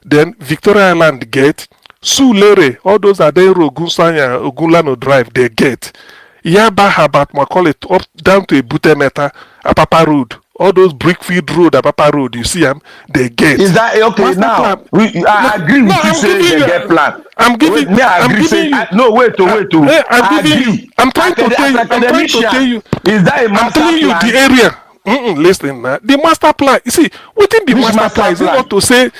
Then Victoria Island get. Sulere, all those are there. Ogunsanya, Ogunlano Drive, they get. Yaba Habat Macaulay up down to Butemeta, Apapa Road. All those Brickfield Road, Apapa Road, you see them, they get. Is that okay? Master now, I agree with you saying they get plan. I'm giving you. I'm giving you. No, wait. I'm giving you. I'm trying to tell you. Is that a master plan? I'm telling you the area. Listen, the master plan. You see, within the master plan is not to say.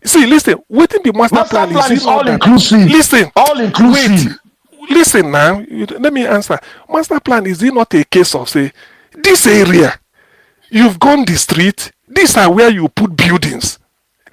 See, listen, within the master plan is all inclusive. Listen, all inclusive. Listen now. Let me answer. Master plan is it not a case of say this area? You've gone the street. These are where you put buildings.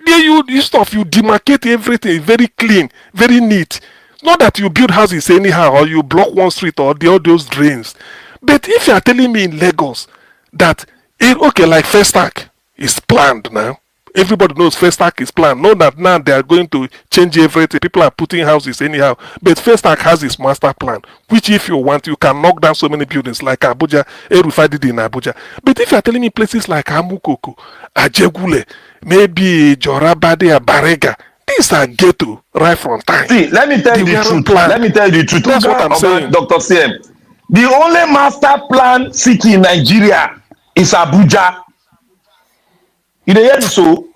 There you demarcate everything very clean, very neat. Not that you build houses anyhow, or you block one street or all those drains. But if you are telling me in Lagos that like Festac is planned now, everybody knows Festac is planned. Know that now they are going to change everything. People are putting houses anyhow. But Festac has its master plan, which if you want, you can knock down so many buildings like Abuja, Erufai did in Abuja. But if you are telling me places like Amukoko, Ajegule, maybe Jorabade, Barega, these are ghetto right from time. See, let me tell you the truth. Let me tell you the truth. That's what I'm saying. Dr. CM. The only master plan city in Nigeria is Abuja. You hear me so?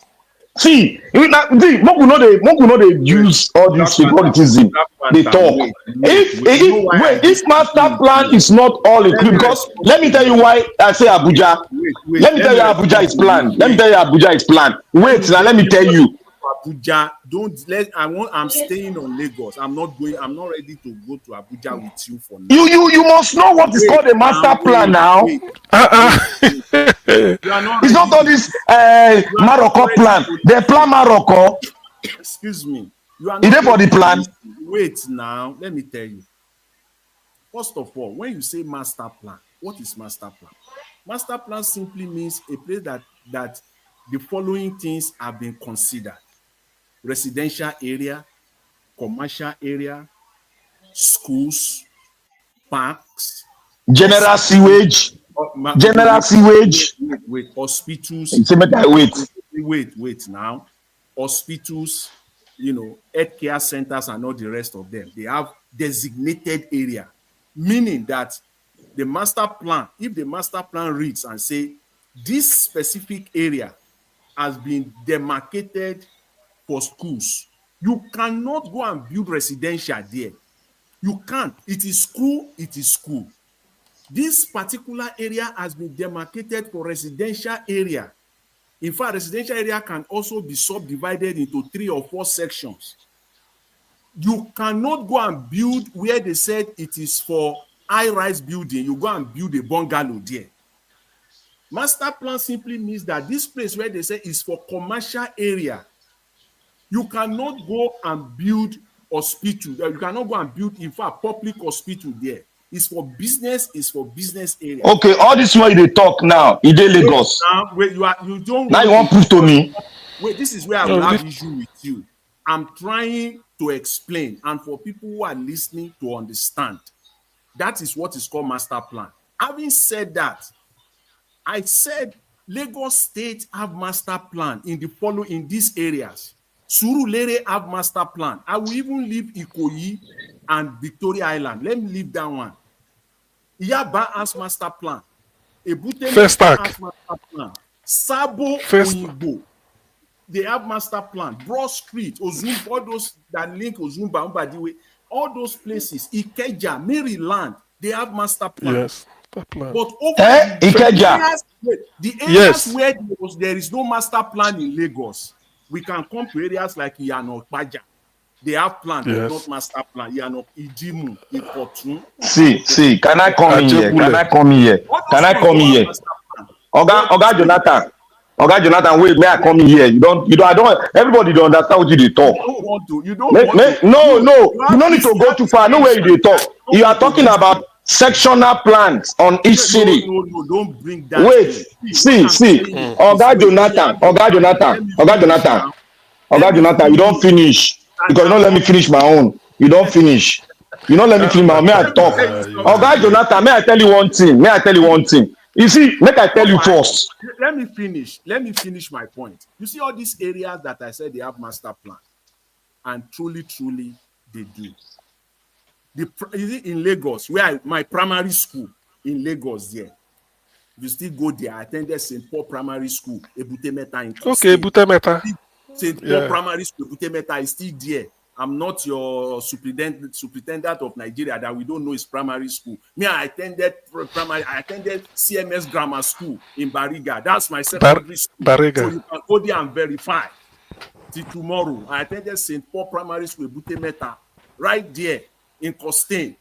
See, Moku know they use all this favoritism. They talk. If master plan is not all included, because let me tell you why I say Abuja. Let me tell you Abuja is planned. Let me tell you Abuja is planned. Wait, now let me tell you. Abuja, I'm staying on Lagos. I'm not ready to go to Abuja with you for now. You must know what is called a master plan now. It's not all this Morocco plan. They plan Morocco. Excuse me. You are not there for the plan. Wait now. Let me tell you. First of all, when you say master plan, what is master plan? Master plan simply means a place that the following things have been considered: residential area, commercial area, schools, parks, general sewage, wait, hospitals. Wait now. Hospitals, healthcare centers and all the rest of them. They have designated area, meaning that the master plan, if the master plan reads and say this specific area has been demarcated for schools, you cannot go and build residential there. You can't. It is school. This particular area has been demarcated for residential area. In fact, residential area can also be subdivided into 3 or 4 sections. You cannot go and build where they said it is for high-rise building. You go and build a bungalow there. Master plan simply means that this place where they say is for commercial area, you cannot go and build hospital. You cannot go and build, in fact, public hospital there. It's for business. It's for business area. Okay, all this way they talk now, in Lagos. Wait, you don't. Now you want prove to me? Wait, this is where I will have issue with you. I'm trying to explain, and for people who are listening to understand, that is what is called master plan. Having said that, I said Lagos State have master plan in these areas. Surulere have master plan. I will even leave Ikoyi and Victoria Island. Let me leave that one. Yaba has master plan. Ebute has master plan. Sabo Oyigbo, they have master plan. Broad Street, Ozumba, all those that link Ozumba, Mbadiwe, all those places, Ikeja, Maryland, they have master plan. Yes, plan. But over the areas where there is no master plan in Lagos, we can come to areas like Iyana Okpaja. They have plan, but not master plan. Iyana Ijimu, Ikotun. See, can I come here? Can I come here? Can I come here? Oga Jonathan, wait, may I come in here? I don't, everybody don't understand what you talk. You don't want to. No, you don't need to go too far. No way you talk. You are talking about sectional plans on each city. No, don't bring that. Wait, see. Oga Jonathan, you don't finish. Because you don't let me finish my own. You don't finish. You don't let me finish my own. May I talk? Oga Jonathan, may I tell you one thing? You see, make I tell you first. Let me finish my point. You see all these areas that I said they have master plan, and truly, they do. In Lagos, where my primary school in Lagos there, you still go there. I attended St. Paul Primary School, Ebute Meta in Kosi. Okay, Ebute Meta. St. Paul Primary School, Ebute Meta is still there. I'm not your superintendent of Nigeria that we don't know is primary school. Me, I attended CMS Grammar School in Bariga. That's my secondary school. Bariga. So you can go there and verify. Till tomorrow, I attended St. Paul Primary School, Ebute Meta, right there in Costain.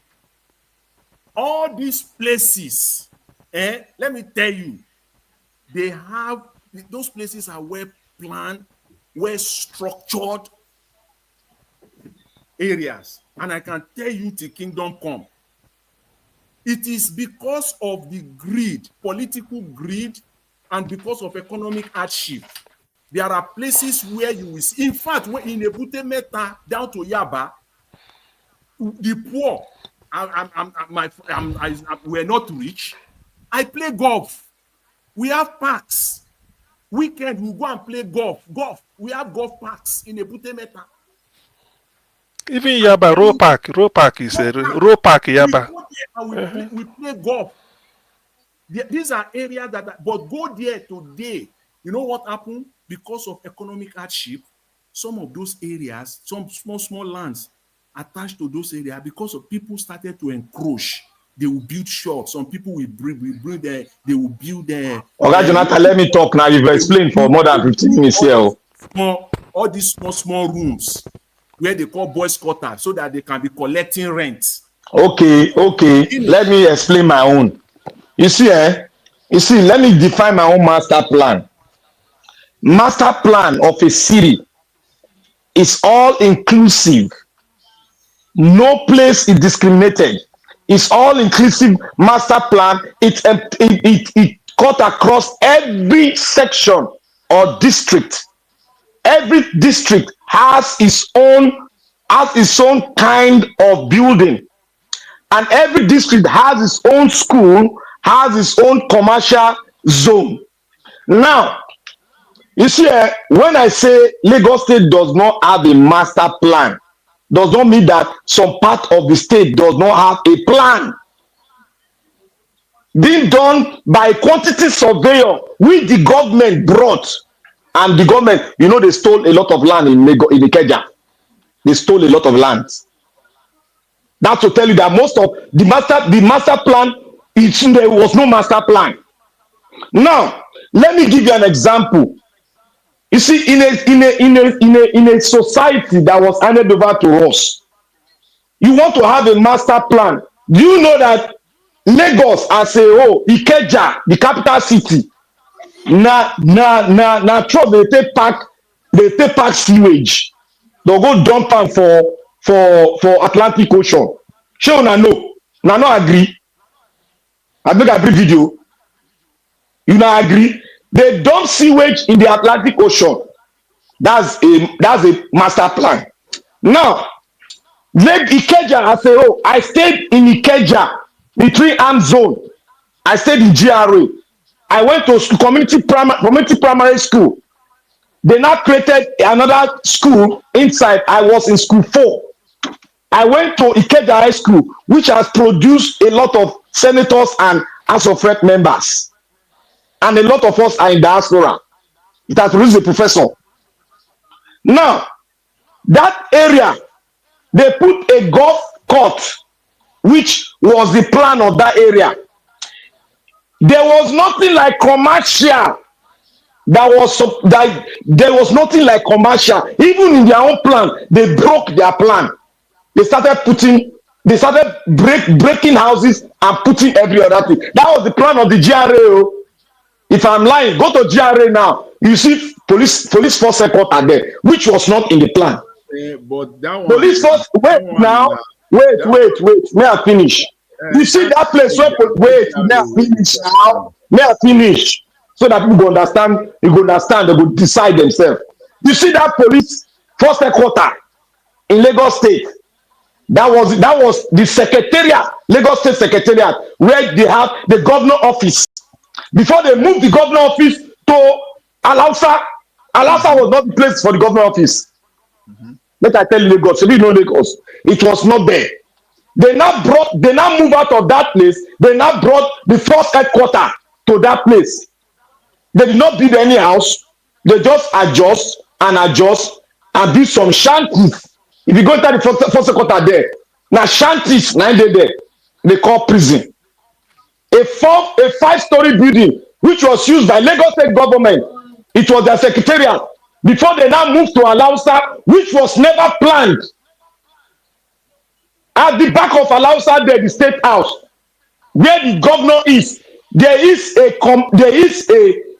All these places, let me tell you, those places are well planned, well structured areas, and I can tell you till kingdom come. It is because of the greed, political greed, and because of economic hardship. There are places where you will see, in fact, when in Ebute Meta down to Yaba, the poor, we're not rich. I play golf. We have parks. Weekend we go and play golf. We have golf parks in Ebute Meta. Even Yaba, Row Park is a Row Park, Yaba. We play golf. These are areas but go there today. You know what happened? Because of economic hardship, some of those areas, some small lands attached to those areas, because of people started to encroach. They will build shops. Some people will they will build there. Oga Jonathan, let me talk now. You've explained for more than 15 minutes here. All these small rooms where they call boys' quarters so that they can be collecting rent. Okay. Let me explain my own. You see, let me define my own master plan. Master plan of a city is all inclusive. No place is discriminated. It's all inclusive master plan. It cut across every section or district. Every district has its own kind of building, and every district has its own school, has its own commercial zone. Now, you see, when I say Lagos State does not have a master plan, does not mean that some part of the state does not have a plan being done by quantity surveyor, which the government brought. And the government, they stole a lot of land in Ikeja. They stole a lot of land. That's to tell you that most of the master plan There was no master plan. Now, let me give you an example. You see, in a society that was handed over to us, you want to have a master plan. Do you know that Lagos as a whole, Ikeja, the capital city, na truck they take pack sewage. They'll go dump am for Atlantic Ocean. Shey una know? Una no agree? Abeg I bring video. You no agree? They dump sewage in the Atlantic Ocean. That's a master plan. Now, Lake Ikeja as a whole, I stayed in Ikeja, the 3-arm zone. I stayed in GRA. I went to community primary school. They now created another school inside. I was in school 4. I went to Ikeja High School, which has produced a lot of senators and House of Rep members. And a lot of us are in diaspora. It has produced a professor. Now, that area, they put a golf court, which was the plan of that area. There was nothing like commercial. There was nothing like commercial. Even in their own plan, they broke their plan. They started breaking houses and putting every other thing. That was the plan of the GRA. If I'm lying, go to GRA now. You see police force headquarters there, which was not in the plan. But that one, police force. Wait now. Wait. May I finish? You see that place where may I finish now? May I finish? So that people go understand, they will decide themselves. You see that police force headquarters in Lagos State. That was the secretariat, Lagos State Secretariat, where they have the governor office. Before they moved the governor office to Alausa was not the place for the governor office. Let I tell you, Lagos, so you know Lagos, it was not there. They now moved out of that place. They now brought the first headquarters to that place. They did not build any house. They just adjust and build some shanties. If you go into the first headquarters there, now shanties, 9 days there, they call prison. A 5-story building, which was used by Lagos State government. It was their secretariat. Before they now moved to Alausa, which was never planned. At the back of Alausa there, the state house, where the governor is, there is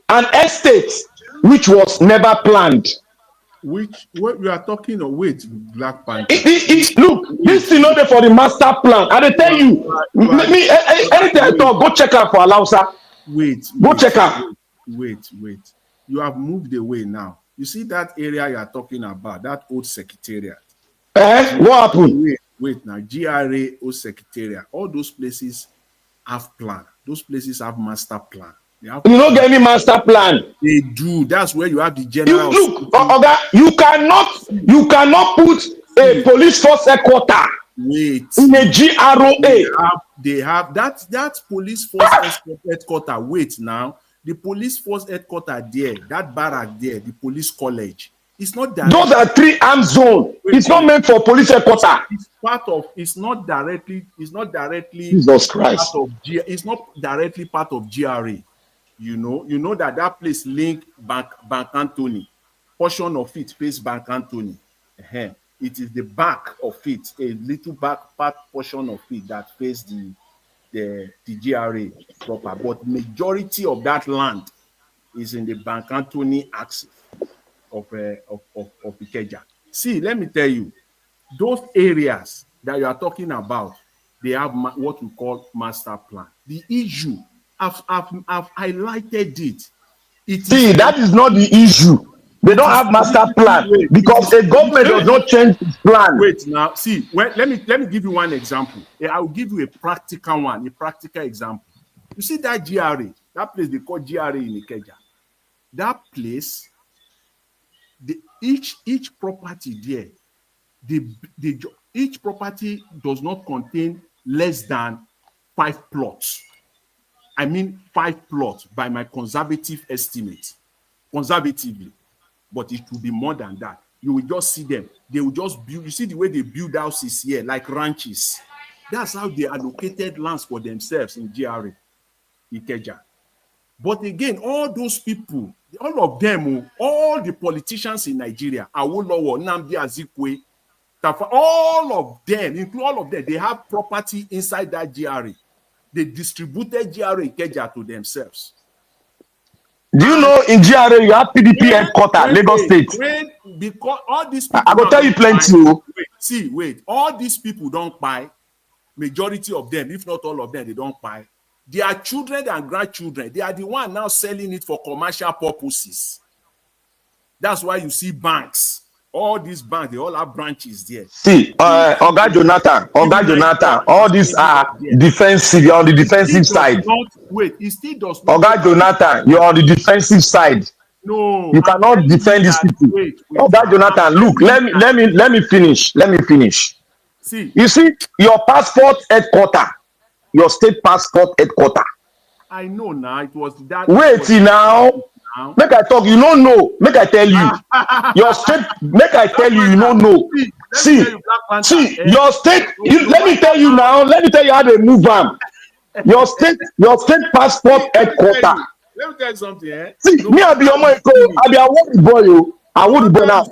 an estate which was never planned. What you are talking of? Wait, Black Panther. Look, this is not for the master plan. I tell you, anything I talk, go check out for Alausa. Go check out. Wait. You have moved away now. You see that area you are talking about, that old secretariat. What happened? Wait now, GRA old secretariat. All those places have plan. Those places have master plan. You don't get any master plan. They do. That's where you have the general. Look, Oga, you cannot put a police force headquarters in a GRA. They have that police force headquarters. Wait now, the police force headquarters there, that barrack there, the police college. It's not that. Those are 3-arm zone. It's not meant for police headquarters. It's not directly. Jesus Christ. It's not directly part of GRA. You know that place link Bank Anthony. Portion of it face Bank Anthony. It is the back of it, a little back part portion of it that face the GRA proper. But majority of that land is in the Bank Anthony axis of Ikeja. See, let me tell you, those areas that you are talking about, they have what we call master plan. The issue, I've highlighted it. That is not the issue. They don't have master plan because the government does not change its plan. Wait now, see. Let me give you one example. I will give you a practical example. You see that GRA, that place they call GRA in Ikeja. That place, each property there, each property does not contain less than 5 plots. I mean 5 plots by my conservative estimate. Conservatively. But it will be more than that. You will just see them. They will just build. You see the way they build houses here, like ranches. That's how they allocated lands for themselves in GRA, Ikeja. But again, all those people, all of them, all the politicians in Nigeria, Awolowo, Nnamdi Azikiwe, Tafa, all of them, include all of them, they have property inside that GRA. They distributed GRA Ikeja to themselves. Do you know in GRA you have PDP headquarters, Lagos State? Because all these people, I go tell you plenty. Wait, all these people don't buy. Majority of them, if not all of them, they don't buy. Their children and grandchildren, they are the one now selling it for commercial purposes. That's why you see banks. All these banks, they all have branches there. See, Oga Jonathan, all these are defensive. You're on the defensive side. It still does not. Oga Jonathan, you're on the defensive side. No, you cannot defend these people. Oga Jonathan, look, let me finish. See, you see, your passport headquarter, your state passport headquarter. I know now. It was that. Wait now. Make I talk, you don't know. Make I tell you. Your state, make I tell you, you don't know. See, your state, let me tell you now, let me tell you how they move on. Your state passport headquarter. Let me tell you something, See, me, I be your man, I be a worried boy, I would be now.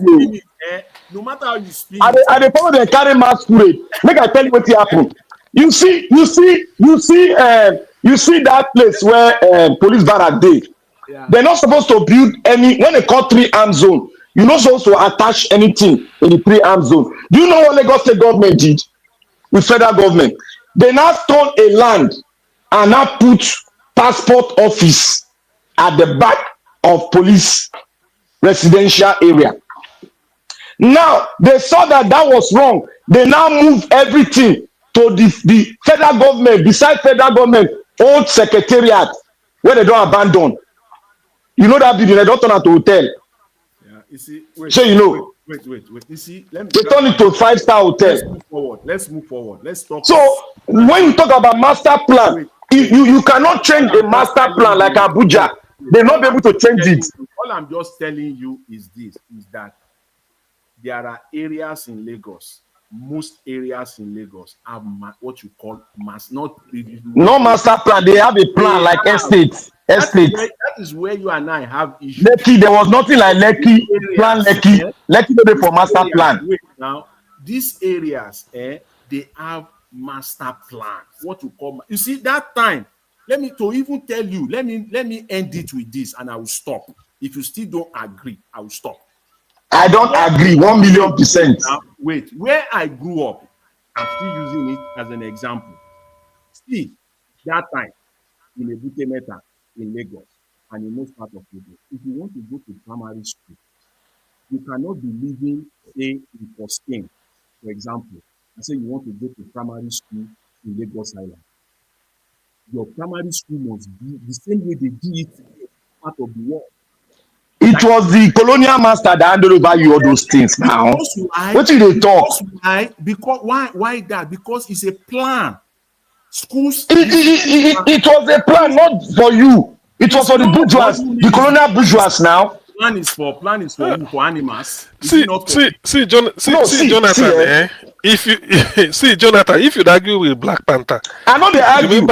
No matter how you speak. I dey follow them carry masquerade. Make I tell you what happened. You see that place where police barrack dey. Yeah. They're not supposed to build any, when they call 3-arm zone, you're not supposed to attach anything in the 3-arm zone. Do you know what Lagos State government did with federal government? They now stole a land and now put passport office at the back of police residential area. Now, they saw that was wrong. They now move everything to the federal government, beside federal government, old secretariat, where they don't abandon. You know that building, they don't turn it to hotel. Yeah, you see, wait, so you know. Wait. You see, they turn it to a 5-star hotel. Let's move forward. Let's talk. So when you talk about master plan, you cannot change a master plan like Abuja. They're not able to change it. All I'm just telling you is that there are areas in Lagos. Most areas in Lagos have what you call no master plan. They have a plan like estates. That is where you and I have issues. Lekki, there was nothing like Lekki plan. Lekki no dey for master plan. Wait, now these areas, they have master plan. What you call? You see that time. Let me end it with this, and I will stop. If you still don't agree, I will stop. I don't agree 1,000,000%. Now, wait, where I grew up, I'm still using it as an example. See, that time in Ebute Meta in Lagos and in most part of Lagos, if you want to go to primary school, you cannot be living, say, in Costain, for example, and say you want to go to primary school in Lagos Island. Your primary school must be the same way they do it in part of the world. It was the colonial master that handed over you all those things now. What do they talk? Because why that? Because it's a plan. Schools. It was a plan, not for you. It was for the bourgeois, the colonial bourgeois now. Plan is for who? For animals. Jonathan. If you see Jonathan, if you argue with Black Panther, I know they argue.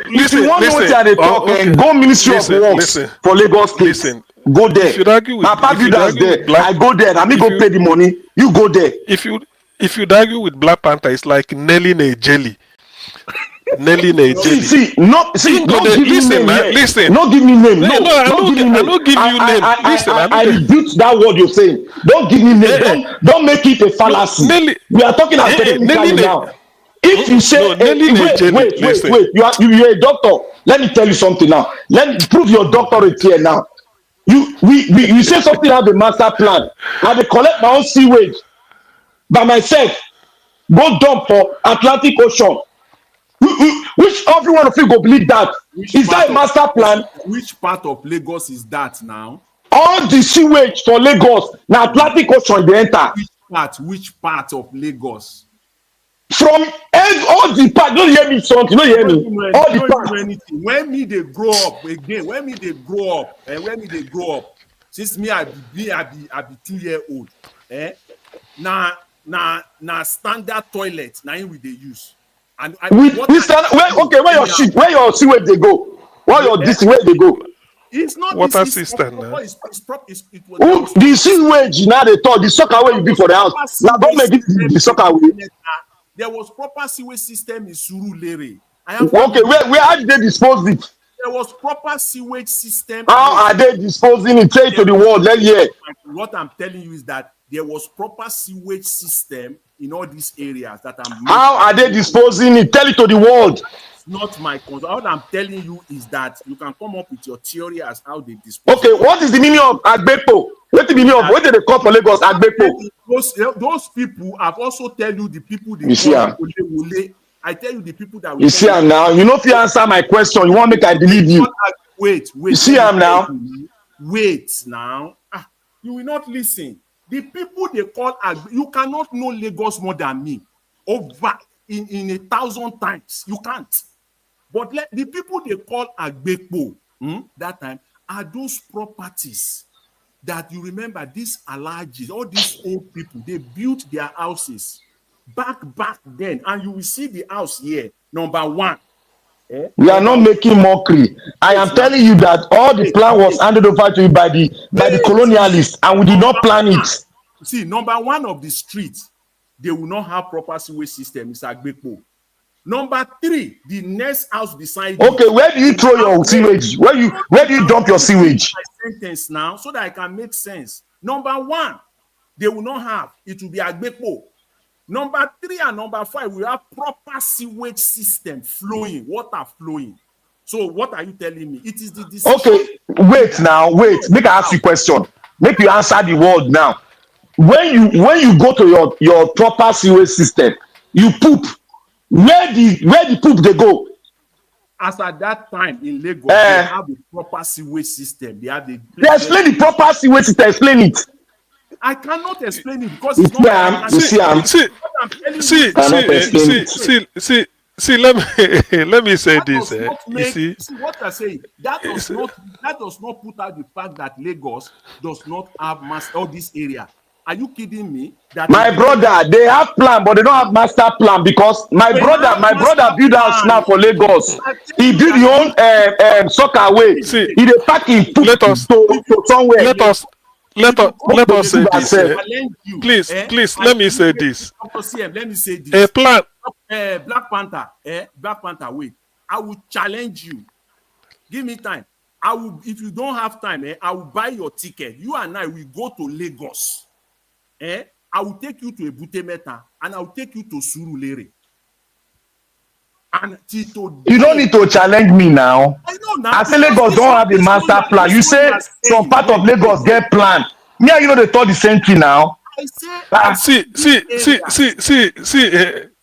If you want to know what they talk, go Ministry of Works for Lagos State. Go there. If you argue with, I go there. I mean, go pay the money. You go there. If you argue with Black Panther, it's like nailing a jelly. Don't give me name. Listen. Don't give me name. No, I don't give you name. Listen, I rebuke that word you're saying. Don't give me name. Don't make it a fallacy. We are talking academically now. If you say, wait, you're a doctor. Let me tell you something now. Let me prove your doctorate here now. You say something about the master plan. I dey collect my own sewage by myself, go dump for Atlantic Ocean. Which every one of you go believe that? Is that a master plan? Which part of Lagos is that now? All the sewage for Lagos, now Atlantic Ocean they enter. Which part of Lagos? From all the part, don't hear me something, don't hear me. All the part. When me they grow up again, when me they grow up, since me I be 2-year-old, na standard toilet, na we they use. And where your shit, where your sewage they go? Where your this where they go? It's not water this system now. The sewage now they talk the soccer where you be for the house. Now don't make it the soccer way. There was proper sewage system in Surulere. Okay, where how did they dispose it? There was proper sewage system. How are they disposing it? Say it to the world. Let's hear. What I'm telling you is that there was proper sewage system in all these areas that I'm. How are they disposing it? Tell it to the world. It's not my concern. All I'm telling you is that you can come up with your theory as how they dispose. Okay, what is the meaning of Agbepo? What the meaning of what did they call for Lagos Agbepo? Those people have also tell you the people they call Wole. I tell you the people that. You see am now. You know if you answer my question, you want make I believe you. Wait. You see am now. Wait now. You will not listen. The people they call you cannot know Lagos more than me. Over in 1,000 times. You can't. But the people they call Agbepo that time are those properties that you remember these Alhajis, all these old people, they built their houses back then, and you will see the house here. Number one. We are not making mockery. I am telling you that all the plan was handed over to you by the colonialists, and we did not plan it. See, number one of the streets, they will not have proper sewage system. It's Agbepo. Number 3, the next house beside. Okay, where do you throw your sewage? Where do you dump your sewage? My sentence now, so that I can make sense. Number 1, they will not have. It will be Agbepo. Number 3 and number 5, we have proper sewage system flowing, water flowing. So what are you telling me? It is the decision. Okay, wait. Make I ask you a question. Make you answer the word now. When you go to your proper sewage system, you poop. Where the poop they go? As at that time in Lagos, they have a proper sewage system. They explain the proper sewage system. Explain it. I cannot explain it because it's not. See, let me say this. See what I say. That does not put out the fact that Lagos does not have all this area. Are you kidding me? My brother, they have plan, but they don't have master plan because my brother build house now for Lagos. He build his own soccer way. He dey pack him to somewhere. Let us say this. Please, let me say this. Let me say this. A plan. Black Panther. Wait, I will challenge you. Give me time. If you don't have time, I will buy your ticket. You and I will go to Lagos. I will take you to Ebute Metta and I will take you to Surulere. And Tito, you don't need to challenge me now. I know now. I say Lagos don't have a master plan. You say some part of Lagos get plan. Me and you know they talk the same thing now.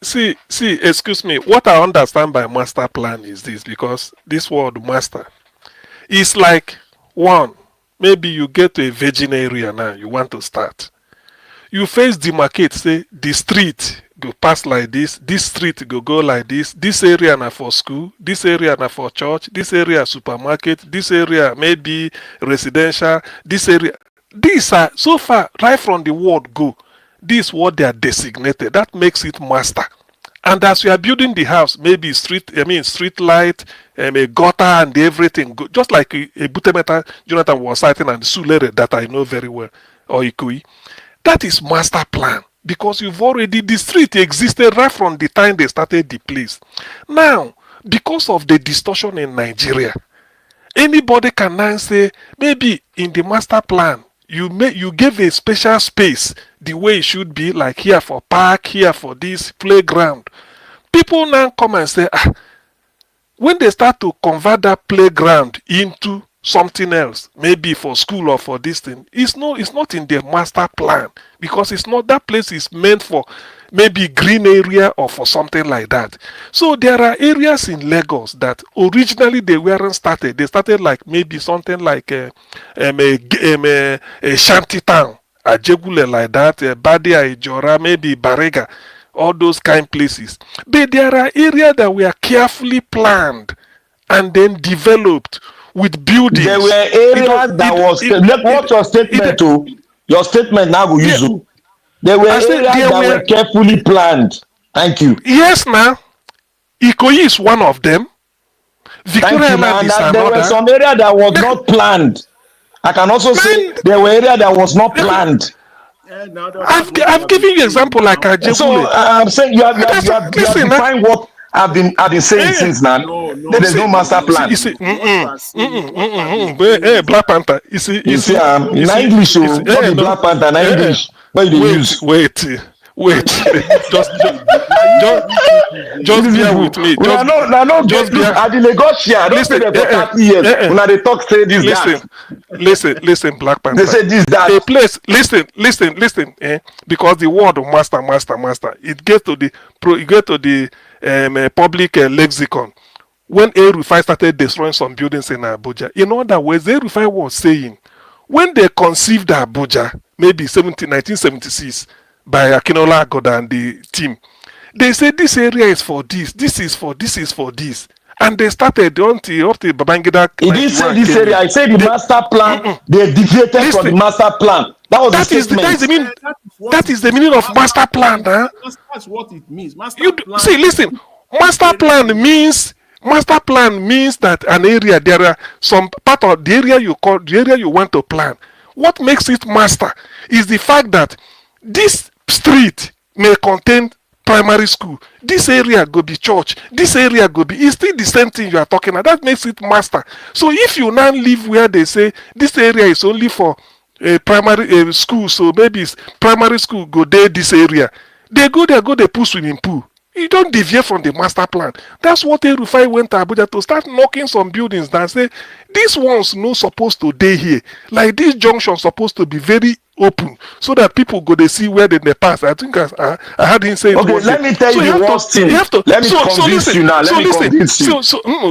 See, excuse me. What I understand by master plan is this, because this word master is like one. Maybe you get to a virgin area now, you want to start. You first demarcate, say the street go pass like this street go like this area na for school, this area na for church, this area supermarket, this area maybe residential, this area. These are so far right from the word go. This is what they are designated. That makes it master. And as you are building the house, maybe street light, a gutter and everything, just like a Butemeta Jonathan was citing and Sulere that I know very well, or Ikui. That is master plan, because the street existed right from the time they started the place. Now, because of the distortion in Nigeria, anybody can now say, maybe in the master plan, you gave a special space the way it should be, like here for park, here for this playground. People now come and say, when they start to convert that playground into something else, maybe for school or for this thing, it's not in the master plan, because it's not, that place is meant for maybe green area or for something like that. So there are areas in Lagos that originally they weren't started. They started like maybe something like a shanty town, a Jegule like that, Badia, Ijora, maybe Barega, all those kind places. But there are areas that were carefully planned and then developed with buildings. There were areas what's your statement to? Your statement now will use you. There were areas that were carefully planned. Thank you. Yes, now. Ikoyi is one of them. Victoria Island is There were another. some area that was not planned. I can also say there were area that was not planned. I've given you example like Ajebule. So I'm saying you have defined what I've been saying since now. There is no master plan. You see, Black Panther. You see, in English, not the Black Panther, in English. What you use? Wait. just bear with me. Just bear. At the Lagosian, I don't stay there for 30 years. When they talk, say this, listen, Black Panther. They say this, that. A place, listen. Because the word of master, it gets to the public lexicon. When El-Rufai started destroying some buildings in Abuja, in other words, El-Rufai was saying, when they conceived Abuja, maybe 1976, by Akinola Agoda and the team, they said this area is for this is for this. And they started until Babangida. He didn't say this area, I said the master plan, they deviated from the master plan. That is the meaning of master plan. Huh? That's what it means. See, listen, master plan means that an area, there are some part of the area you want to plan. What makes it master is the fact that this street may contain primary school, this area go be church, this area go be, it's still the same thing you are talking about. That makes it master. So if you now live where they say this area is only for primary school, so maybe it's primary school go there this area, they put swimming pool. You don't deviate from the master plan. That's what El-Rufai went to Abuja to start knocking some buildings and say, these ones no supposed to be here. Like this junction supposed to be very open so that people go to see where they pass. I think I had him say. Okay, let me tell you the worst thing. Let me convince you now. Let me convince you.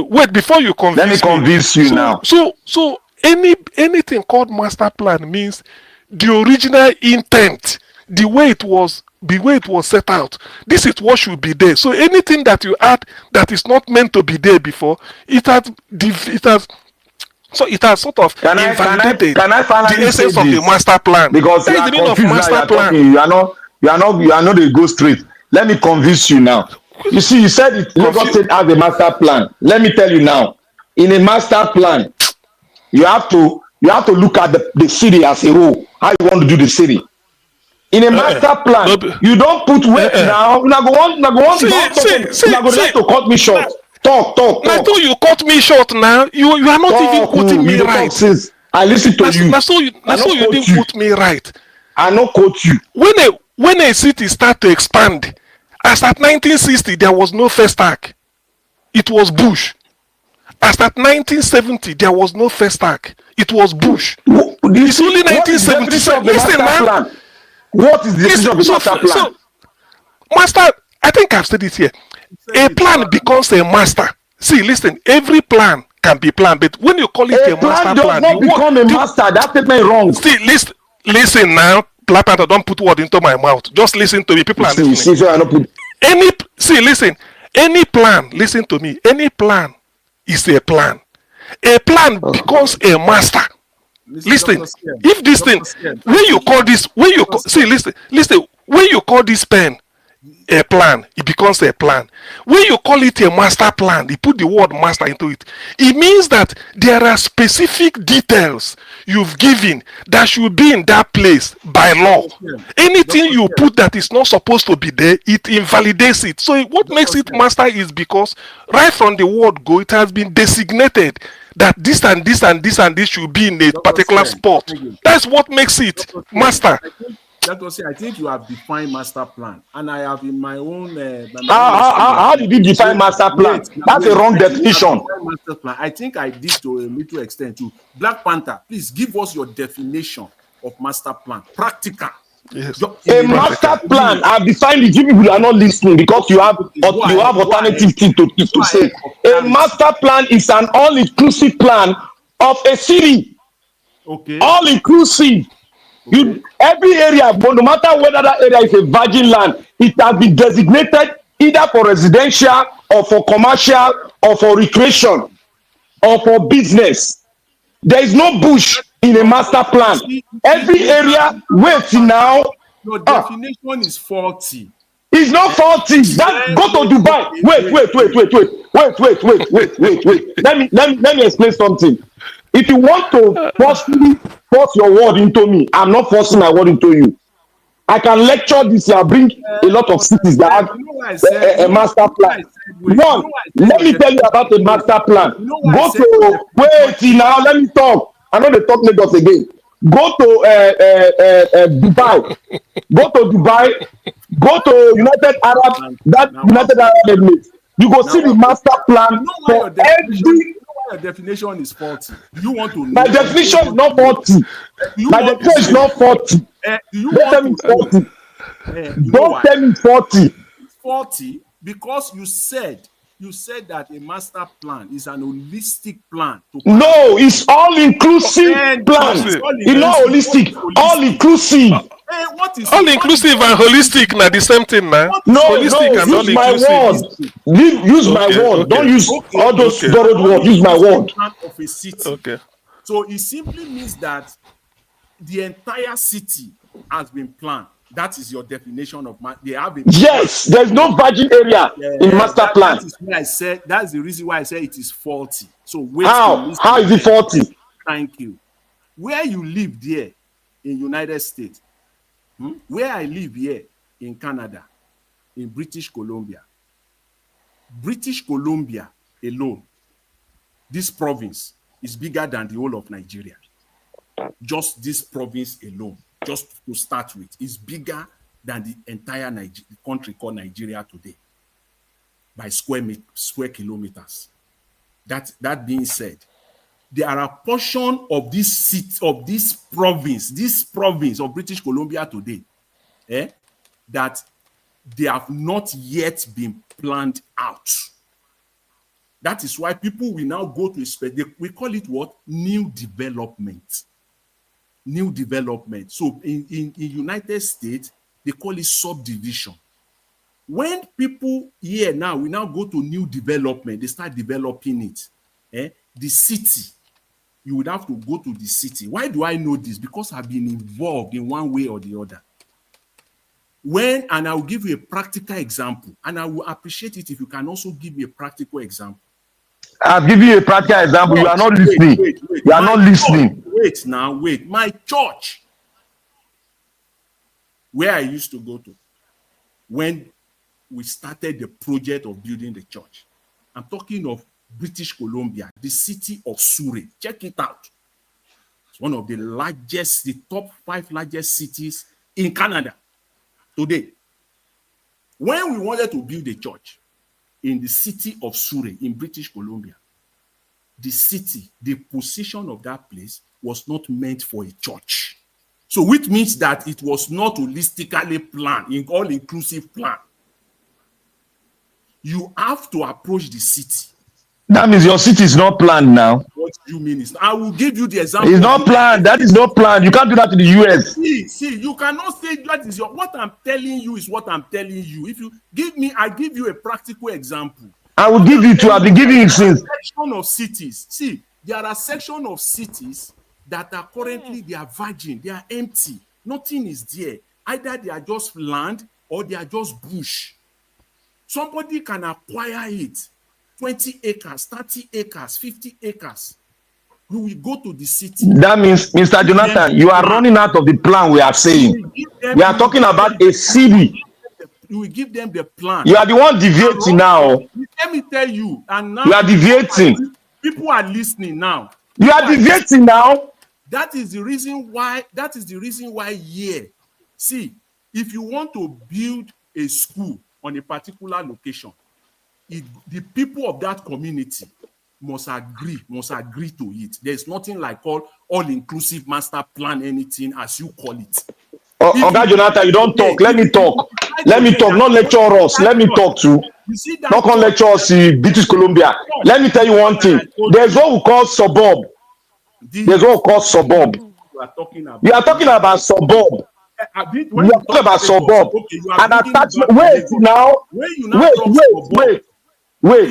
Wait, before you convince me. Let me convince you now. So anything called master plan means the original intent, the way it was set out. This is what should be there. So anything that you add that is not meant to be there before, it has sort of invalidated the essence of the master plan. Because you are confused now, you are not the go straight. Let me convince you now. You see, you said Lagos State has a master plan. Let me tell you now. In a master plan, you have to look at the city as a whole. How you want to do the city. In a master plan, you don't put weight now. You're going to cut me short. Talk. I thought you cut me short now. You are not even quoting me right. Since I listen to you. That's so you didn't quote me right. I not quote you. When a city start to expand, as at 1960 there was no first act. It was bush. As at 1970 there was no first act. It was bush. It's only 1977. Listen, man. What is the definition of the master plan? Master, I think I've said it here. A plan becomes a master. See, listen, every plan can be planned, but when you call it a master plan, does not become a master. That statement wrong. See, listen now, Black Panther, don't put word into my mouth. Just listen to me. People are listening. Any plan, listen to me. Any plan is a plan. A plan becomes a master. Listen, if this thing, when you call this pen a plan, it becomes a plan. When you call it a master plan, you put the word master into it. It means that there are specific details you've given that should be in that place by law. Anything you put that is not supposed to be there, it invalidates it. So what makes it master is because right from the word go, it has been designated that this and this and this and this should be in a particular spot. That's what makes it master. I think you have defined master plan, and I have in my own. How did you define master plan? That's a wrong definition. Master plan. I think I did to a little extent too. Black Panther, please give us your definition of master plan. Practical. Yes. A master plan. I've defined it. You people are not listening because you have alternative things to say. A master plan is an all-inclusive plan of a city. Okay. All inclusive. Every area, no matter whether that area is a virgin land, it has been designated either for residential or for commercial or for recreation or for business. There is no bush in a master plan. Every area, wait now. Your definition is faulty. It's not faulty. That go to Dubai. Wait. Let me explain something. If you want to force your word into me, I'm not forcing my word into you. I can lecture this year, bring a lot of cities that have a master plan. One, let me tell you about the master plan. Go to wait now. Let me talk. I know they talk Lagos again. Go to Dubai. Go to Dubai. Go to United Arab Emirates. You go see the master plan for every. Your definition is faulty. You want to know? My definition is not faulty. My definition is not faulty. Don't tell me it's faulty. Don't tell me it's faulty. It's faulty because you said that a master plan is an holistic plan. No, it's all inclusive plan. It's not holistic. All inclusive. What is all inclusive and holistic? Now the same thing, man. No, holistic and use my word. Use my word. Don't use all those borrowed words. Use my word. Of a city. Okay. So it simply means that the entire city has been planned. That is your definition of they have a yes. There's no virgin area in master plan. That is why I said that's the reason why I said it is faulty. So wait. How is it faulty? Thank you. Where you live there in United States, where I live here in Canada, in British Columbia alone, this province is bigger than the whole of Nigeria. Just this province alone, just to start with, is bigger than the entire country called Nigeria today by square kilometers. That being said, there are a portion of this city, of this province of British Columbia today, that they have not yet been planned out. That is why people will now go to we call it what? New development. New development. So in United States, they call it subdivision. When people here now, we now go to new development, they start developing it. The city, you would have to go to the city. Why do I know this? Because I've been involved in one way or the other. And I will give you a practical example, and I will appreciate it if you can also give me a practical example. I'll give you a practical example. You are not listening. You are not listening. Wait. My church, where I used to go to, when we started the project of building the church, I'm talking of British Columbia, the city of Sowore. Check it out. It's one of the top 5 largest cities in Canada today. When we wanted to build a church in the city of Sowore in British Columbia, the position of that place was not meant for a church. So which means that it was not holistically planned, in all-inclusive plan. You have to approach the city. That means your city is not planned now. What do you mean? I will give you the example. It's not planned. That is not planned. You can't do that to the US. See, you cannot say that is what I'm telling you is what I'm telling you. If you give me, I give you a practical example. I will give you two. I've been giving you since. Section of cities. See, there are sections of cities that are currently they are virgin, they are empty. Nothing is there. Either they are just land or they are just bush. Somebody can acquire it. 20 acres, 30 acres, 50 acres. You will go to the city. That means, Mr. Jonathan, you are running out of the plan we are saying. We are talking about a city. You will give them the plan. You are the one deviating now. Let me tell you. And now you are deviating. People are listening now. You are deviating now. That is the reason why. Here, see, if you want to build a school on a particular location, the people of that community must agree to it. There's nothing like all-inclusive master plan, anything as you call it. Okay, Jonathan, you don't talk. Let me talk. Not lecture us. Let me talk too. Not on lecture us in British Columbia. Let me tell you one thing. There's what we call suburb. You are talking about suburb. We are talking about suburb. And attachment. Wait now. Wait. When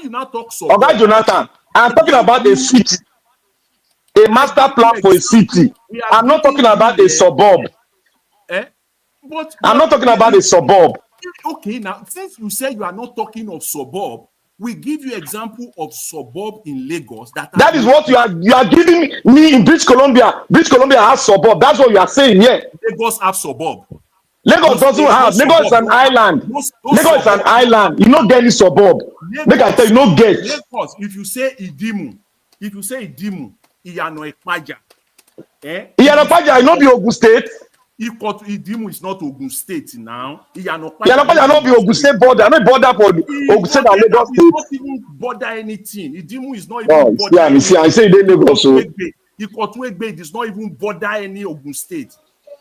you now talk suburb. Okay, Jonathan, I'm talking about a city. A master plan for a city. I'm not talking about a suburb. I'm not talking about a suburb. Okay, now since you say you are not talking of suburb, we give you example of suburb in Lagos. That is what you are giving me in British Columbia. British Columbia has suburb. That's what you are saying here. Lagos have suburb. Lagos doesn't have. Lagos is an island. Lagos is an island. You don't get any suburb. Make I tell you, no get. Lagos, if you say Idimu, Iyano Ekpaja. Iyano Ekpaja, it not be Ogun State. Idimu is not Ogun State now. Iyano Ekpaja not be Ogun State border. No border for Ogun State and Lagos State. Not even border anything. Idimu is not even border. I say they Lagos. Ikotun Egbe is not even border any Ogun State.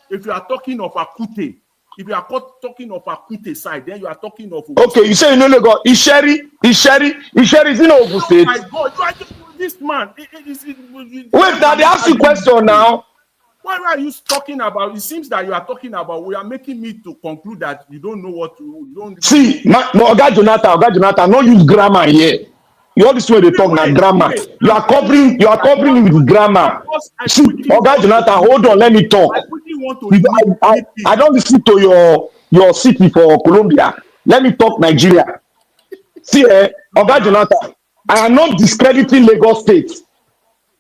If you are talking of Akute, if you are talking of Akute side, then you are talking of Ogun okay, State. You say you know Lagos. Isheri is in Ogun State. Oh my God, you are this man. Wait, now they ask you question now. What are you talking about? It seems that you are talking about. We are making me to conclude that you don't know what to. You don't see. Oga Jonathan, no use grammar here. You all this way they talk now grammar. You are covering with grammar. See, Oga Jonathan, hold on, let me talk. I don't listen to your city for Colombia. Let me talk Nigeria. See, Oga Jonathan, I am not discrediting Lagos State.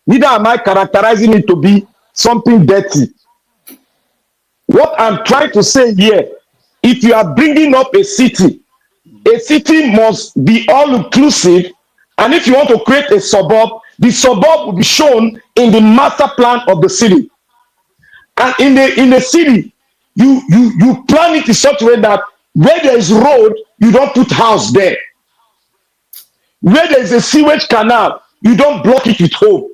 Neither am I characterizing it to be something dirty. What I'm trying to say here, if you are bringing up a city must be all inclusive. And if you want to create a suburb, the suburb will be shown in the master plan of the city. And in the city, you plan it in such a way that where there is road, you don't put house there. Where there is a sewage canal, you don't block it with home.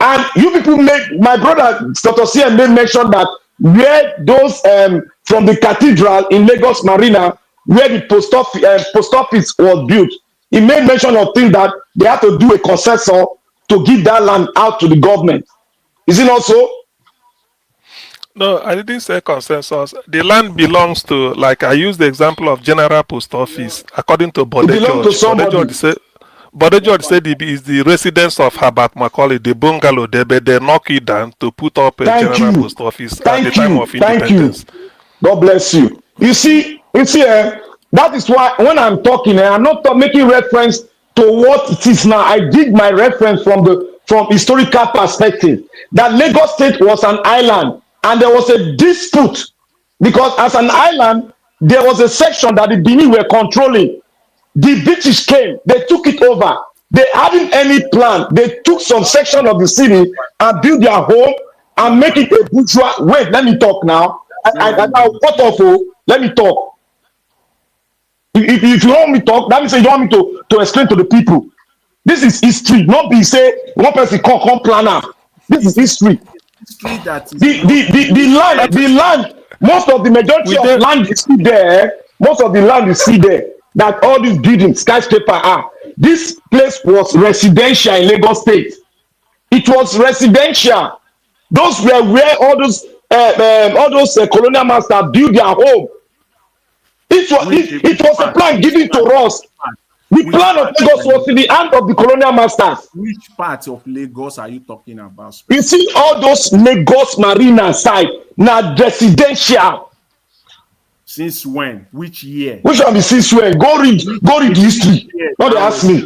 And you people my brother Dr. CM made mention that where those from the cathedral in Lagos Marina, where the post office was built, he made mention of things that they have to do a consensus to give that land out to the government. Is it not so? No, I didn't say consensus. The land belongs to, like I used the example of General Post Office, according to Bode George. Bode George said it is the residence of Herbert Macaulay, the bungalow. They knock it down to put up a General Post Office at the time of independence. Thank you. God bless you. You see, that is why when I'm talking, I'm not making reference to what it is now. I did my reference from historical perspective. That Lagos State was an island, and there was a dispute because as an island, there was a section that the Benin were controlling. The British came, they took it over. They hadn't any plan. They took some section of the city and built their home and make it a bourgeois. Wait, let me talk now. Let me talk. If you want me to talk, that means you don't want me to explain to the people. This is history, not be say one person come planner. This is history. The land, most of the majority of land is still there. Most of the land is still there. That all these buildings, skyscraper are. This place was residential in Lagos State. It was residential. Those were where all those colonial masters built their home. It was a plan given to us. The plan of Lagos was in the hand of the colonial masters. Which part of Lagos are you talking about? You see all those Lagos Marina side, now residential. Since when? Which year? Which one be since when? Go read the history. Don't they ask me.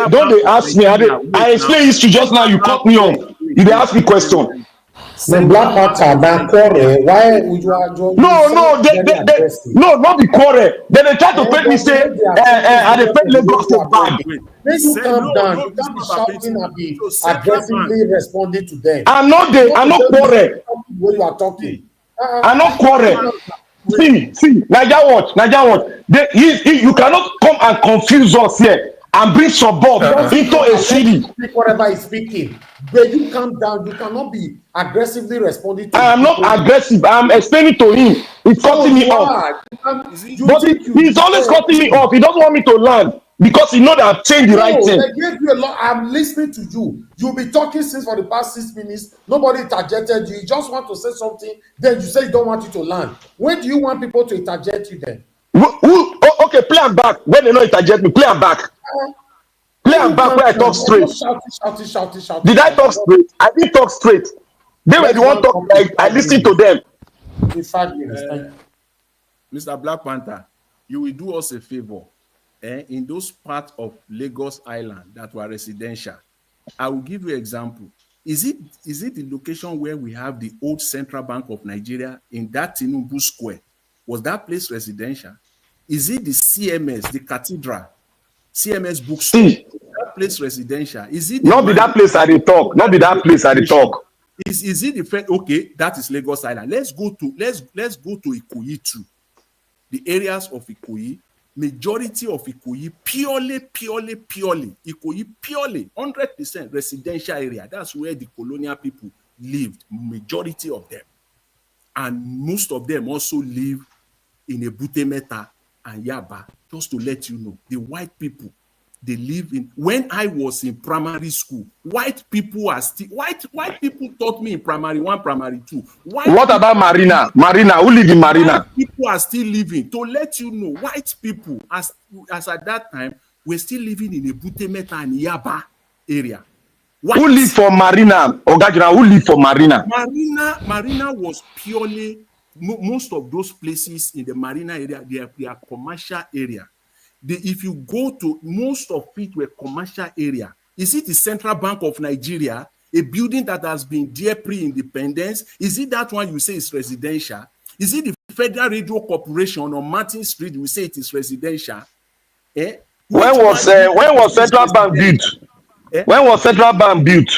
Don't they ask me. I explain history just now. You cut me off. You they ask me question. The Black Panther, that quarrel. Why would you? No, not the quarrel. Then they try to make me say, and they pay Lagos State back. When you calm down, you can't be shouting and be aggressively responding to them. I'm not quarrel. When you are talking, I'm not quarrel. See, Naija watch. You cannot come and confuse us here and bring suburb into a city. Speak whatever is speaking. When you calm down, you cannot be aggressively responding to I am not aggressive. I'm explaining to him. He's cutting me off. But he's always cutting me off. He doesn't want me to land because he knows that I've changed the right thing. They gave you a lot. I'm listening to you. You'll be talking since for the past 6 minutes. Nobody interjected you. You just want to say something. Then you say you don't want you to land. When do you want people to interject you then? Okay, play am back. When they don't interject me, play am back. Play am back where I talk straight. Shouting. Did I talk straight? I didn't talk straight. They were the one talking. I listened to them. In 5 minutes, thank you. Mr. Black Panther, you will do us a favor. In those parts of Lagos Island that were residential, I will give you an example. Is it the location where we have the old Central Bank of Nigeria in that Tinubu Square? Was that place residential? Is it the CMS, the Cathedral, CMS bookstore? That place residential? Is it not be that place at the talk? Not be that place at the talk. Is it the first? Okay, that is Lagos Island. Let's go to Ikoyi too. The areas of Ikoyi, majority of Ikoyi purely Ikoyi purely 100% residential area. That's where the colonial people lived, majority of them, and most of them also live in Ebute Metta and Yaba. Just to let you know, the white people, they live in. When I was in primary school, white people are still white people taught me in primary 1, primary 2. What about Marina? Marina, who live in Marina? White people are still living. To let you know, white people, as at that time, were still living in Ebute Metta and Yaba area. White. Who live for Marina? Ogajina, who live for Marina? Marina was purely, most of those places in the Marina area, they are commercial area. If you go to, most of it were commercial area. Is it the Central Bank of Nigeria, a building that has been there pre-independence? Is it that one you say is residential? Is it the Federal Radio Corporation on Martin Street you say it is residential? When was Central Bank built? When was Central Bank built?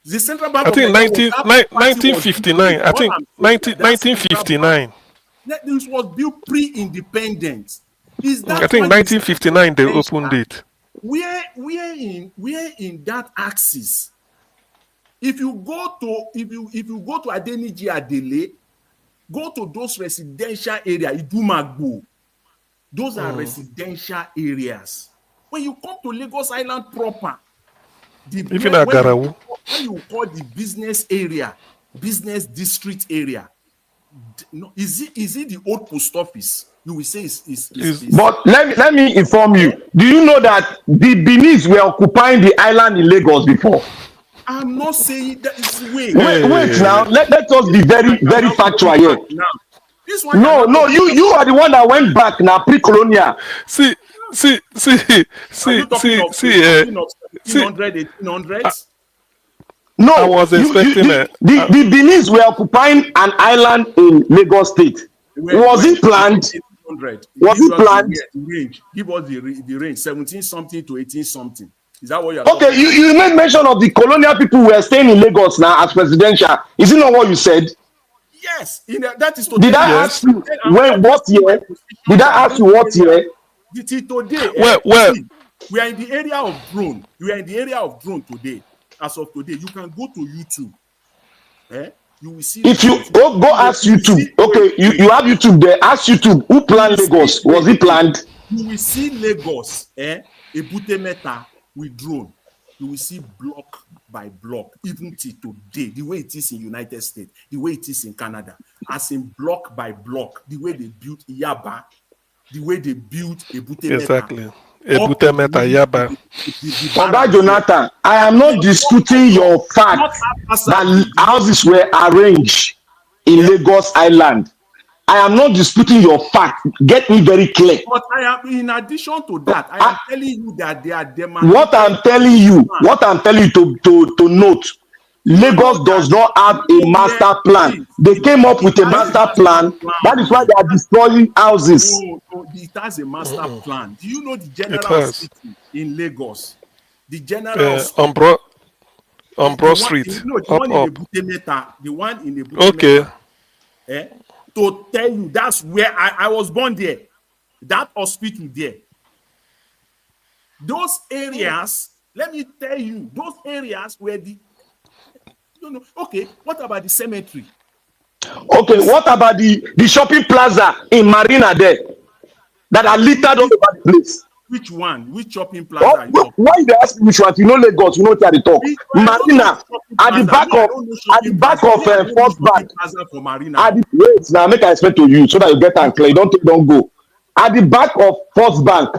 The Central Bank I think 1959. I think 1959. This was built pre-independence. I think 1959 they opened it. Where in that axis? If you go to Adeniji Adele, go to those residential areas, Idumagbo. Those are residential areas. When you come to Lagos Island proper, when you call the business area, business district area, is it the old post office? You will say is. But let me inform you. Do you know that the Benis were occupying the island in Lagos before? I'm not saying that it's wait now. Let us be very factual here. No, you are the one that went back now pre-colonial. See. 1800s. No, I was expecting the Benis were occupying an island in Lagos State. Was it planned? Was it planned? Give us the range, 17 something to 18 something. Is that what you're okay? You made mention of the colonial people who were staying in Lagos now as presidential. Is it not what you said? Yes, that is. Did I ask you what year? Did I ask you what year? Today, well, we are in the area of drone. We are in the area of drone today. As of today, you can go to YouTube. You will see. If you go ask YouTube, okay, you have YouTube there. Ask YouTube who planned Lagos. Was it planned? You will see Lagos, Ebute Metta with drone. You will see block by block, even till today, the way it is in United States, the way it is in Canada, as in block by block, the way they built Yaba, the way they built Ebute Metta. Exactly. Ebute Metta, Yaba. Oga Jonathan, I am not disputing your fact that houses were arranged in Lagos Island. I am not disputing your fact. Get me very clear. But I am, in addition to that, I am telling you that they are demanding. What I'm telling you to note, Lagos does not have a master plan. They came up with a master plan. That is why they are destroying houses. No, it has a master plan. Do you know the general city in Lagos? The general Umbro Street. No, the one in Ebute Metta. The one in Ebute Metta. To tell you, that's where I was born there. That hospital there. Those areas, let me tell you, those areas where okay, what about the cemetery? Okay, what about the shopping plaza in Marina there that are littered all over the place? Which one? Which shopping plaza? Why you ask me which one? You know Lagos, you know what they talk. Marina at the back of First Bank. Wait, now make I explain to you so that you get and clear. Don't go. At the back of First Bank,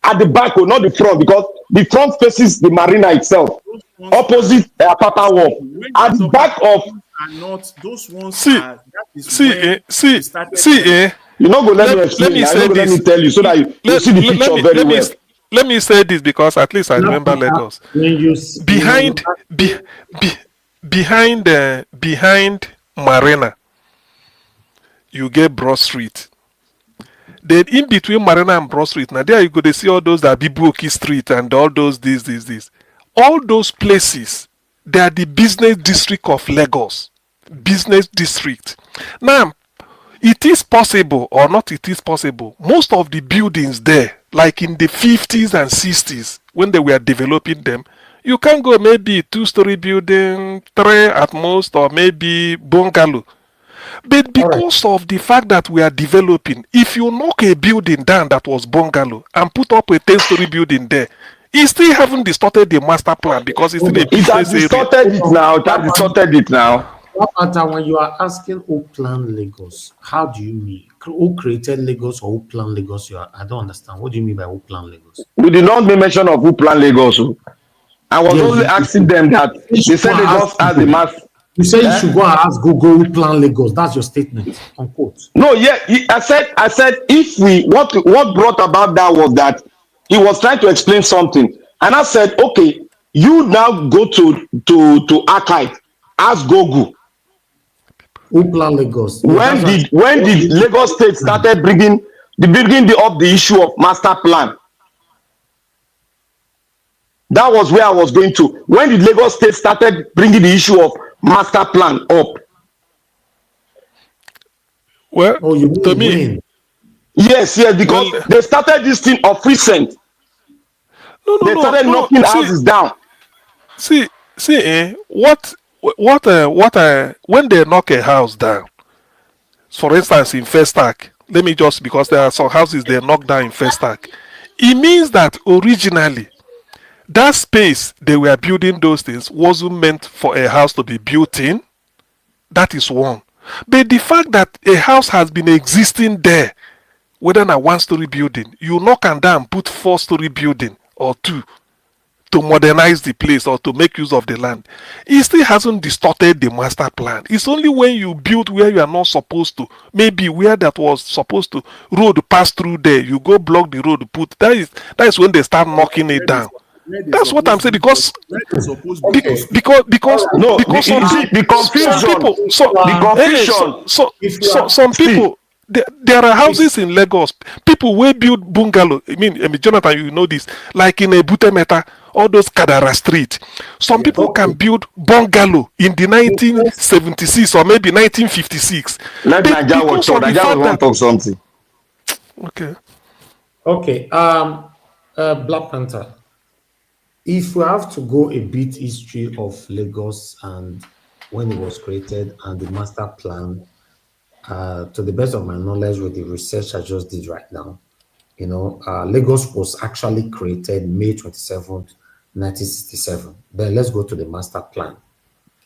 at the back, not the front, because the front faces the Marina itself. opposite Papa Wharf. At the back of are not those ones. See, That is when see, it started. you know, go let me explain. Let me say Let me this. tell you so that you see the picture very well. Let me say this because at least I remember Lagos. Behind Marina, you get Broad Street. Then in between Marina and Broad Street, now there you go to see all those that Bibuoki Street and all those this. All those places, they are the business district of Lagos. Business district. Now, it is possible or not it is possible. Most of the buildings there, like in the 50s and 60s, when they were developing them, you can go maybe 2-story building, 3 at most, or maybe bungalow. But because of the fact that we are developing, if you knock a building down that was bungalow and put up a 10-story building there, it still haven't distorted the master plan because it's still a business area. It has distorted it now. When you are asking who planned Lagos, how do you mean? Who created Lagos or who planned Lagos? I don't understand. What do you mean by who planned Lagos? We did not make mention of who planned Lagos. I was only asking them that they said Lagos as the mass. You say you should go and ask Google who planned Lagos. That's your statement, unquote. No, yeah, I said if we what brought about that was that he was trying to explain something, and I said, okay, you now go to archive, ask Google. Who planned Lagos? When did Lagos State started bringing up the issue of master plan? That was where I was going to. When did Lagos State started bringing the issue of master plan up? Well, to me, yes, because they started this thing of recent. They started knocking houses down. When they knock a house down, for instance, in Festac, let me just, because there are some houses they knock down in Festac, it means that originally that space they were building those things wasn't meant for a house to be built in. That is one. But the fact that a house has been existing there, whether in a 1-story building, you knock and down, put 4-story building or 2 to modernize the place or to make use of the land, it still hasn't distorted the master plan. It's only when you build where you are not supposed to, maybe where that was supposed to road pass through there, you go block the road, that is when they start knocking it down. That's what I'm saying, because some people, there are houses in Lagos, people will build bungalow. I mean, Jonathan, you know this, like in a Butemeta, all those Kadara Street. Some people can build bungalow in the 1976 or maybe 1956. Let Naija want to talk something. Okay. Black Panther. If we have to go a bit history of Lagos and when it was created and the master plan, to the best of my knowledge with the research I just did right now, Lagos was actually created May 27th, 1967. Then let's go to the master plan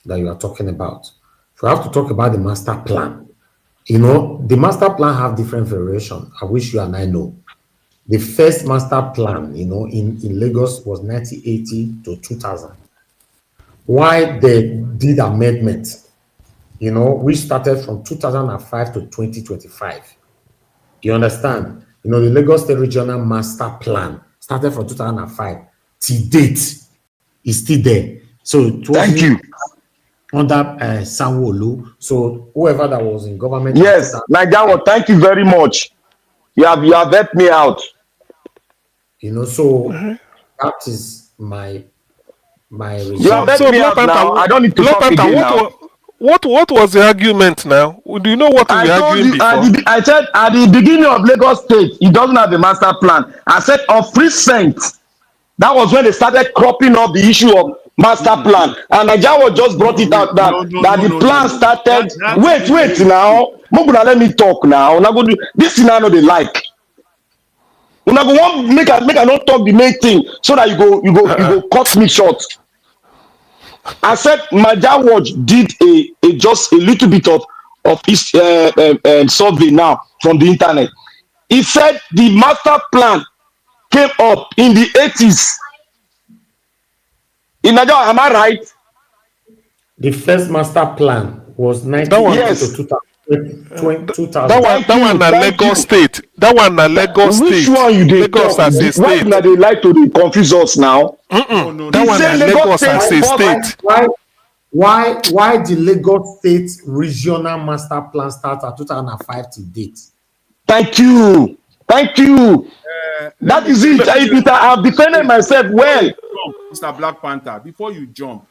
that you are talking about. If we have to talk about the master plan, the master plan have different variations. I wish you and I know. The first master plan, in Lagos was 1980 to 2000. Why they did amendment, we started from 2005 to 2025. You understand? The Lagos State Regional Master Plan started from 2005. To date, is still there. So thank you. Under Sanwo-Olu. So whoever that was in government. Yes, Naija, thank you very much. You have helped me out. So that is my result. You have helped me out now. I don't need to talk again now. What was the argument now? Do you know what we were arguing before? I said at the beginning of Lagos State, it doesn't have a master plan. I said of recent, that was when they started cropping up the issue of master plan. And Naija just brought it out that the plan started. Wait now. Muguna, let me talk now. This thing I know they like. Una go want make I not talk the main thing so that you go cut me short. I said Naija Watch did a just a little bit of his survey now from the internet. He said the master plan came up in the 80s. In Nigeria, am I right? The first master plan was 1980 Yes. to 2000. That one na Lagos State. That one na Lagos State. Which one you dey Lagos talk? as a Why state. una dey like to dey confuse us now? That one na Lagos as a state. Why the Lagos State regional master plan start at 2005 to date? Thank you. That is it. I've defended myself well. Mr. Black Panther, before you jump,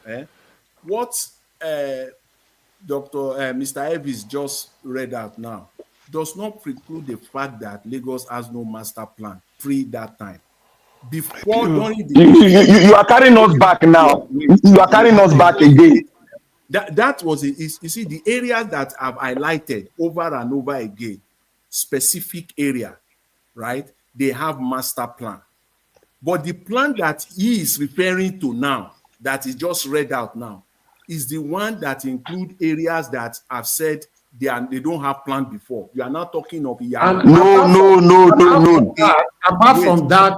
what Mr. Evis just read out now does not preclude the fact that Lagos has no master plan pre that time. Before during the You are carrying us back now. You are carrying us back again. That was it. You see, the areas that I've highlighted over and over again, specific area, right? They have master plan. But the plan that he is referring to now, that is just read out now, is the one that include areas that I've said they don't have plan before. You are not talking of No. Apart from that,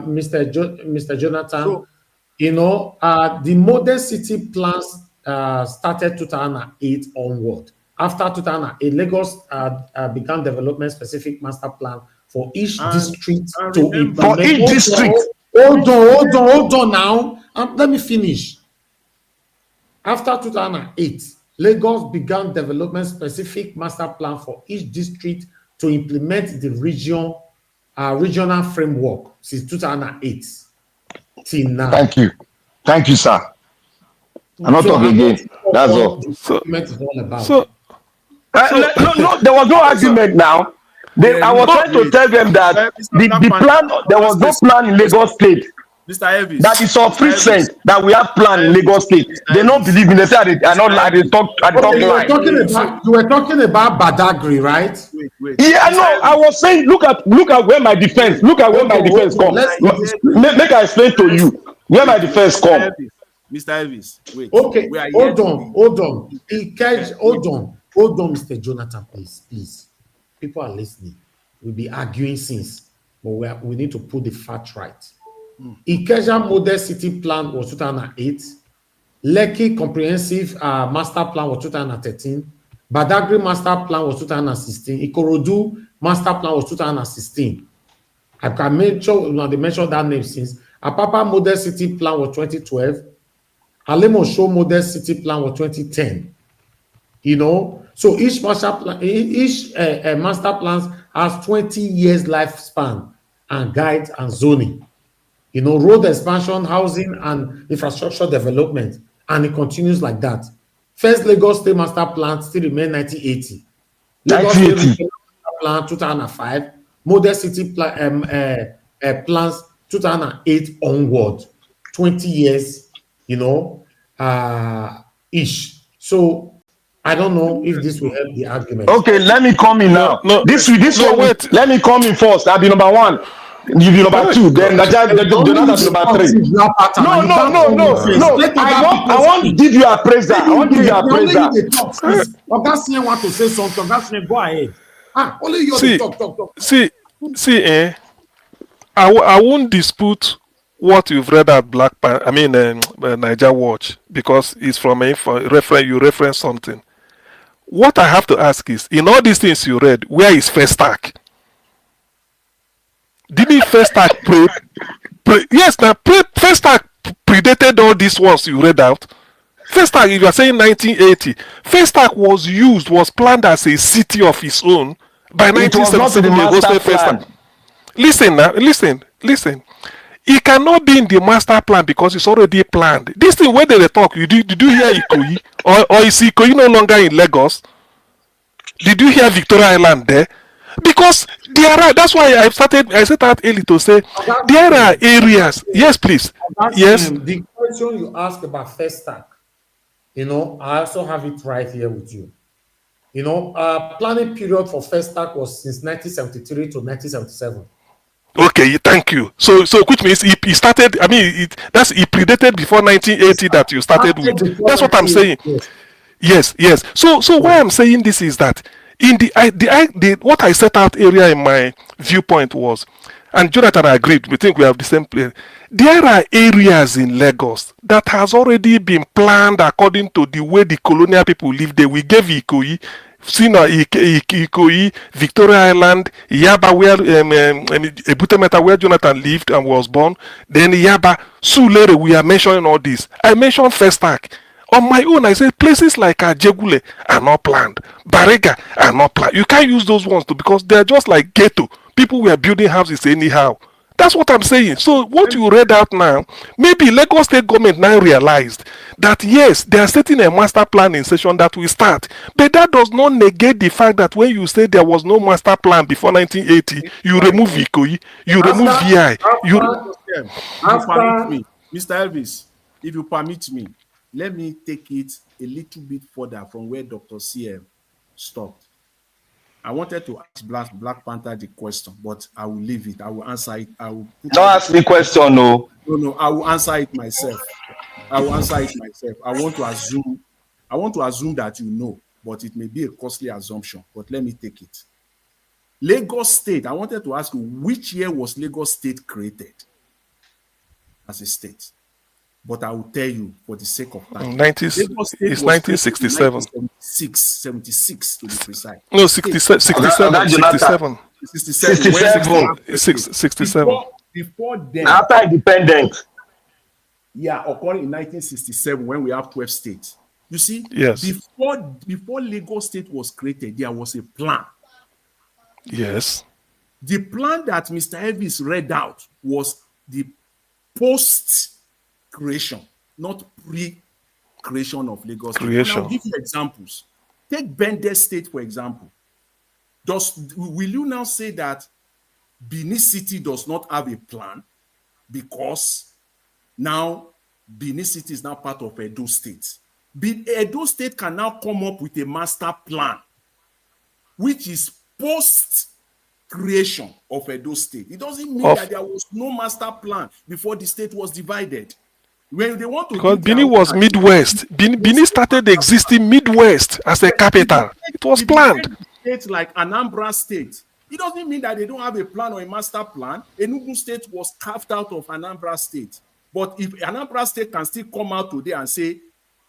Mr. Jonathan, the modern city plans started 2008 onward. After 2008, Lagos began development specific master plan for each district to implement. For each district. Hold on now. Let me finish. After 2008, Lagos began development specific master plan for each district to implement the regional framework since 2008 till now. Thank you, sir. I'm not talking again. That's all. No, there was no argument now. I was trying to tell them that the plan, there was no plan in Lagos State. Mr. Evis. That is sufficient that we have plan in Lagos State. They don't believe me. They say I not lie. They talk lie. You were talking about Badagry, right? Wait. Yeah, no. I was saying, look at where my defense. Look at where my defense comes. Make I explain to you where my defense comes. Mr. Evis, wait. Okay, hold on. Hold on, Mr. Jonathan, please. People are listening. We'll be arguing since, but we need to put the fact right. Ikeja Model City Plan was 2008. Lekki Comprehensive Master Plan was 2013. Badagry Master Plan was 2016. Ikorodu Master Plan was 2016. I can make sure they mentioned that name since. Apapa Model City Plan was 2012. Alemosho Model City Plan was 2010. So each master plan, master plans has 20 years lifespan and guides and zoning. Road expansion, housing, and infrastructure development, and it continues like that. First Lagos State Master Plan still remain 1980. Lagos State Master Plan 2005. Model City plans 2008 onward. 20 years, ish. So I don't know if this will help the argument. Okay, let me come in now. Let me come in first. I'll be number one. You be number two. Then Jonathan be number three. No. I want to give you a praiser. Augustine want to say something. Augustine, go ahead. Only you talk. See, I won't dispute what you've read at Niger Watch, because it's from a reference. You reference something. What I have to ask is, in all these things you read, where is Festac? Didn't Festac yes, now Festac predated all these ones you read out. Festac, if you are saying 1980, Festac was planned as a city of its own by 1977. Listen. It cannot be in the master plan because it's already planned. This thing, where they talk, did you hear Ikoyi? Or is Ikoyi no longer in Lagos? Did you hear Victoria Island there? Because that's why I set out early to say there are areas. Yes, please. Yes. The question you asked about Festac, I also have it right here with you. Planning period for Festac was since 1973 to 1977. Okay, thank you. So which means he started. He predated before 1980 that you started with. That's what I'm saying. Yes. So why I'm saying this is that in the what I set out earlier in my viewpoint was, and Jonathan agreed, we think we have the same plan. There are areas in Lagos that has already been planned according to the way the colonial people lived there. We gave Ikoyi, Ikoyi, Victoria Island, Yaba, where Ebutemeta, where Jonathan lived and was born. Then Yaba, Sulere, we are mentioning all this. I mentioned Festac. On my own, I said places like Ajegule are not planned. Barega are not planned. You can't use those ones too because they're just like ghetto. People were building houses anyhow. That's what I'm saying. So what you read out now, maybe Lagos State government now realized that yes, they are setting a master plan in session that will start. But that does not negate the fact that when you say there was no master plan before 1980, you remove Ikoyi, you remove VI. Permit me, Mr. Elvis, if you permit me, let me take it a little bit further from where Dr. CM stopped. I wanted to ask Black Panther the question, but I will leave it. I will answer it. I will don't ask me question, no. No, I will answer it myself. I want to assume that you know, but it may be a costly assumption. But let me take it. Lagos State, I wanted to ask you, which year was Lagos State created as a state? But I will tell you for the sake of time. It's 1967. 76 to be precise. No, 67. 67. Before then. After independence. Yeah, occurring in 1967 when we have 12 states. You see, yes. Before Lagos State was created, there was a plan. Yes. The plan that Mr. Elvis read out was the post-creation, not pre-creation of Lagos State. And I'll give you examples. Take Bende State, for example. Will you now say that Benin City does not have a plan because now Benin City is now part of Edo State? Edo State can now come up with a master plan, which is post-creation of Edo State. It doesn't mean that there was no master plan before the state was divided. When they want to, because Benin was Midwest. Benin started existing Midwest as a capital. It was planned. States like Anambra State, it doesn't mean that they don't have a plan or a master plan. Enugu State was carved out of Anambra State. But if Anambra State can still come out today and say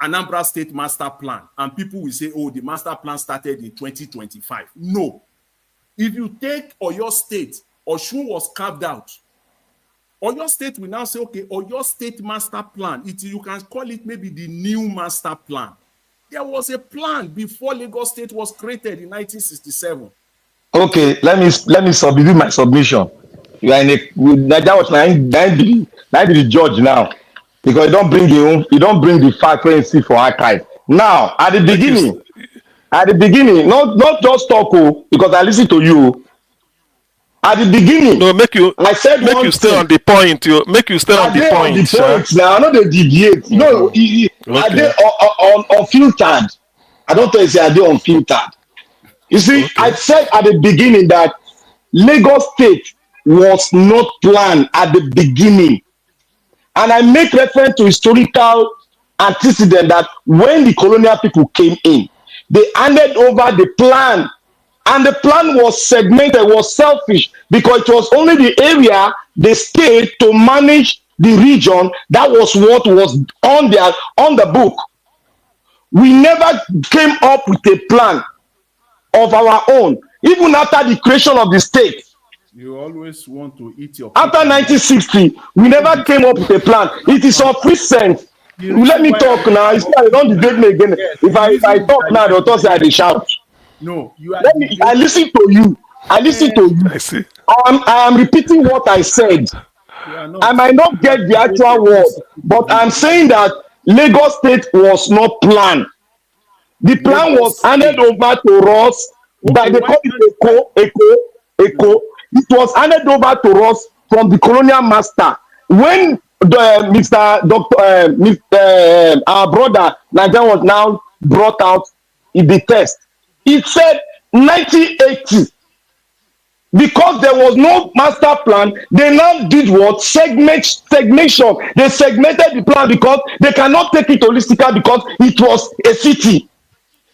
Anambra State master plan, and people will say, oh, the master plan started in 2025. No. If you take Oyo State, Osun was carved out. Oyo State will now say, okay, Oyo State master plan. You can call it maybe the new master plan. There was a plan before Lagos State was created in 1967. Okay, let me submit my submission. You are in a that was 90 the judge now, because you don't bring the fact when you see for archive. Now at the beginning, not just talk, because I listen to you. At the beginning, no, I said make you stay on the point. Make you stay on the point. Now I know they deviate. No, are they unfiltered? I don't think they are unfiltered. You see, I said at the beginning that Lagos State was not planned at the beginning, and I make reference to historical antecedent that when the colonial people came in, they handed over the plan. And the plan was segmented, was selfish, because it was only the area they stayed to manage the region. That was what was on the book. We never came up with a plan of our own, even after the creation of the state. You always want to eat your. After 1960, we never came up with a plan. It is of recent. Let me talk now. It's not, don't debate me again. If I talk now, they'll talk say they shout. No, you are. I listen to you. I see. I am repeating what I said. I might not get the actual word, but I'm saying that Lagos State was not planned. The plan was handed over to us by the Eco. It was handed over to us from the colonial master. When our brother Nigerian was now brought out in the test, it said 1980. Because there was no master plan, they now did what? Segmentation. They segmented the plan because they cannot take it holistically because it was a city.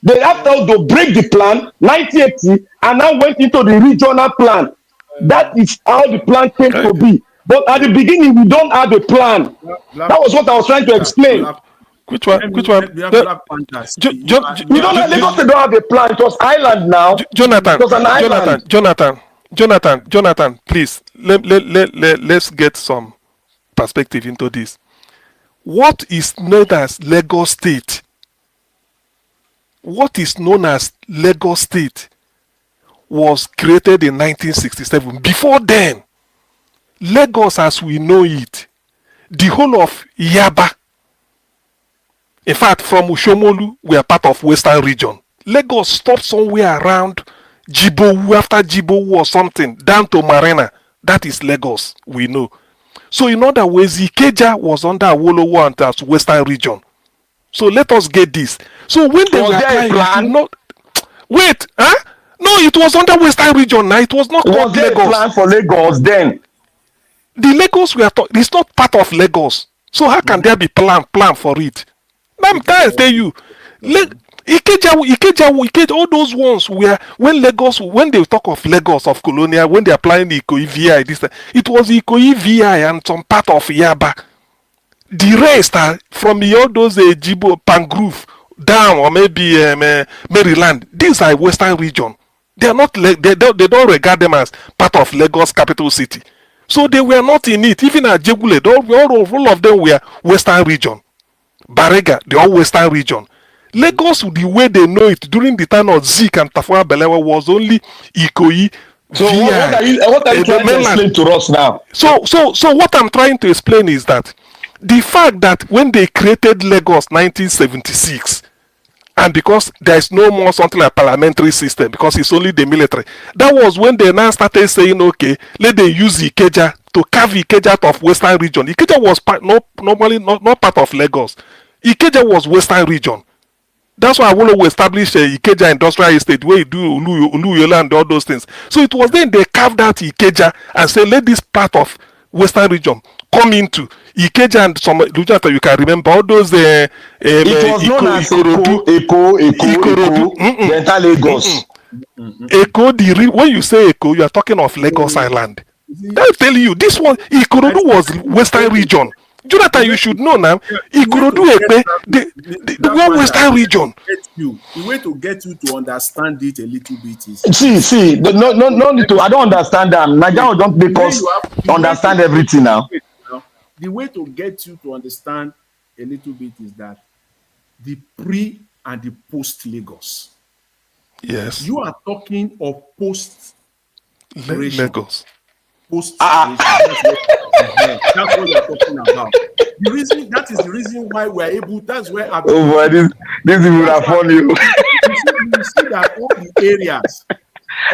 They have to break the plan, 1980, and now went into the regional plan. That is how the plan came to be. But at the beginning, we don't have a plan. That was what I was trying to explain. Which one? Which one? We don't have, Lagos State don't have a plan. It was island now. Jonathan, It was an island. Jonathan, please let's get some perspective into this. What is known as Lagos State? What is known as Lagos State was created in 1967. Before then, Lagos as we know it, the whole of Yaba, in fact, from Ushomolu, we are part of Western region. Lagos stopped somewhere around Jibowu, after Jibowu or something, down to Marina. That is Lagos, we know. So in other words, Ikeja was under Awolowo and as Western region. So let us get this. So when they were applying, not wait, huh? No, it was under Western region now. It was not called Lagos. Was there a plan for Lagos then? The Lagos we are talking, it's not part of Lagos. So how can there be plan for it? I'm trying to tell you. Ikeja, all those ones where when they talk of Lagos of colonial, when they are applying the Ikoyi VI, it was Ikoyi VI and some part of Yaba. The rest are from all those Jibo, Pangrove down, or maybe Maryland. These are Western region. They are not. They don't regard them as part of Lagos capital city. So they were not in it. Even at Jegule, all of them were Western region. Barega, they are Western region. Lagos, the way they know it during the time of Zik and Tafawa Balewa, was only Ikoyi. So what are you trying to explain to us now? So what I'm trying to explain is that the fact that when they created Lagos 1976, and because there is no more something like parliamentary system, because it's only the military, that was when they now started saying, okay, let them use Ikeja to carve Ikeja out of Western region. Ikeja was normally not part of Lagos. Ikeja was Western region. That's why I want to establish a Ikeja industrial estate where you do Uluyola and all those things. So it was then they carved out Ikeja and said, let this part of Western region come into Ikeja and some regions that you can remember. All those it was known as Eko, the entire Lagos. Eko, when you say Eko, you are talking of Lagos Island. I'll tell you, this one, Ikorodu was Western region. Jonathan, you should know now. Ikorodu Ekpe, the one Western region. The way to get you to understand it a little bit is no need to. I don't understand them. Nigeria don't make us understand everything now. The way to get you to understand a little bit is that the pre and the post Lagos. Yes. You are talking of post Lagos. Post that's what you're talking about. That is the reason why we're able. That's where this people are funny. You see that all the areas.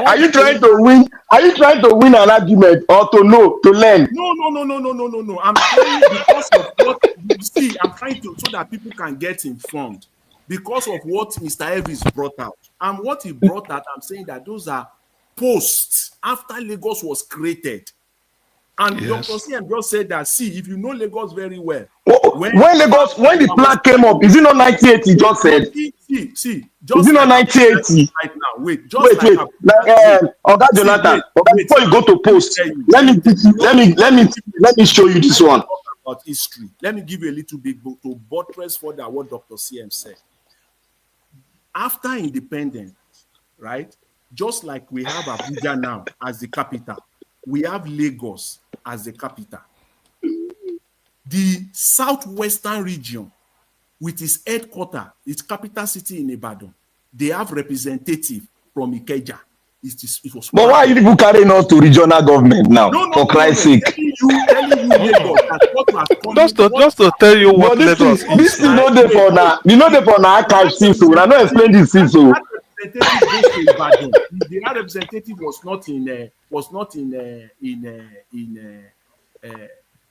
Are you trying to win? Are you trying to win an argument or to learn? No. I'm trying because of what you see. I'm trying to so that people can get informed because of what Mr. Elvis brought out. And what he brought out, I'm saying that those are posts after Lagos was created. And Yes. Dr. CM just said that, see, if you know Lagos very well. When the plan came up, is it not 1980? Just said. See, just is it not 1980? Right now, wait. Jonathan, before you go to post, let me show you this one. About history. Let me give you a little bit to buttress further what Dr. CM said. After independence, right? Just like we have Abuja now as the capital, we have Lagos as the capital. The southwestern region, with its headquarters, its capital city in Ibadan, they have representative from Ikeja. It was. But why are you people carrying us to regional government now? For Christ's sake. Telling you Lagos, that's what we are just to tell you what Lagos is. This is not there for now. You know there for now archive since so. I don't explain this since so. The representative was not in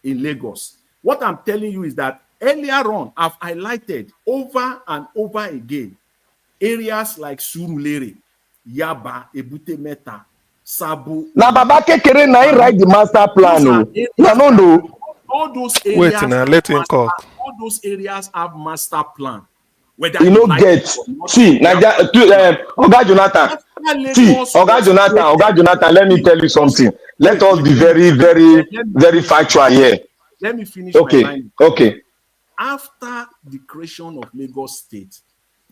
Lagos. What I'm telling you is that earlier on, I've highlighted over and over again areas like Surulere, Yaba, Ebute Meta, Sabo. Now, Baba Kekere na write the master plan. All those areas. Wait, now let him call. All those areas have master plan. Whether You you know, like get it or not, see, we have Naija, Oga Jonathan. after See, Lagos Oga was Jonathan, created. Oga Jonathan, let me See, tell you just something. Let wait, us be very, let me very finish my factual line. here. Let me finish my Okay, line. okay. After the creation of Lagos State,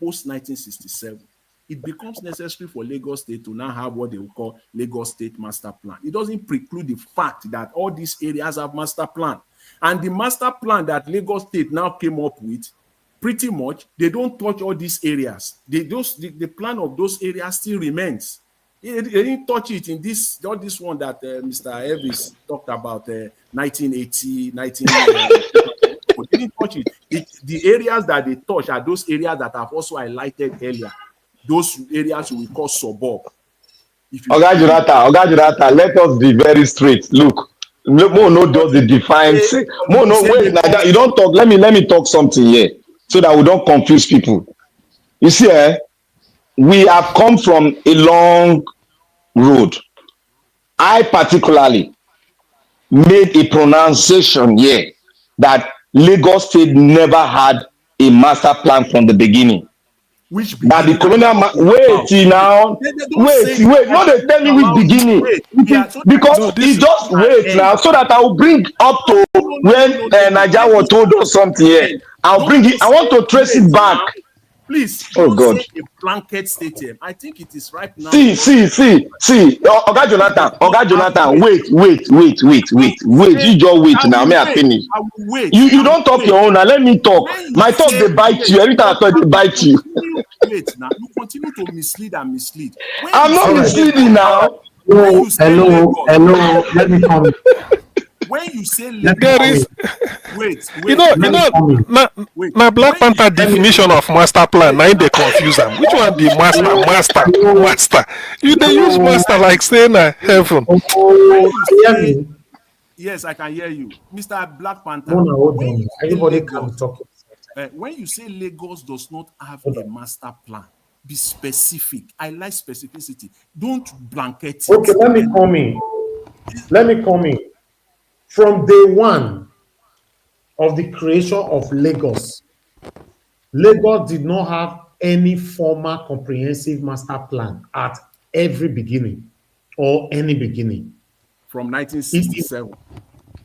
post 1967, it becomes necessary for Lagos State to now have what they will call Lagos State Master Plan. It doesn't preclude the fact that all these areas have master plan. And the master plan that Lagos State now came up with, pretty much, they don't touch all these areas. The plan of those areas still remains. They didn't touch it in this, not this one that Mr. Elvis talked about, 1980, 19... They didn't touch it. The areas that they touch are those areas that I've also highlighted earlier. Those areas we call suburb. Oga Jonathan, let us be very straight. Look, no does the define. No, wait, Naija, you don't talk. Let me talk something here so that we don't confuse people. You see, we have come from a long road. I particularly made a pronunciation here that Lagos State never had a master plan from the beginning. Which That the beginning? colonial wait now, wait, no, they tell me which beginning. Because No, he this just wait now so that I will bring up to when Naija was told us something here. I'll bring it. I want to trace it back. Please, Oh don't God. say a blanket statement. I think it is right now. See. Oga Jonathan, wait. You just wait now. May I finish? I will wait. You don't talk your own now. Let me talk. My talk they bite you. Every time I talk they bite you. Wait now. You continue to mislead and mislead. I'm not misleading now. Hello. Let me come. When you say there is, wait. na Black Panther definition of master plan. Now they confuse them. Which one the master? You they use master like saying heaven. Yes, I can hear you, Mr. Black Panther. Everybody can talk. When you say Lagos does not have a master plan, be specific. I like specificity. Don't blanket it. Okay, let me come in. From day one of the creation of Lagos, Lagos did not have any formal comprehensive master plan at every beginning or any beginning. From 1967.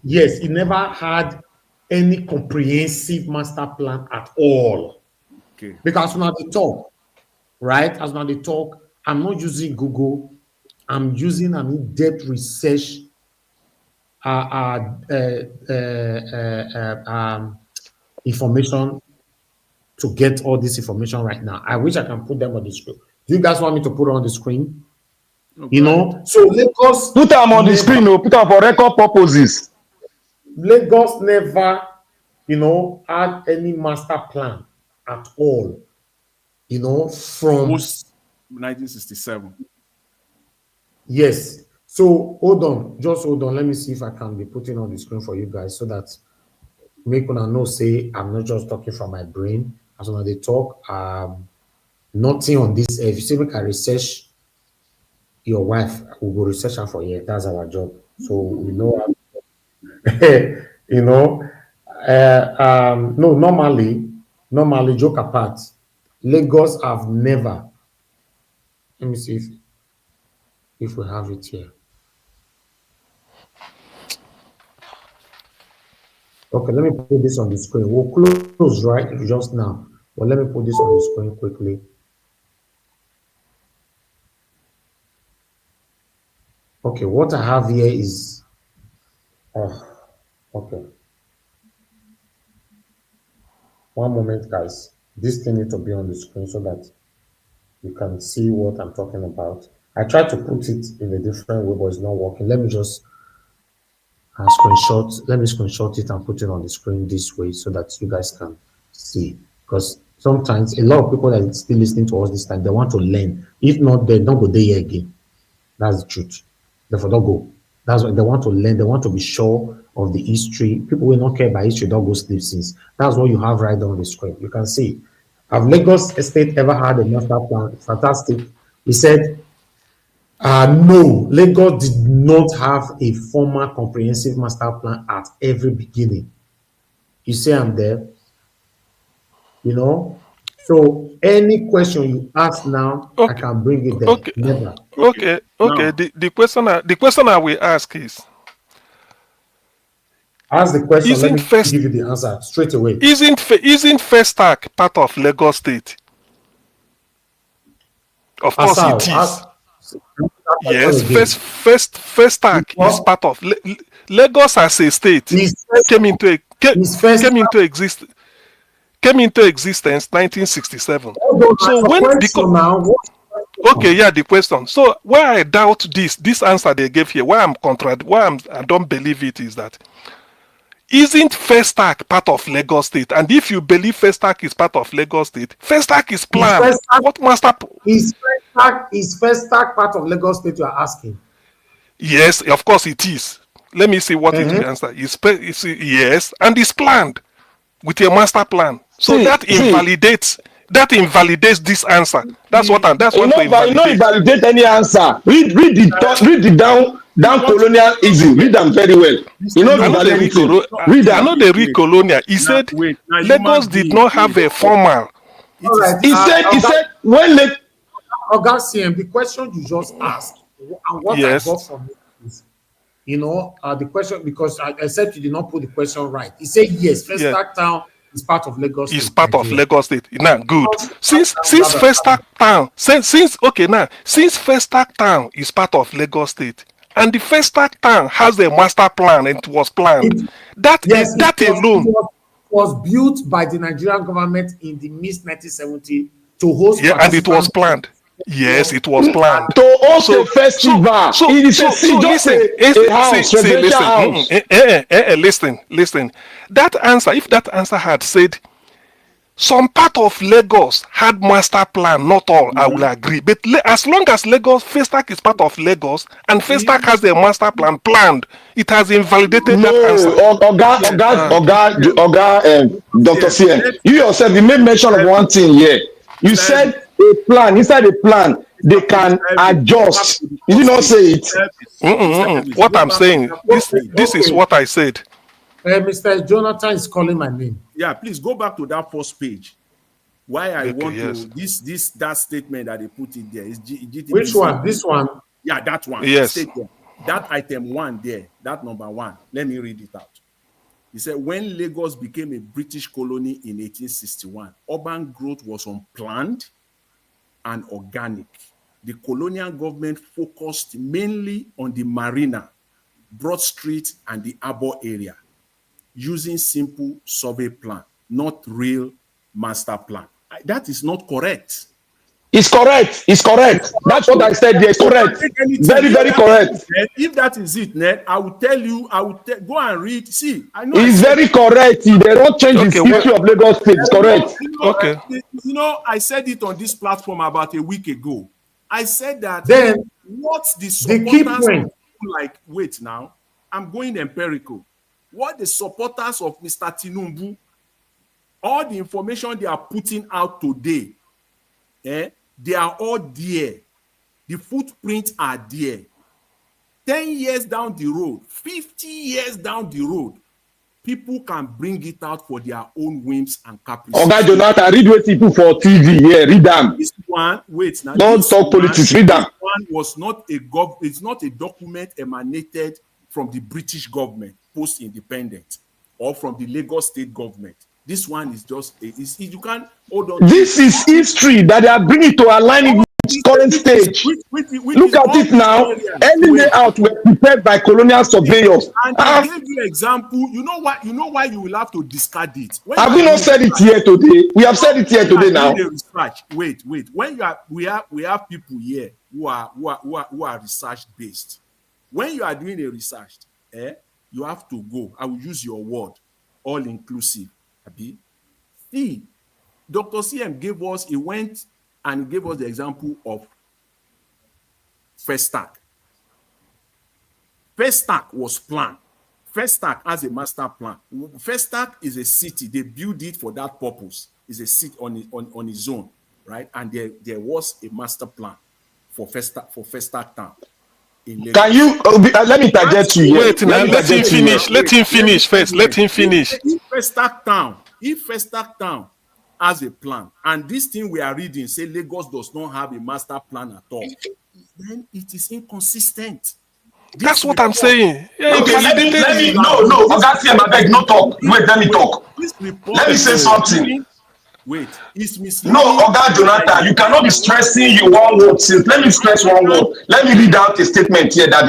Yes, it never had any comprehensive master plan at all. Okay. Because when they talk, right? As when they talk, I'm not using Google. I'm using an in-depth research information to get all this information right now. I wish I can put them on the screen. Do you guys want me to put it on the screen? Okay. So Lagos put them on the screen, put them for record purposes. Lagos never, had any master plan at all. From post 1967. Yes. So hold on. Let me see if I can be putting on the screen for you guys so that make una know say I'm not just talking from my brain. As when they talk, nothing on this. If you say we can research your wife, we will research her for you. That's our job. So we know no, normally joke apart, Lagos have never. Let me see if we have it here. Okay, let me put this on the screen. We'll close right just now, but let me put this on the screen quickly. Okay, what I have here is, okay. One moment, guys. This thing needs to be on the screen so that you can see what I'm talking about. I tried to put it in a different way, but it's not working. Let me just screenshot it and put it on the screen this way so that you guys can see. Because sometimes a lot of people that are still listening to us this time, they want to learn. If not, they don't go there again. That's the truth. Therefore, don't go. That's what they want to learn. They want to be sure of the history. People will not care about history, don't go sleep since. That's what you have right on the screen. You can see. Have Lagos State ever had a master plan? Fantastic. He said, no, Lagos did not have a formal comprehensive master plan at every beginning. You see, I'm there. So any question you ask now, I Okay. can bring it there. Okay. Never. Okay. Now, The question I will ask is: Ask the question. Let Isn't me first give you the answer straight away. isn't Festac part of Lagos State? Of course, it Asal, is. ask Yes, again. Festac is part of Lagos as a state. Came into existence 1967. So when okay, yeah, the question. So why I doubt this answer they gave here, why I don't believe it is that isn't Festac part of Lagos State? And if you believe Festac is part of Lagos State, Festac is planned. Is Festac part of Lagos State you are asking? Yes, of course it is. Let me see what is the answer. Yes, and it's planned with a master plan. So that invalidates this answer. That's what to invalidate any answer. Read the down colonialism. Read them very well. You know, I know the read colonial. He said Lagos did not have a formal. Right. He said when they CM, the question you just asked and what I got from it is, the question, because I said you did not put the question right. He said yes, Festac Town is part of Lagos State. It's part of Lagos State. Now, good. Since Festac Town is part of Lagos State, and the Festac Town has a master plan and it was planned. That alone was built by the Nigerian government in the mid-1970s to host. Yeah, and it was planned. Yes, it was planned. To host a festival. Listen. That answer, if that answer had said some part of Lagos had master plan, not all, I will agree. But as long as Festac is part of Lagos and Festac has a master plan planned, it has invalidated that answer. Dr. CM, you yourself, you made mention of one thing here. You said a plan, inside a plan, they can adjust. You did not say it. What I'm saying, this is what I said. Mr. Jonathan is calling my name. Yeah, please go back to that first page. Why I want to that statement that they put in there is GTB. Which one? This one? Yeah, that one. Yes. That item 1 there, that number 1. Let me read it out. He said, when Lagos became a British colony in 1861, urban growth was unplanned and organic. The colonial government focused mainly on the Marina, Broad Street, and the Arbor area, using simple survey plan, not real master plan. That is not correct. It's correct. That's what I said. It's correct. Very, very correct. If that is it, Ned, I will tell you, go and read. See, I know. It's very correct. They don't change the history of Lagos State. It's correct. I said it on this platform about a week ago. I said that what the supporters wait now, I'm going empirical. What the supporters of Mr. Tinubu, all the information they are putting out today, they are all there. The footprints are there. 10 years down the road, 50 years down the road, people can bring it out for their own whims and caprices. Okay, Jonathan, read what people for TV. Yeah, read them. This one, wait now. Don't talk politics. Read them. This one was not it's not a document emanated from the British government post-independence or from the Lagos State government. This one is just you can't hold on. This is history that they are bringing to align with current stage. Look at it now. Any layout were prepared by colonial surveyors. And I gave you example. You know why you will have to discard it. Have we not said it here today? We have said it here today now. Wait. When we have people here who are research based. When you are doing a research, you have to go. I will use your word, all inclusive. See, Dr. CM went and gave us the example of Festac. Festac was planned. Festac has a master plan. Festac is a city. They built it for that purpose. It's a city on its own, right? And there was a master plan for Festac Town. Can you let me interject you? Wait, now let him finish. Let him finish first. Let him finish. If Festac Town has a plan, and this thing we are reading say Lagos does not have a master plan at all, then it is inconsistent. That's what I'm saying. Yeah, Okay, let me no, that's him. I beg, no talk. Wait, let me talk. Let me say something. Wait, it's misleading. No, Oga Jonathan, you cannot be stressing you one word. Since let me stress one word. Let me read out a statement here that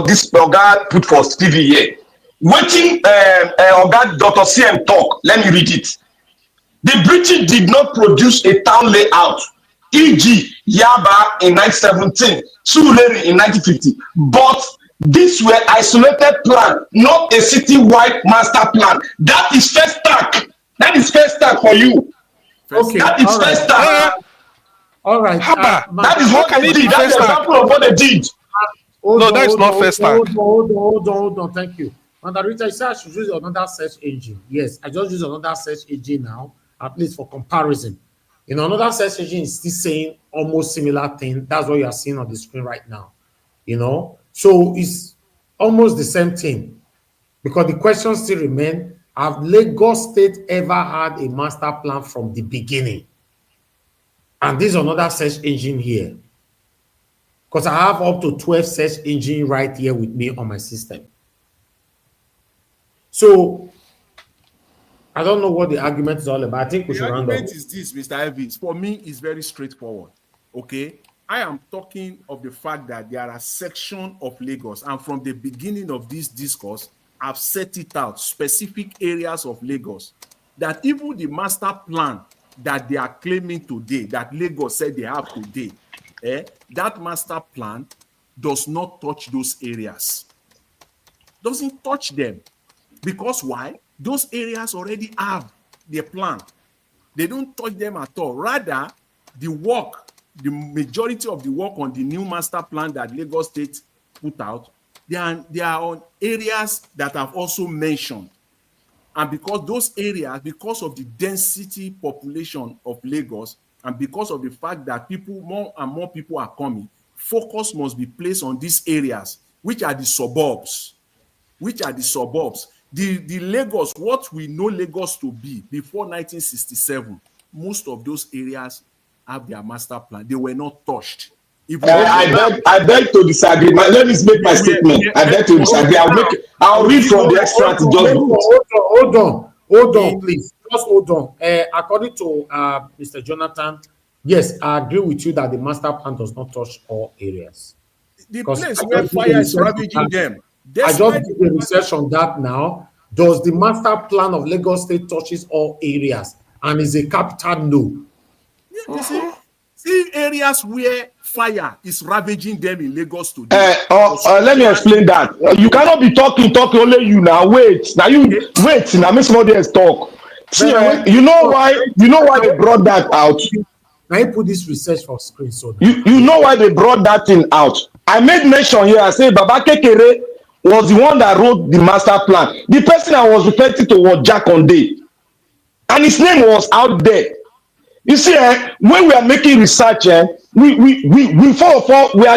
this Oga put for TV here. Waiting, Oga Dr. CM talk. Let me read it. The British did not produce a town layout, e.g., Yaba in 1917, Sowore in 1950, but these were isolated plan, not a city-wide master plan. That is first stack. That is first stack for you. Okay, that is first stack. All right. That is what they did. That's an example of what they did. No, that's not first stack. Hold on. Thank you. Rita, you said I should use another search engine. Yes, I just use another search engine now, at least for comparison. Another search engine is still saying almost similar thing. That's what you are seeing on the screen right now. So it's almost the same thing, because the question still remains: have Lagos State ever had a master plan from the beginning? And this is another search engine here, because I have up to 12 search engine right here with me on my system. So I don't know what the argument is all about. I think we should round up. The argument is this, Mr. Evans. For me, it's very straightforward. Okay, I am talking of the fact that there are sections of Lagos, and from the beginning of this discourse, I've set it out, specific areas of Lagos, that even the master plan that they are claiming today, that Lagos said they have today, that master plan does not touch those areas. Doesn't touch them. Because why? Those areas already have their plan. They don't touch them at all. Rather, the majority of the work on the new master plan that Lagos State put out, they are on areas that I've also mentioned. And because those areas, because of the density population of Lagos, and because of the fact that more and more people are coming, focus must be placed on these areas, which are the suburbs. The Lagos, what we know Lagos to be before 1967, most of those areas have their master plan. They were not touched. I beg to disagree. Let me make my statement. I beg to disagree. I'll read from the extract. Hold on, please. Just hold on. According to Mr. Jonathan, yes, I agree with you that the master plan does not touch all areas. The place where fire is ravaging them. I just did the research on that now. Does the master plan of Lagos State touches all areas? And is a capital no. Yeah, see areas where fire is ravaging them in Lagos today. Let me explain that. You cannot be talking only you now. Wait. Now make somebody else talk. See, you know why they brought that out? Now you put this research for screen, so you know why they brought that thing out. I made mention here. I say Baba Kekere was the one that wrote the master plan. The person I was referring to was Jack Onde, and his name was out there. You see, when we are making research, we are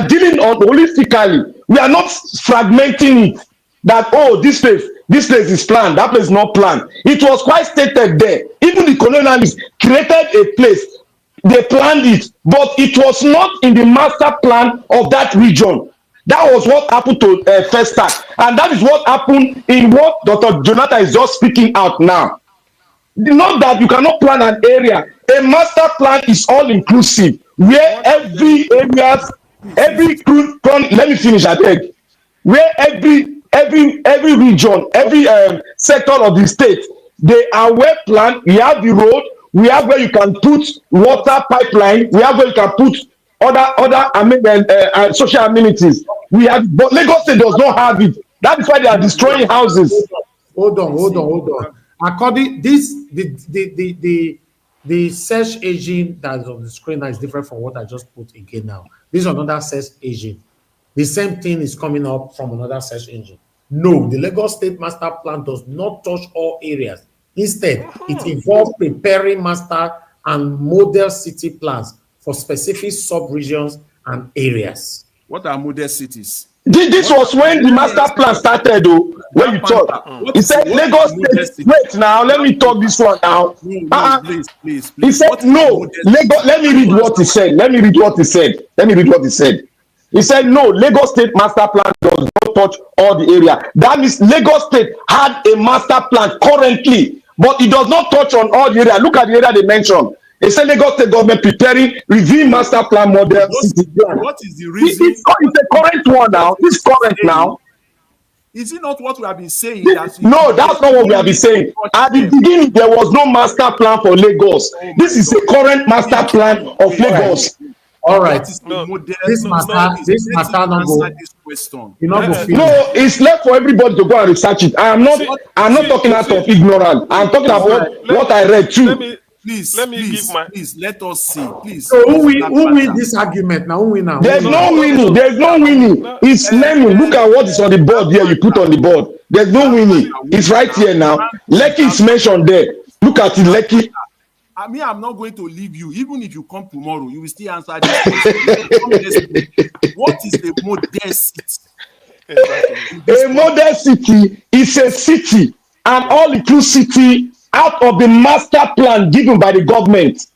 dealing on holistically. We are not fragmenting it. That this place is planned, that place is not planned. It was quite stated there. Even the colonialists created a place. They planned it, but it was not in the master plan of that region. That was what happened to First Stack, and that is what happened in what Dr. Jonathan is just speaking out now. Not that you cannot plan an area. A master plan is all inclusive, where every areas, let me finish, I beg. Where every region, every sector of the state, they are well planned. We have the road. We have where you can put water pipeline. We have where you can put other social amenities. We have, but Lagos State does not have it. That is why they are destroying houses. Hold on. According the search engine that is on the screen now is different from what I just put again now. This is another search engine. The same thing is coming up from another search engine. No, the Lagos State Master Plan does not touch all areas. Instead, it involves preparing master and model city plans for specific sub-regions and areas. What are model cities? This was when the master plan started, though. When you talk, he said Lagos State. Wait now, let me talk this one now. Please. He said no. Lagos. Let me read what he said. He said no. Lagos State master plan does not touch all the area. That means Lagos State had a master plan currently, but it does not touch on all the area. Look at the area they mentioned. They said Lagos State government preparing review master plan model. What is the reason? It's a current one now. It's current now. Is it not what we have been saying? No, that's not what we have been saying. At the beginning, there was no master plan for Lagos. This is the current master plan of Lagos. All right. This matter no go. No, it's left for everybody to go and research it. I'm not talking out of ignorance. I'm talking about what I read too. Please, let us see. Please. So who win this argument now? Who win now? There's no winning. It's learning. Look at what is on the board here. You put on the board. There's no winning. It's right here now. Lekki is mentioned there. Look at it, Lekki. I'm not going to leave you. Even if you come tomorrow, you will still answer this question. What is a modest city? A modest city is a city, an all-inclusive city out of the master plan given by the government.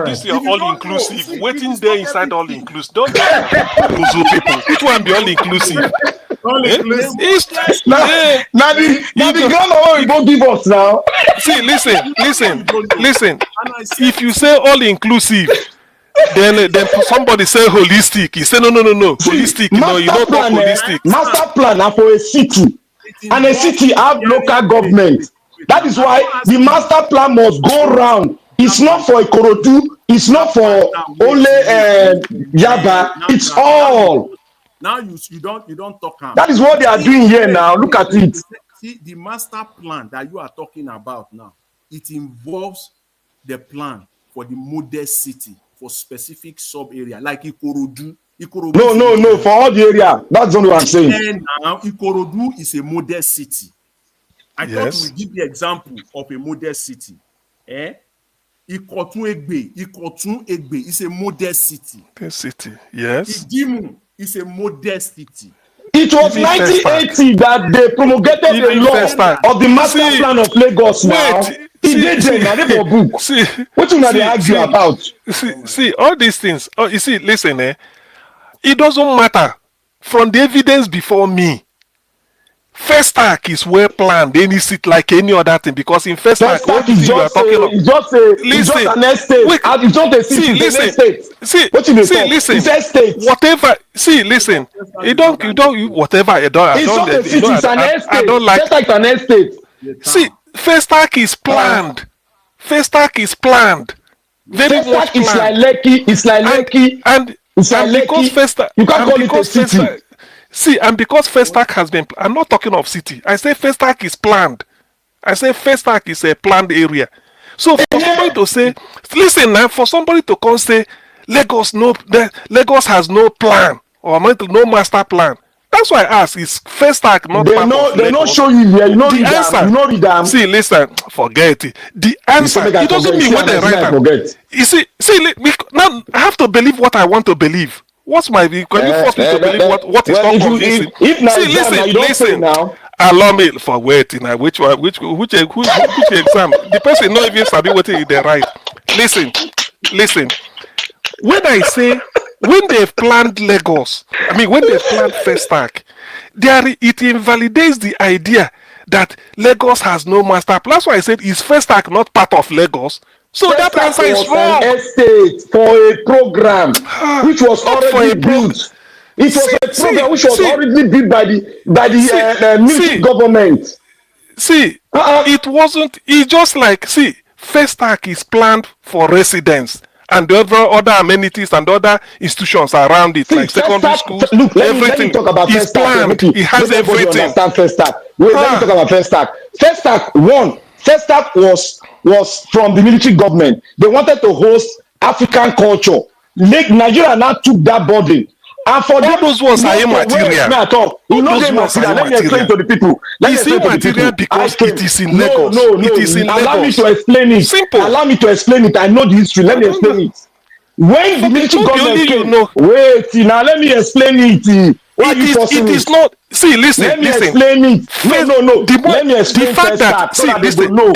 This is all-inclusive. Waiting there inside all-inclusive. Don't inclusive people. It won't be all-inclusive. Now the government will go give us now. See, listen. If you say all-inclusive, then somebody say holistic. He say no. Holistic. No, you don't talk holistic. Master plan are for a city, and a city have local government. That is why the master plan must go round. It's not for Ikorodu. It's not for only Yaba. It's all. Now you don't talk. That is what they are doing here now. Look at it. See, the master plan that you are talking about now, it involves the plan for the modest city for specific sub area like Ikorodu. No, for all the area. That's not what I'm saying. And now Ikorodu is a modest city. I thought we give the example of a modest city. Ikotun Egbe is a modest city. Yes. Idimu is a modest city. It was 1980 that they promulgated the law of the master plan of Lagos now. What do they argue about? See, all these things. Oh, you see, listen, it doesn't matter. From the evidence before me, First Act is well planned. Any seat like any other thing, because in First Act, what you are talking about, it's just an estate. It's not a city. It's an estate. Listen. It's estate. Whatever. See, listen. You don't. Whatever. I don't. It's not a city. It's an estate. I don't like. Just like an estate. See, First Act is planned. First Act is planned. Very much planned. It's like Lekki. It's like Lekki. And because First Act, you can't call it a city. See, and because First Act has been, I'm not talking of city. I say First Act is planned. I say First Act is a planned area. So for somebody to say, listen now, for somebody to come say Lagos has no plan or no master plan. That's why I ask, is First Act not part of Lagos? They don't show you here. You know the answer. You know the damn. See, listen, forget it. The answer, it doesn't mean what they write. You see, now I have to believe what I want to believe. What's my view? Can you force me to believe what is not convincing? Listen. Now. Allow me for waiting. Which exam? The person not even sabi what they write. Listen. When they've planned Lagos, when they've planned First Act, it invalidates the idea that Lagos has no master plan. That's why I said, is First Act not part of Lagos? So that answer is wrong. An estate for a program which was already built. It was a program which was already built by the military government. It wasn't. It's just like First Act is planned for residents and the other amenities and other institutions around it, like secondary schools. Look, let me talk about First Act. It has everything. Understand First Act. Let me talk about First Act. First Act 1. First Act was from the military government. They wanted to host African culture. Nigeria now took that burden. And for all those ones are immaterial. Let me explain to the people. It's immaterial because it is in Lagos. It is in Lagos. Allow me to explain it. Simple. Allow me to explain it. I know the history. Let me explain it. When the military government came, wait, now let me explain it. Why are you forcing it is not. See, listen. Let me listen. explain it. No. Let me explain the fact that so that listen, they know.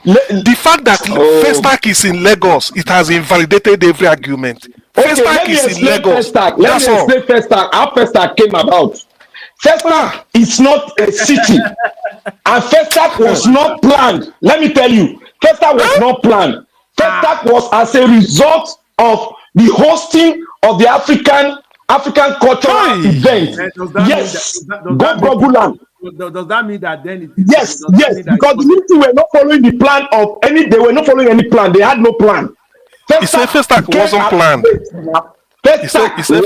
the fact that Festac is in Lagos, it has invalidated every argument. Festac is in Lagos. Let me explain Festac. How Festac came about. Festac is not a city, and Festac was not planned. Let me tell you, Festac was not planned. Festac was as a result of the hosting of the African cultural event. Yes, Does that mean that then? Yes, because the military were not following the plan of any. They were not following any plan. They had no plan. Festac wasn't planned. Festac was a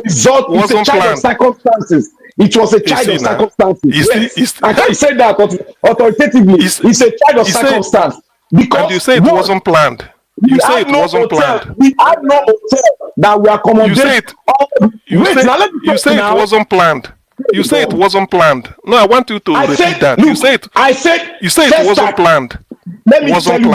result. It's a child of circumstances. It was a child of circumstances. I can't say that authoritatively. It's a child of circumstance. Because and you say it wasn't planned. You say it wasn't planned. We had no hotel that we accommodate. You say it wasn't planned. You say it wasn't planned. No, I want you to repeat that. Look, you say it wasn't planned. Let me tell you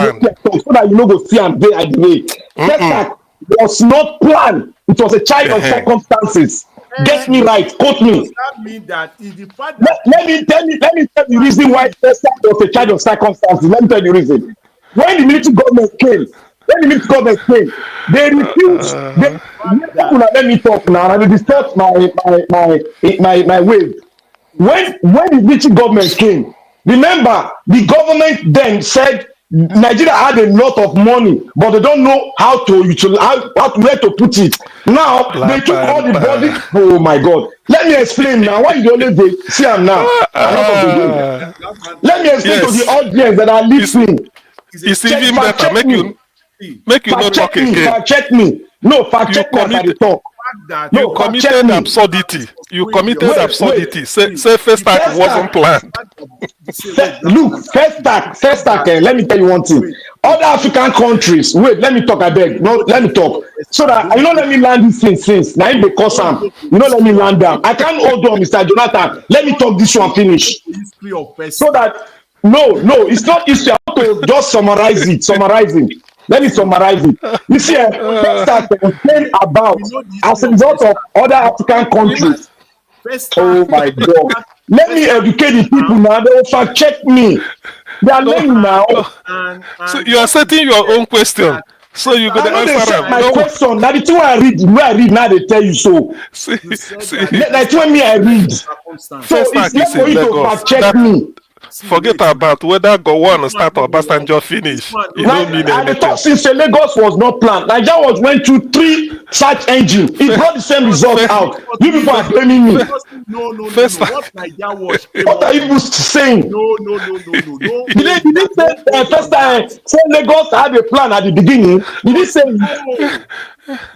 so that you know go see and day at the way. Festac was not planned. It was a child of circumstances. Get me right. Quote me. Does that mean that is the fact that let me tell you the reason why Festac was a child of circumstances. Let me tell you the reason. When the military government came, they refused. Let me talk now. I will disturb my wave. When the military government came, remember the government then said Nigeria had a lot of money, but they don't know how to utilize, where to put it. Now they took all the body. Oh my God! Let me explain now. Why you only see am now? Let me explain to the audience that are listening. It's even better. Make you not talk again. Fact check me. No, fact check me as I talk. You committed absurdity. Absurdity. Say Festac wasn't planned. Look, Festac. Let me tell you one thing. Other African countries. Wait, let me talk. I beg. No, let me talk. So that you don't let me land these things since. Now if they cause them, you don't let me land them. I can't hold on, Mr. Jonathan. Let me talk this one finish. So that no, it's not history. I want to just summarize it. Let me summarize it. You see, Festac came about as a result of other African countries. Oh my God. Let me educate the people now. They will fact check me. They are learning now. So you are setting your own question. So you got to answer them. My question. Now the two I read now they tell you so. Like when me I read. So it's not for you to fact check me. Forget about whether Gowon start or Obasanjo finish. It don't mean anything. The talk since Lagos was not planned. Nigeria went through 3 search engines. It brought the same result out. You people are blaming me. No. What Nigeria was? What are you people saying? No. Did they say first time say Lagos had a plan at the beginning? Did they say?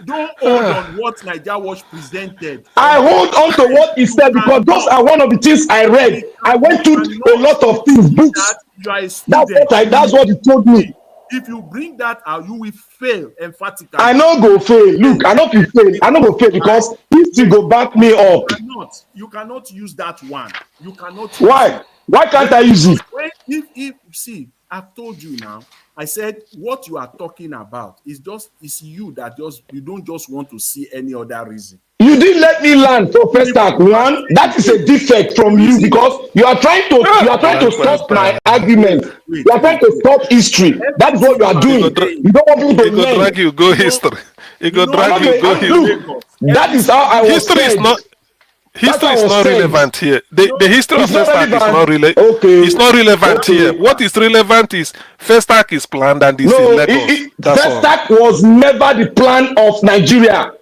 Don't hold on what Nigeria was presented. I hold on to what he said because those are one of the things I read. I went through a lot of things, books. That's what he told me. If you bring that out, you will fail emphatically. I no go fail. Look, I no go fail. I no go fail because history go back me up. You cannot use that one. You cannot. Why? Why can't I use it? If see, I've told you now. I said what you are talking about is you that you don't just want to see any other reason. You didn't let me learn for Festac, man. That is a defect from you because you are trying to stop my argument. You are trying to stop history. That's what you are doing. You don't want people to learn. It go drag you go history. It go drag you go history. That is how I was history said. History is not relevant here. The history of Festac is not relevant. Okay. It's not relevant here. What is relevant is Festac is planned and it's in Lagos. Festac was never the plan of Nigeria.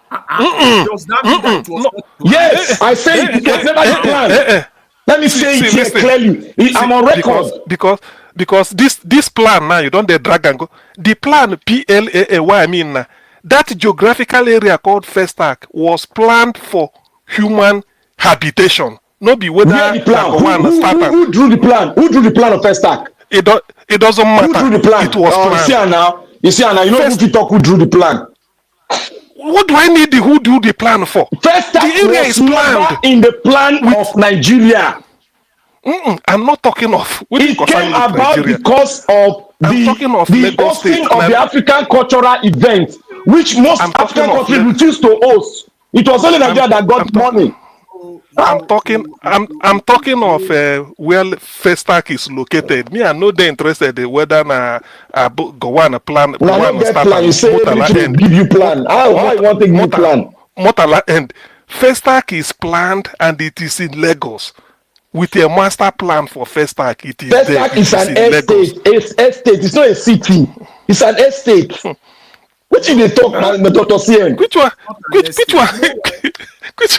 Does that mean that it was not planned? Yes, I say it was never the plan. Let me say it here clearly. I'm on record. Because this plan now, you don't drag and go. The plan PLAAY, that geographical area called Festac was planned for human habitation. No be whether who drew the plan? Who drew the plan of Festac? It doesn't matter. Who drew the plan? It was planned. You see now. You know who talk who drew the plan. What do I need who drew the plan for? Festac the area is planned in the plan of Nigeria. I'm not talking of. It came about Nigeria. Because of the hosting of the African cultural event, which most African countries refused to host. It was only Nigeria that got money. I'm talking of where Festac is located. Me, I know they're interested in whether go on a plan, Now go no on get start plan. You and say Motala military end. give you plan. How you want to give you plan? Motala end. Festac is planned and it is in Lagos. With a master plan for Festac, it is there. Festac It is is an in Lagos. estate. It's estate. It's not a city. It's an estate. Which if they talk, man, Dr. CM. Which one? Which one?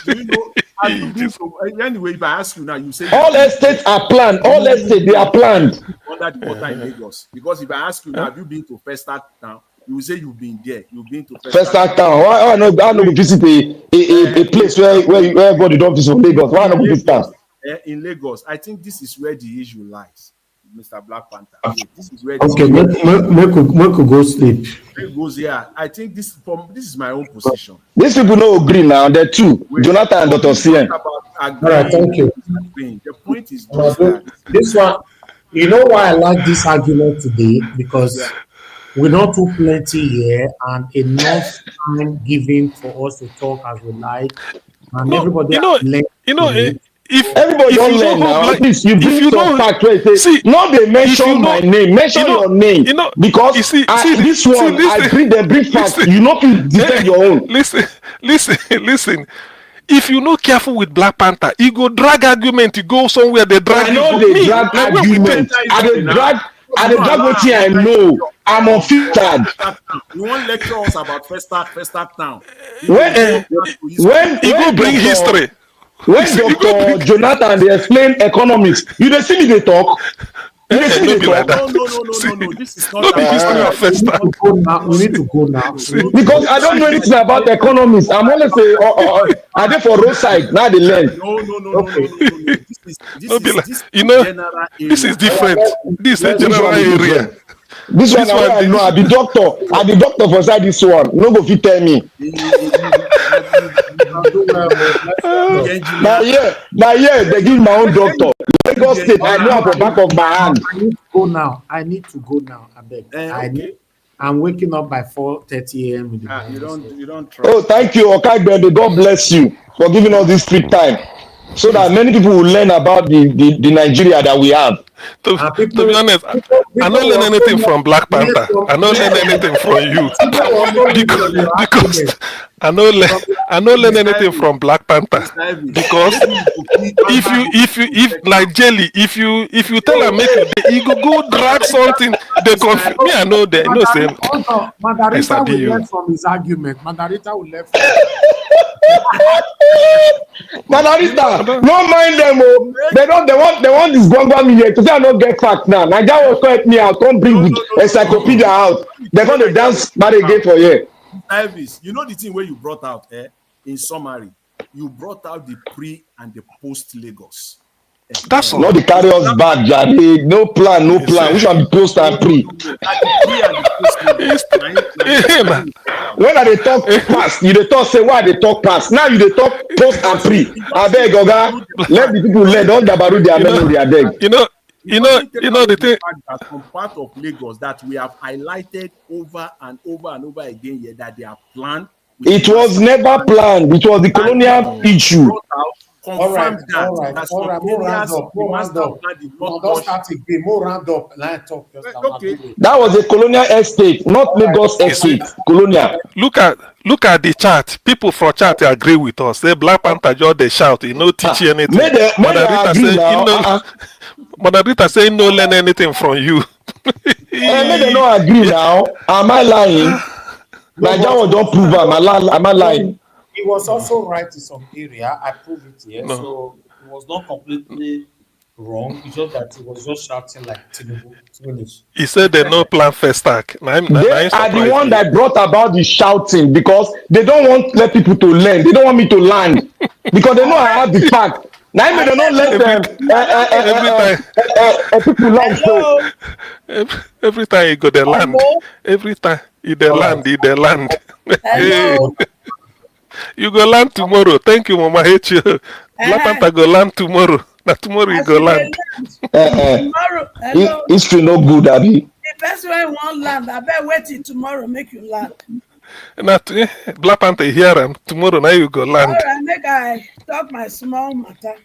Do you know? Have you been to anyway? If I ask you now, you say All estates are planned. All estates they are planned. under the water in Lagos. Because if I ask you now, have you been to Festac town? You will say you've been there. You've been to Festac town. Why I no visit a place where everybody don't visit Lagos? Why not visit town? In Lagos, I think this is where the issue lies, Mr. Black Panther. This is where. Okay, make we go sleep. Goes here. I think this is my own position. These people no agree now. They're two. Jonathan and Dr. CM. All right, thank you. The point is just that this one. You know why I like this argument today? Because we don't too plenty here and enough time given for us to talk as we like, and everybody. If everybody don't learn now, at least you bring some fact where you say, not they mention my name, mention your name, because this one I bring fact, you know to defend your own. Listen. If you no careful with Black Panther, you go drag argument, you go somewhere they drag. I know they drag argument. I dey drag wetin I know. I'm unfiltered. You won't lecture us about Festac town. When you go bring history. When Dr. Jonathan they explain economics, you dey see me dey talk. You dey see me dey talk. No. This is not the history of Festac. We need to go now. Because I don't know anything about economics. I'm only say, I dey for roadside now they learn. No. This is different. This is a general area. This one I know. I be doctor for side this one. No go fit tell me. Now they give my own doctor. Lagos State, I know for back of my hand. I need to go now. I beg. I'm waking up by 4:30 a.m. in the morning. You don't try. Oh, thank you, Okagbede. God bless you for giving us this free time, so that many people will learn about the Nigeria that we have. To be honest, I don't learn anything from Black Panther. I don't learn anything from you because I don't learn anything from Black Panther because if like jelly, if you tell them make you go drag something, they confuse me. I know they know same. Margarita will learn from his argument. Margarita will learn from. Margarita, no mind them. Oh, they want this Gwangwa me here to say I don't get fact now. Naija will help me out. Come bring encyclopedia out. They're going to dance bad again for you. Elvis, you know the thing where you brought out, in summary, you brought out the pre and the post Lagos. That's all. Not the carry us back, Jade. No plan. Which one be post and pre? When are they talk past? You they talk say why they talk past. Now you they talk post and pre. I beg, Oga, let the people learn. Don't dabaru their memory. I beg. You know the thing. That some part of Lagos that we have highlighted over and over again here that they are planned. It was never planned. It was the colonial issue. All right. More round up. Don't start again. More round up. Okay. That was a colonial estate, not Lagos estate. Colonial. Look at the chart. People for chart agree with us. Say Black Panther just they shout. You know, teach you anything. Rita say no learn anything from you. May they not agree now. Am I lying? Nigeria don't prove am I lying? He was also right in some area. I proved it here. No. So it was not completely wrong. It's just that he was just shouting like Tinubu. He said they no plan Festac. They are the one that brought about the shouting because they don't want let people to learn. They don't want me to land because they know I have the fact. Now they don't let them people land. So. Every time you go the land. Every time you the land. Hey. You go land tomorrow. Thank you, Mama. Hate you. Black Panther go land tomorrow. Now tomorrow you go land. History no good, Abi. The person when won't land, I bet wait till tomorrow make you land. Not Black Panther hear him. Tomorrow now you go land. All right, make I talk my small matter.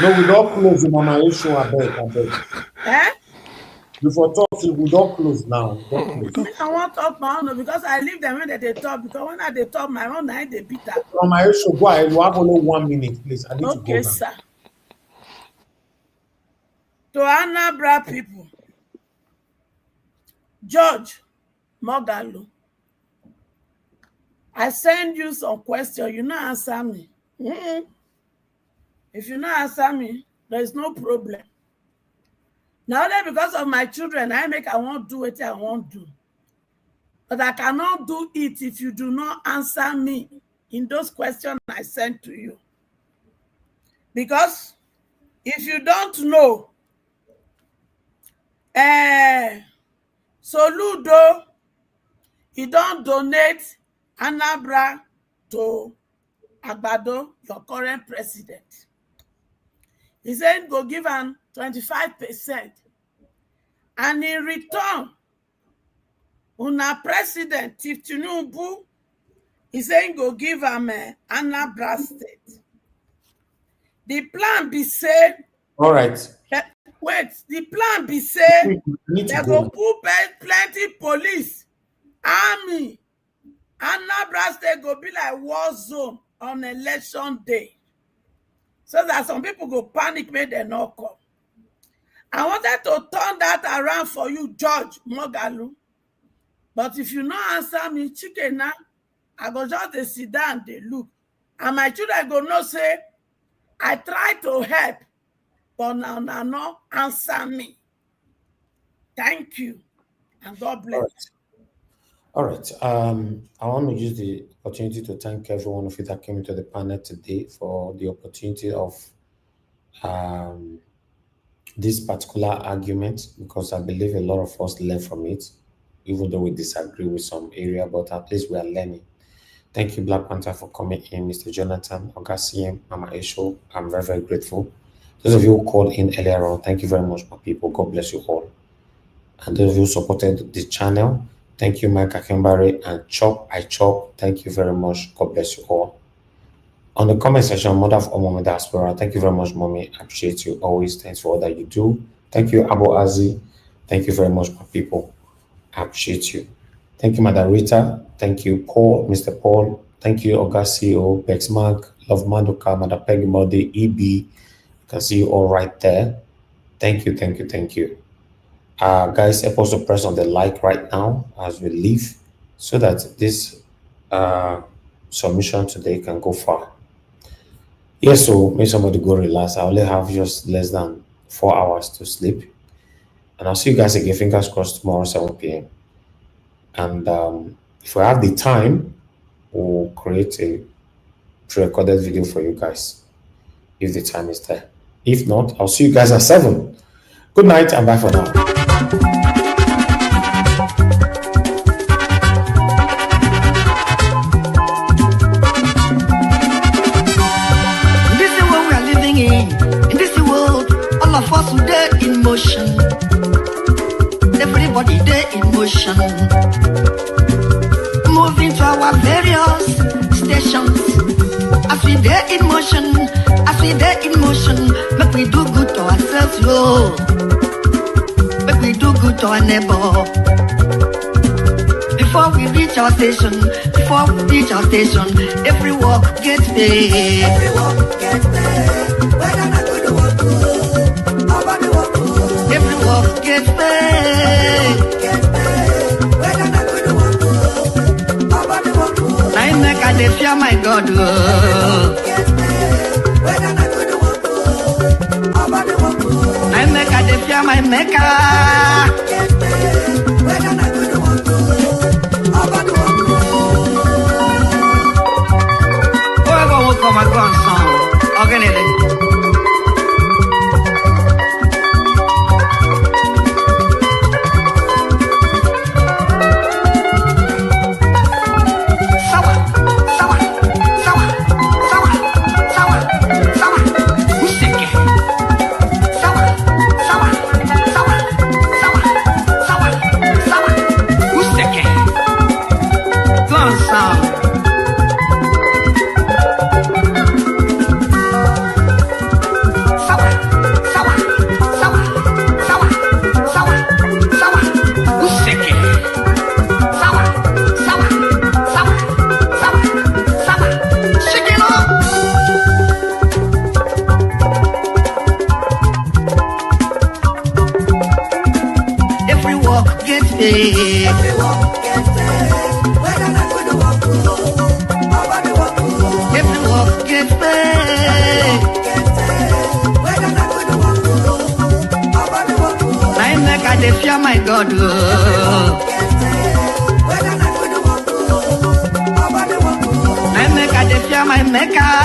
No, we don't close the Mama issue. I beg. Eh? Before talking, we don't close now. We don't close. I want to talk my own because I leave them when they talk. Because when they talk my own, I they beat up. Mama issue, go ahead. You have only 1 minute, please. I need to go now. Okay, sir. To Anambra people, George Mogalo, I send you some questions. You not answer me. If you not answer me, there is no problem. Now that because of my children, I won't do what I won't do. But I cannot do it if you do not answer me in those questions I sent to you. Because if you don't know, Soludo, he don't donate Anambra to Agbado, your current president. He said go give him 25%. And in return, una president Tinubu, he said go give him Anambra State. The plan be say, all right. Wait, the plan be say they go put plenty police, army, Anambra State go be like war zone on election day. So that some people go panic, make them not come. I wanted to turn that around for you, George Mogalo. But if you not answer me, chicken now, I go just sit down, they look. And my children go no say, I try to help, but now no answer me. Thank you. And God bless. All right. I want to use the opportunity to thank every one of you that came into the panel today for the opportunity of this particular argument, because I believe a lot of us learn from it, even though we disagree with some area, but at least we are learning. Thank you, Black Panther, for coming in, Mr. Jonathan, Ogasiem, Mama Esho. I'm very, very grateful. Those of you who called in earlier on, thank you very much, my people. God bless you all. And those of you who supported the channel, thank you, Mike Akembare and Chop. Thank you very much. God bless you all. On the comment section, Mother of Omome Diaspora, thank you very much, Mommy. I appreciate you always. Thanks for all that you do. Thank you, Abu Azi. Thank you very much, my people. I appreciate you. Thank you, Madam Rita. Thank you, Paul, Mr. Paul. Thank you, Ogasio, Bexmark, Love Mandoka, Madam Peggy Modi, EB. You can see you all right there. Thank you. Guys, help us to press on the like right now as we leave, so that this submission today can go far. Yes, so make somebody go relax. I only have just less than 4 hours to sleep. And I'll see you guys again, fingers crossed, tomorrow, 7 p.m. And if we have the time, we'll create a pre-recorded video for you guys, if the time is there. If not, I'll see you guys at 7. Good night and bye for now. Of us today in motion, everybody there in motion, moving to our various stations. As we there in motion, make we do good to ourselves, yo. Make we do good to our neighbor. Before we reach our station, every walk gets paid. Every walk gets paid. Whether not good or what good. Every walk gets paid. Whether not good or what good. I make a day fear my God. Whether not good or what good. I make a day fear my maker. Whether not good or what good. Whoever will come and go on song, organize. get paid. Every work get paid. Whether na good work nobody work. Every work get paid. Whether na good work nobody work. I make I dey fear my God. Whether na good work nobody work. I make I dey fear my maker.